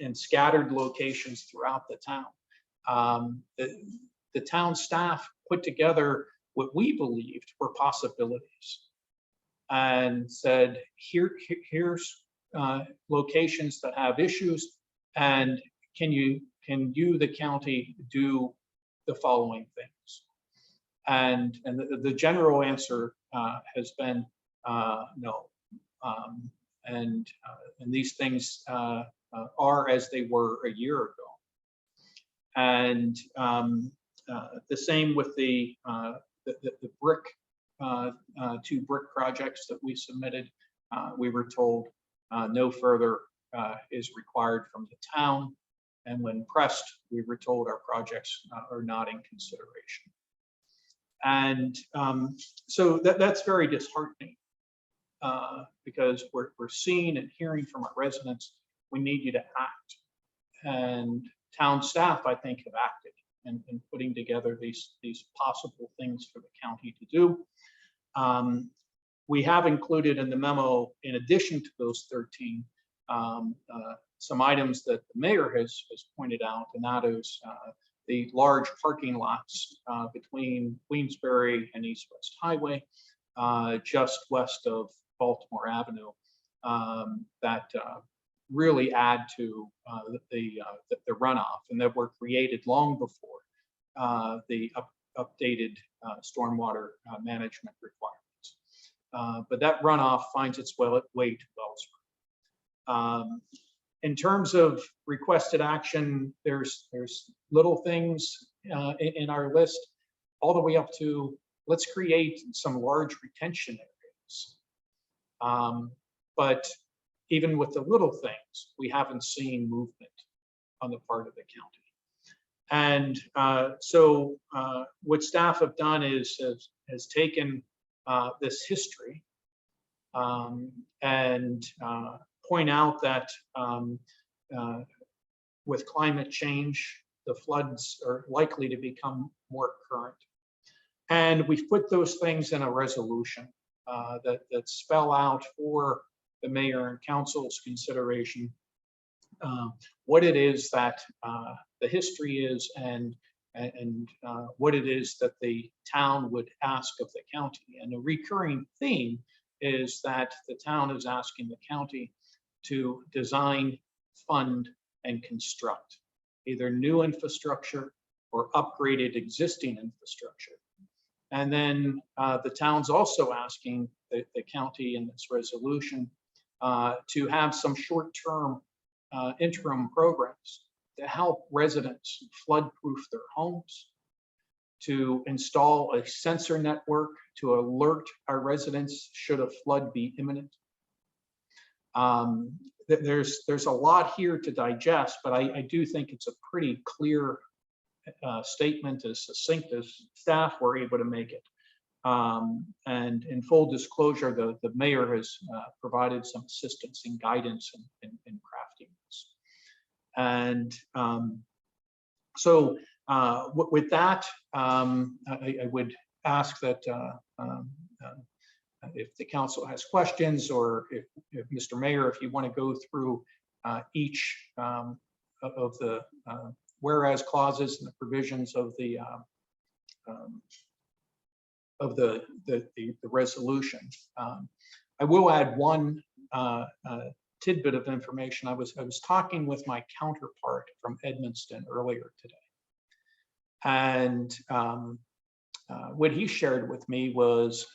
and scattered locations throughout the town. The town staff put together what we believed were possibilities and said, here's locations that have issues, and can you, the county, do the following things? And the general answer has been no. And these things are as they were a year ago. And the same with the BRIC, 2 BRIC projects that we submitted. We were told no further is required from the town. And when pressed, we were told our projects are not in consideration. And so that's very disheartening because we're seeing and hearing from our residents, we need you to act. And town staff, I think, have acted in putting together these possible things for the county to do. We have included in the memo, in addition to those 13, some items that the mayor has pointed out, and that is the large parking lots between Queensbury and East-West Highway, just west of Baltimore Avenue, that really add to the runoff, and that were created long before the updated stormwater management requirements. But that runoff finds its way to Wellsburg. In terms of requested action, there's little things in our list, all the way up to let's create some large retention areas. But even with the little things, we haven't seen movement on the part of the county. And so what staff have done is has taken this history and point out that with climate change, the floods are likely to become more current. And we've put those things in a resolution that spell out for the mayor and council's consideration what it is that the history is and what it is that the town would ask of the county. And a recurring theme is that the town is asking the county to design, fund, and construct either new infrastructure or upgraded existing infrastructure. And then the town's also asking the county in this resolution to have some short-term interim programs to help residents flood-proof their homes, to install a sensor network to alert our residents should a flood be imminent. There's a lot here to digest, but I do think it's a pretty clear statement, as succinct as staff were able to make it. And in full disclosure, the mayor has provided some assistance and guidance in crafting this. And so with that, I would ask that if the council has questions, or if Mr. Mayor, if you want to go through each of the whereas clauses and the provisions of the resolution. I will add one tidbit of information. I was talking with my counterpart from Edmundston earlier today, and what he shared with me was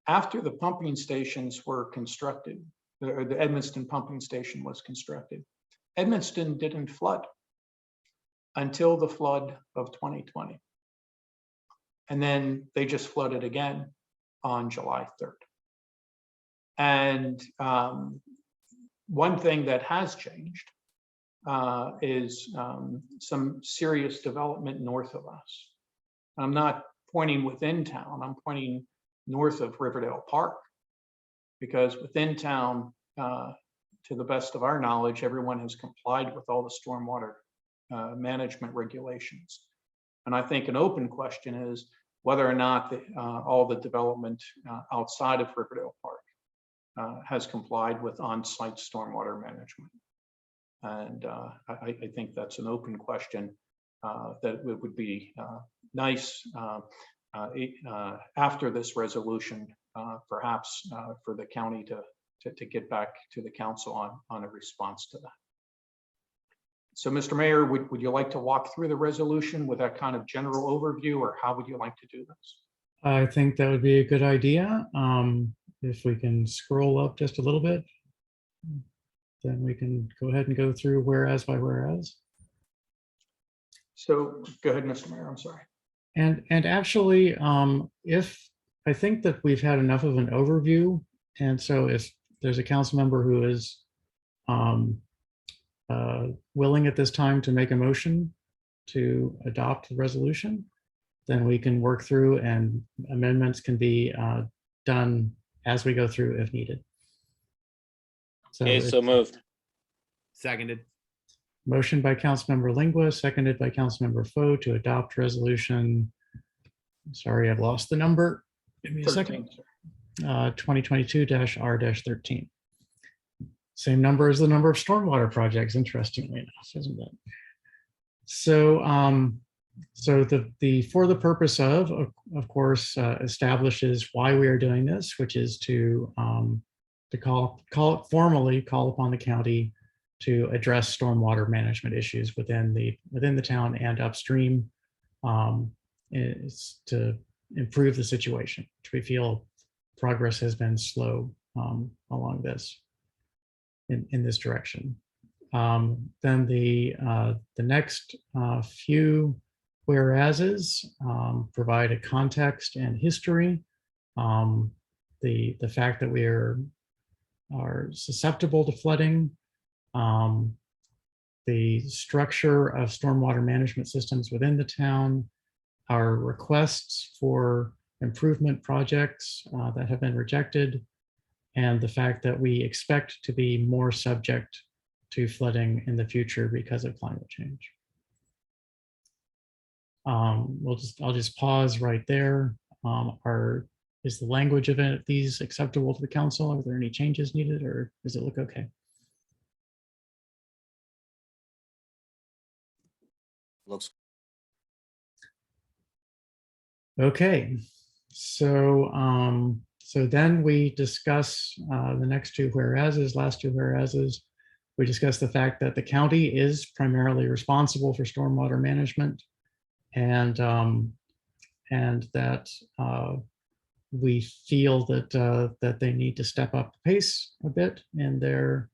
after the pumping stations were constructed, or the Edmundston pumping station was constructed, Edmundston didn't flood until the flood of 2020. And then they just flooded again on July 3rd. And one thing that has changed is some serious development north of us. I'm not pointing within town, I'm pointing north of Riverdale Park, because within town, to the best of our knowledge, everyone has complied with all the stormwater management regulations. And I think an open question is whether or not all the development outside of Riverdale Park has complied with on-site stormwater management. And I think that's an open question that it would be nice after this resolution, perhaps for the county to get back to the council on a response to that. So, Mr. Mayor, would you like to walk through the resolution with that kind of general overview, or how would you like to do this? I think that would be a good idea. If we can scroll up just a little bit, then we can go ahead and go through whereas by whereas. So go ahead, Mr. Mayor, I'm sorry. And actually, if I think that we've had enough of an overview, and so if there's a council member who is willing at this time to make a motion to adopt the resolution, then we can work through, and amendments can be done as we go through if needed. Okay, so moved. Seconded. Motion by Councilmember Lingua, seconded by Councilmember Foe to adopt resolution. Sorry, I've lost the number. Give me a second. 2022-R-13. Same number as the number of stormwater projects, interestingly enough, isn't it? So, the for the purpose of course, establishes why we are doing this, which is to formally call upon the county to address stormwater management issues within the town and upstream, is to improve the situation, which we feel progress has been slow along this in this direction. Then the next few whereases provide a context and history. The fact that we are susceptible to flooding, the structure of stormwater management systems within the town, our requests for improvement projects that have been rejected, and the fact that we expect to be more subject to flooding in the future because of climate change. I'll just pause right there. Is the language of these acceptable to the council? Are there any changes needed, or does it look okay? Looks. Okay, so then we discuss the next two whereases, last two whereases. We discuss the fact that the county is primarily responsible for stormwater management, and that we feel that they need to step up the pace a bit in their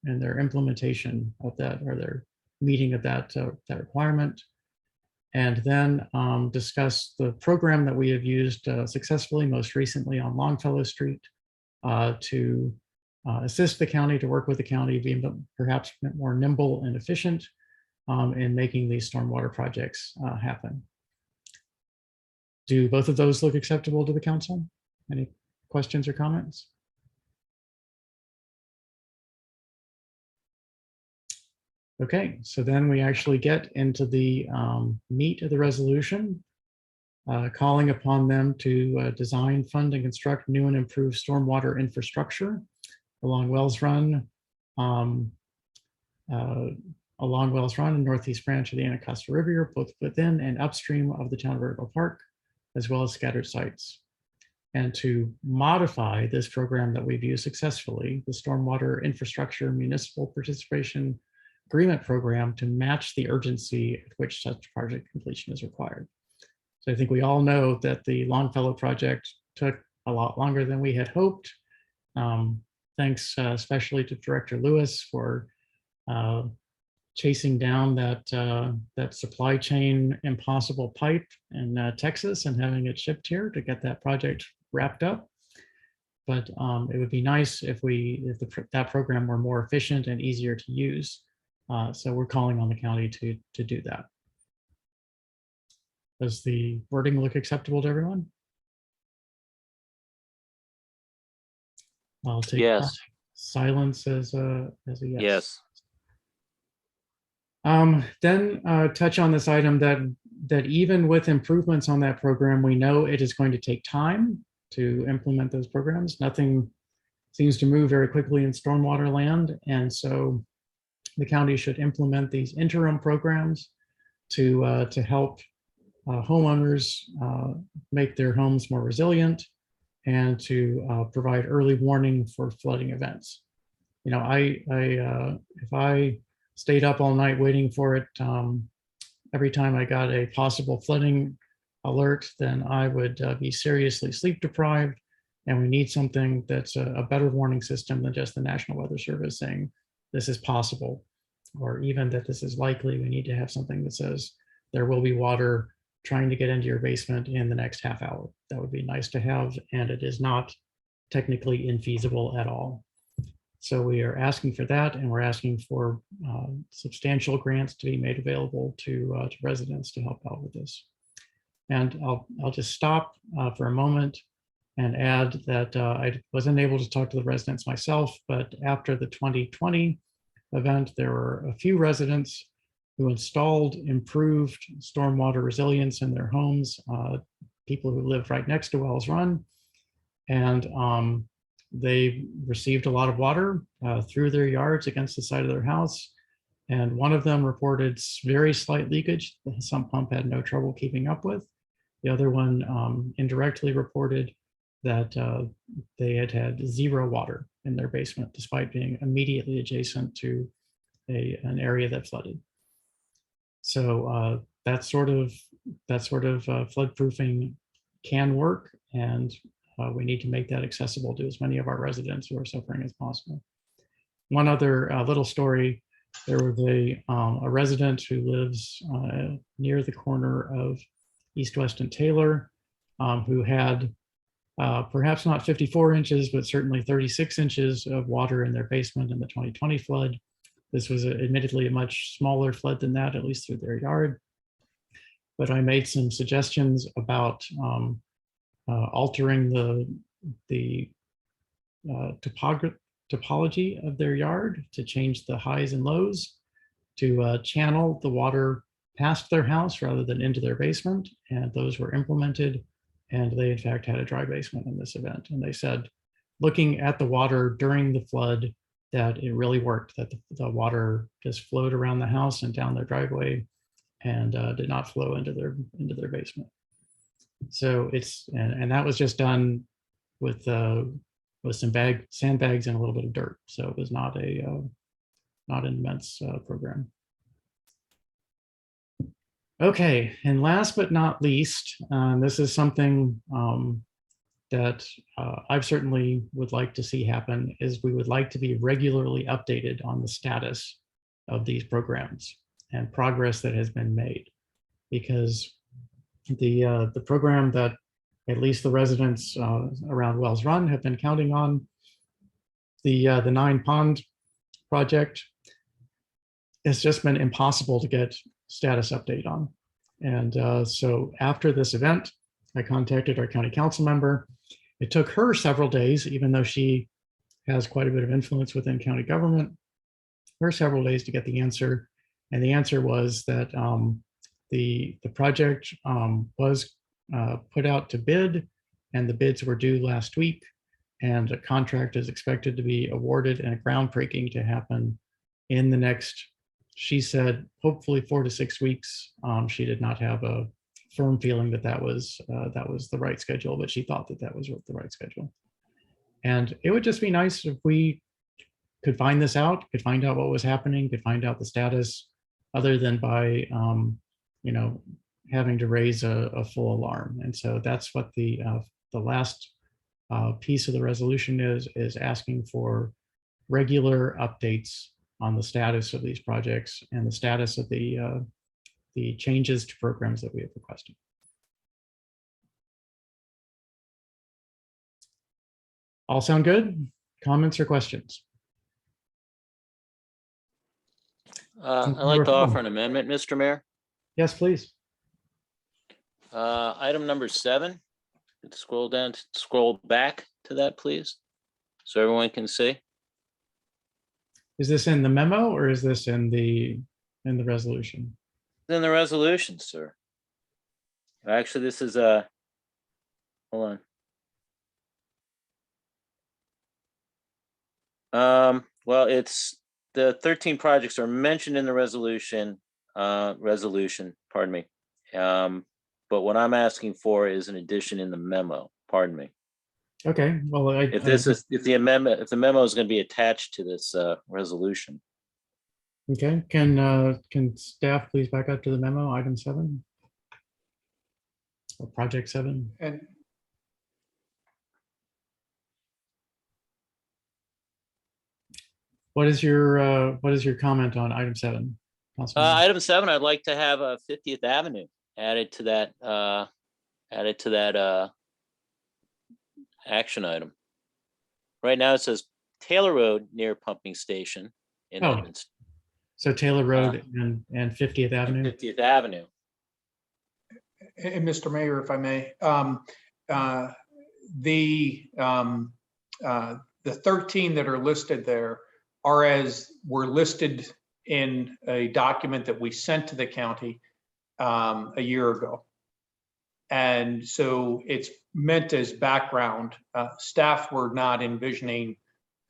implementation of that, or their meeting of that requirement. And then discuss the program that we have used successfully, most recently on Longfellow Street, to assist the county, to work with the county, be perhaps more nimble and efficient in making these stormwater projects happen. Do both of those look acceptable to the council? Any questions or comments? Okay, so then we actually get into the meat of the resolution, calling upon them to design, fund, and construct new and improved stormwater infrastructure along Wells Run, and Northeast Branch of the Anacostia River, both within and upstream of the town of Riverville Park, as well as scattered sites. And to modify this program that we've used successfully, the Stormwater Infrastructure Municipal Participation Agreement Program, to match the urgency at which such project completion is required. So I think we all know that the Longfellow project took a lot longer than we had hoped. Thanks especially to Director Lewis for chasing down that supply chain impossible pipe in Texas and having it shipped here to get that project wrapped up. But it would be nice if that program were more efficient and easier to use. So we're calling on the county to do that. Does the wording look acceptable to everyone? I'll take Yes. silence as a yes. Yes. Then touch on this item that even with improvements on that program, we know it is going to take time to implement those programs. Nothing seems to move very quickly in stormwater land, and so the county should implement these interim programs to help homeowners make their homes more resilient and to provide early warning for flooding events. You know, if I stayed up all night waiting for it, every time I got a possible flooding alert, then I would be seriously sleep deprived. And we need something that's a better warning system than just the National Weather Service saying this is possible, or even that this is likely. We need to have something that says there will be water trying to get into your basement in the next half hour. That would be nice to have, and it is not technically infeasible at all. So we are asking for that, and we're asking for substantial grants to be made available to residents to help out with this. And I'll just stop for a moment and add that I wasn't able to talk to the residents myself, but after the 2020 event, there were a few residents who installed improved stormwater resilience in their homes, people who live right next to Wells Run. And they received a lot of water through their yards against the side of their house. And one of them reported very slight leakage that the sump pump had no trouble keeping up with. The other one indirectly reported that they had zero water in their basement, despite being immediately adjacent to an area that flooded. So that sort of floodproofing can work, and we need to make that accessible to as many of our residents who are suffering as possible. One other little story: there was a resident who lives near the corner of East West and Taylor, who had perhaps not 54 inches, but certainly 36 inches of water in their basement in the 2020 flood. This was admittedly a much smaller flood than that, at least through their yard. But I made some suggestions about altering the topology of their yard to change the highs and lows, to channel the water past their house rather than into their basement. And those were implemented. And they in fact had a dry basement in this event. And they said, looking at the water during the flood, that it really worked, that the water just flowed around the house and down their driveway and did not flow into their basement. So and that was just done with some sandbags and a little bit of dirt. So it was not an immense program. Okay, and last but not least, this is something that I've certainly would like to see happen, is we would like to be regularly updated on the status of these programs and progress that has been made. Because the program that at least the residents around Wells Run have been counting on, the 9 Pond project, it's just been impossible to get status update on. And so after this event, I contacted our county council member. It took her several days, even though she has quite a bit of influence within county government, her several days to get the answer. And the answer was that the project was put out to bid, and the bids were due last week. And a contract is expected to be awarded and a groundbreaking to happen in the next, she said, hopefully 4 to 6 weeks. She did not have a firm feeling that that was the right schedule, but she thought that that was the right schedule. And it would just be nice if we could find this out, could find out what was happening, could find out the status, other than by having to raise a full alarm. And so that's what the last piece of the resolution is asking for regular updates on the status of these projects and the status of the changes to programs that we have requested. All sound good? Comments or questions? I'd like to offer an amendment, Mr. Mayor. Yes, please. Item number 7. Scroll down, scroll back to that, please, so everyone can see. Is this in the memo or is this in the resolution? In the resolution, sir. Actually, this is hold on. Well, it's the 13 projects are mentioned in the resolution, pardon me. But what I'm asking for is an addition in the memo, pardon me. Okay, well, If the memo is going to be attached to this resolution. Okay, can staff please back up to the memo, item 7? Or project 7? And What is your comment on item 7? Councilman? Item 7, I'd like to have 50th Avenue added to that action item. Right now it says Taylor Road near pumping station in Edmonds. So Taylor Road and 50th Avenue? 50th Avenue. And Mr. Mayor, if I may, the 13 that are listed there were listed in a document that we sent to the county a year ago. And so it's meant as background. Staff were not envisioning,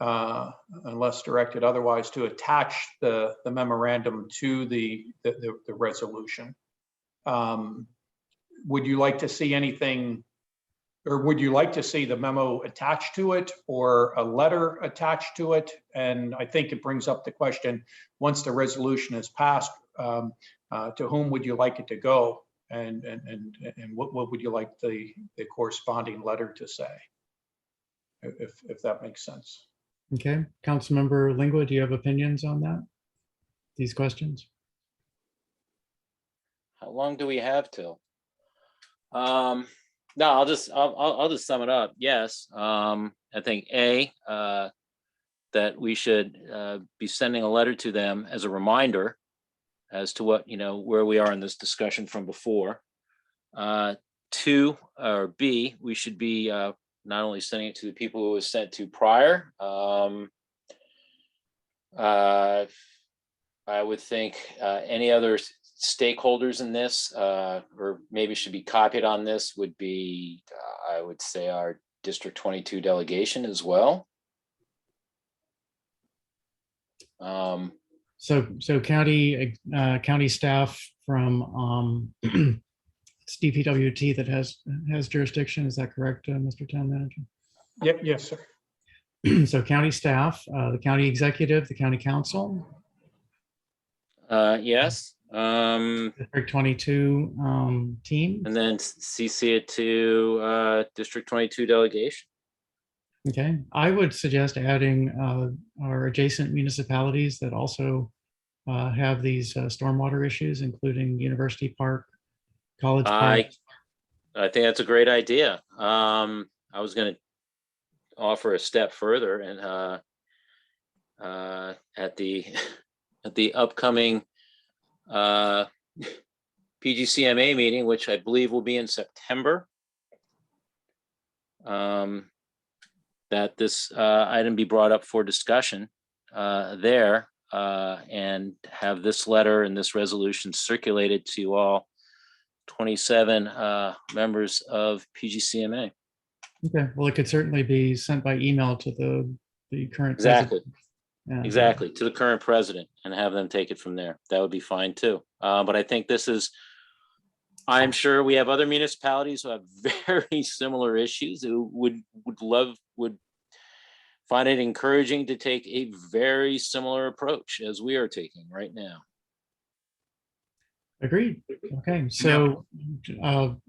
unless directed otherwise, to attach the memorandum to the resolution. Would you like to see anything, or would you like to see the memo attached to it or a letter attached to it? And I think it brings up the question, once the resolution is passed, to whom would you like it to go? And what would you like the corresponding letter to say? If that makes sense. Okay, Councilmember Lingua, do you have opinions on that? These questions? How long do we have till? No, I'll just sum it up. Yes, I think that we should be sending a letter to them as a reminder as to what, where we are in this discussion from before. 2, or B, we should be not only sending it to the people who it was sent to prior. I would think any other stakeholders in this, or maybe should be copied on this, would be, I would say, our District 22 delegation as well. So county staff from DPWT that has jurisdiction, is that correct, Mr. Town Manager? Yep, yes, sir. So county staff, the county executive, the county council. Yes, District 22 team. And then CC it to District 22 delegation. Okay, I would suggest adding our adjacent municipalities that also have these stormwater issues, including University Park, College Park. I think that's a great idea. I was going to offer a step further and at the upcoming PGCMA meeting, which I believe will be in September, that this item be brought up for discussion there and have this letter and this resolution circulated to all 27 members of PGCMA. Okay, well, it could certainly be sent by email to the current. Exactly. Yeah. Exactly, to the current president and have them take it from there. That would be fine too. But I think this is, I'm sure we have other municipalities who have very similar issues who would find it encouraging to take a very similar approach as we are taking right now. Agreed. Okay, so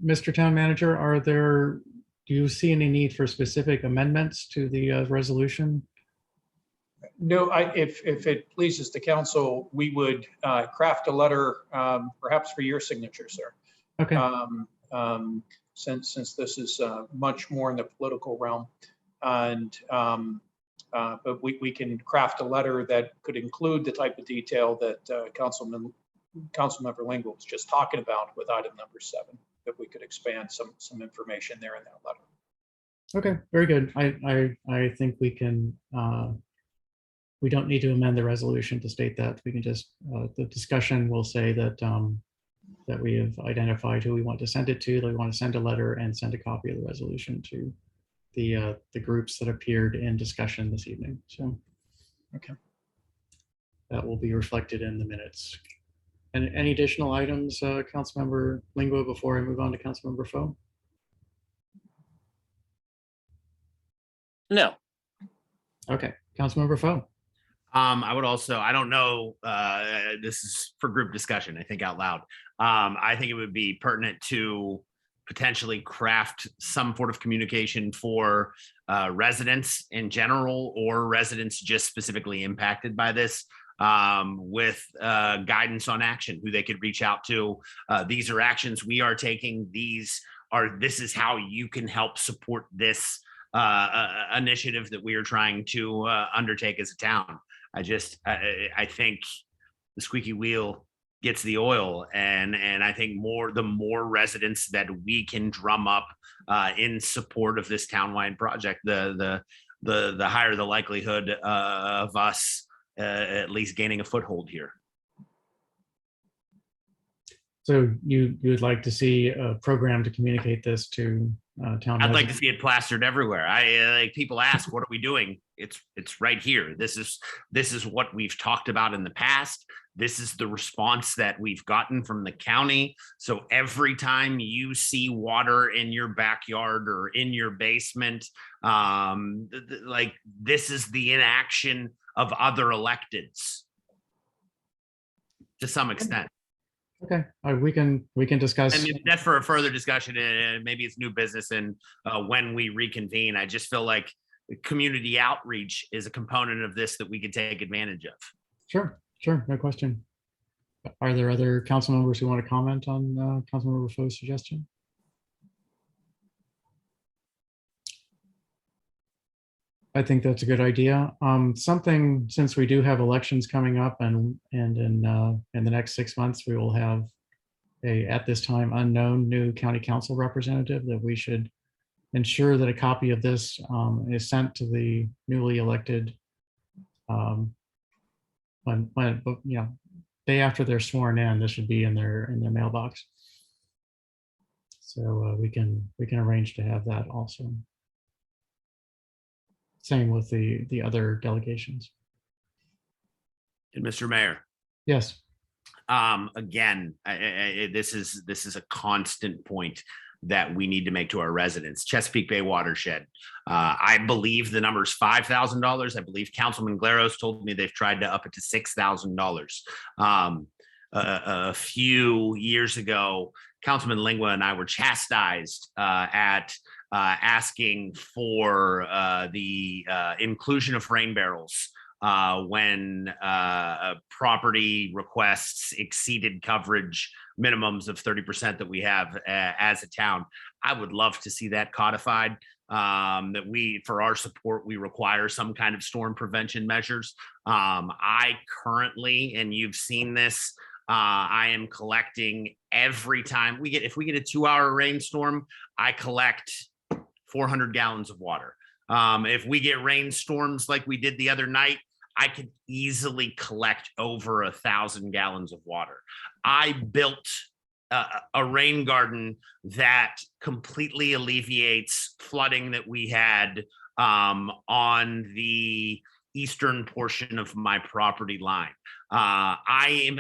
Mr. Town Manager, do you see any need for specific amendments to the resolution? No, if it pleases the council, we would craft a letter, perhaps for your signature, sir. Okay. Since this is much more in the political realm, and but we can craft a letter that could include the type of detail that Councilmember Lingle was just talking about with item number 7. That we could expand some information there in that letter. Okay, very good. I think we can. We don't need to amend the resolution to state that. We can just, the discussion will say that that we have identified who we want to send it to, that we want to send a letter and send a copy of the resolution to the groups that appeared in discussion this evening. So, okay. That will be reflected in the minutes. And any additional items, Councilmember Lingua, before I move on to Councilmember Foe? No. Okay, Councilmember Foe. I would also, I don't know, this is for group discussion, I think out loud. I think it would be pertinent to potentially craft some sort of communication for residents in general or residents just specifically impacted by this, with guidance on action, who they could reach out to. These are actions we are taking. This is how you can help support this initiative that we are trying to undertake as a town. I think the squeaky wheel gets the oil, and I think the more residents that we can drum up in support of this townwide project, the higher the likelihood of us at least gaining a foothold here. So you would like to see a program to communicate this to town? I'd like to see it plastered everywhere. Like people ask, what are we doing? It's right here. This is what we've talked about in the past. This is the response that we've gotten from the county. So every time you see water in your backyard or in your basement, like this is the inaction of other electeds to some extent. Okay, we can discuss. I mean, that's for a further discussion, and maybe it's new business and when we reconvene. I just feel like community outreach is a component of this that we could take advantage of. Sure, no question. Are there other council members who want to comment on Councilmember Foe's suggestion? I think that's a good idea. Something, since we do have elections coming up, and in the next 6 months, we will have a, at this time, unknown new county council representative, that we should ensure that a copy of this is sent to the newly elected day after they're sworn in. This should be in their mailbox. So we can arrange to have that also. Same with the other delegations. And Mr. Mayor. Yes. Again, this is a constant point that we need to make to our residents. Chesapeake Bay watershed. I believe the number is $5,000. I believe Councilman Glaros told me they've tried to up it to $6,000. a few years ago, Councilman Lingua and I were chastised at asking for the inclusion of rain barrels when property requests exceeded coverage minimums of 30% that we have as a town. I would love to see that codified, that we, for our support, we require some kind of storm prevention measures. I currently, and you've seen this, I am collecting every time we get, if we get a 2-hour rainstorm, I collect 400 gallons of water. If we get rainstorms like we did the other night, I could easily collect over 1,000 gallons of water. I built a rain garden that completely alleviates flooding that we had on the eastern portion of my property line. I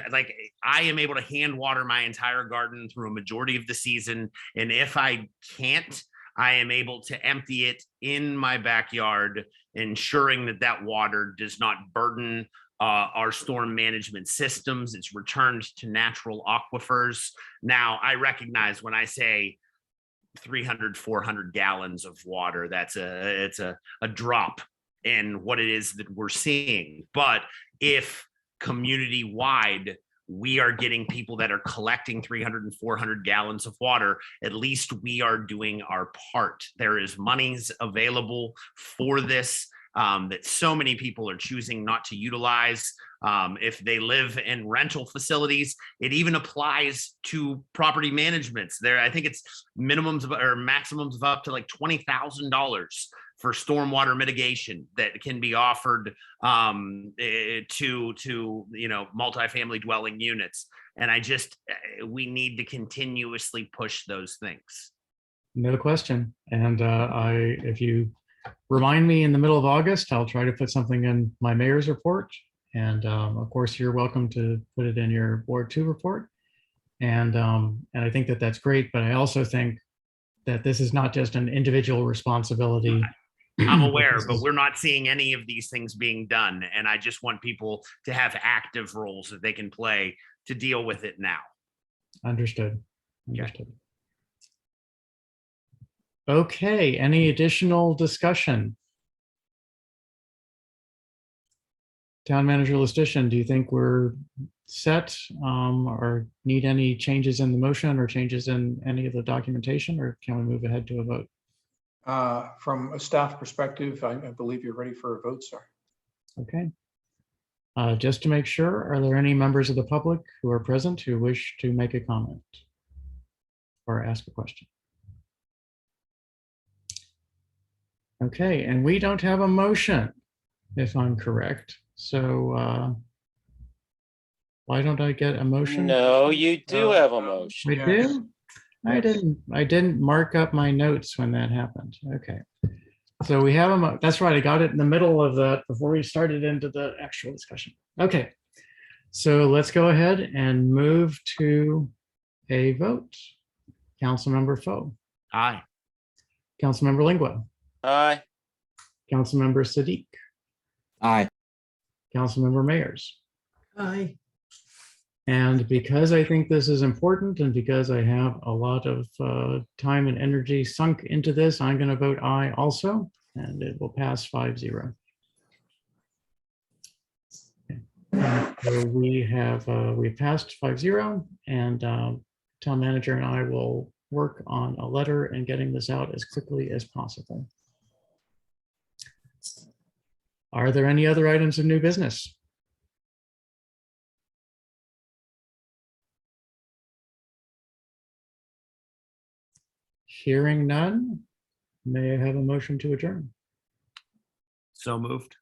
am able to hand water my entire garden through a majority of the season. And if I can't, I am able to empty it in my backyard, ensuring that that water does not burden our storm management systems. It's returned to natural aquifers. Now, I recognize when I say 300, 400 gallons of water, it's a drop in what it is that we're seeing. But if community-wide, we are getting people that are collecting 300 and 400 gallons of water, at least we are doing our part. There is monies available for this that so many people are choosing not to utilize. If they live in rental facilities, it even applies to property managements. There, I think it's minimums or maximums of up to like $20,000 for stormwater mitigation that can be offered to multifamily dwelling units. And we need to continuously push those things. No question. And if you remind me in the middle of August, I'll try to put something in my mayor's report. And of course, you're welcome to put it in your Ward 2 report. And I think that that's great. But I also think that this is not just an individual responsibility. I'm aware, but we're not seeing any of these things being done. And I just want people to have active roles that they can play to deal with it now. Understood. Understood. Okay, any additional discussion? Town Manager Lustician, do you think we're set or need any changes in the motion or changes in any of the documentation, or can we move ahead to a vote? From a staff perspective, I believe you're ready for a vote, sir. Okay. Just to make sure, are there any members of the public who are present who wish to make a comment or ask a question? Okay, and we don't have a motion, if I'm correct. So why don't I get a motion? No, you do have a motion. We do? I didn't mark up my notes when that happened. Okay. So we have that's right. I got it in the middle of that before we started into the actual discussion. Okay. So let's go ahead and move to a vote. Councilmember Foe. Aye. Councilmember Lingua. Aye. Councilmember Sadiq. Aye. Councilmember Mayers. Aye. And because I think this is important and because I have a lot of time and energy sunk into this, I'm going to vote aye also, and it will pass 5-0. Okay. So we've passed 5-0, and Town Manager and I will work on a letter and getting this out as quickly as possible. Are there any other items of new business? Hearing none, may I have a motion to adjourn? So moved.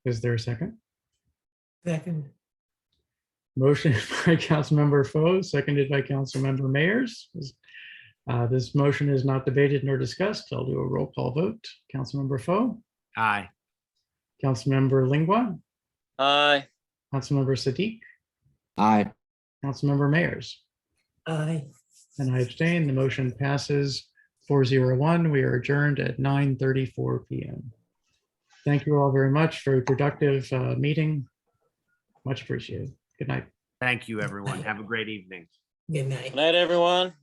Is there a second? Second. Motion by Councilmember Foe, seconded by Councilmember Mayers. This motion is not debated nor discussed. I'll do a roll call vote. Councilmember Foe, Aye. Councilmember Lingua, Aye. Councilmember Sadiq, Aye. Councilmember Mayers. Aye. And I abstain. The motion passes 4-0-1. We are adjourned at 9:34 p.m. Thank you all very much. Very productive meeting. Much appreciated. Good night. Thank you, everyone. Have a great evening. Good night. Good night, everyone.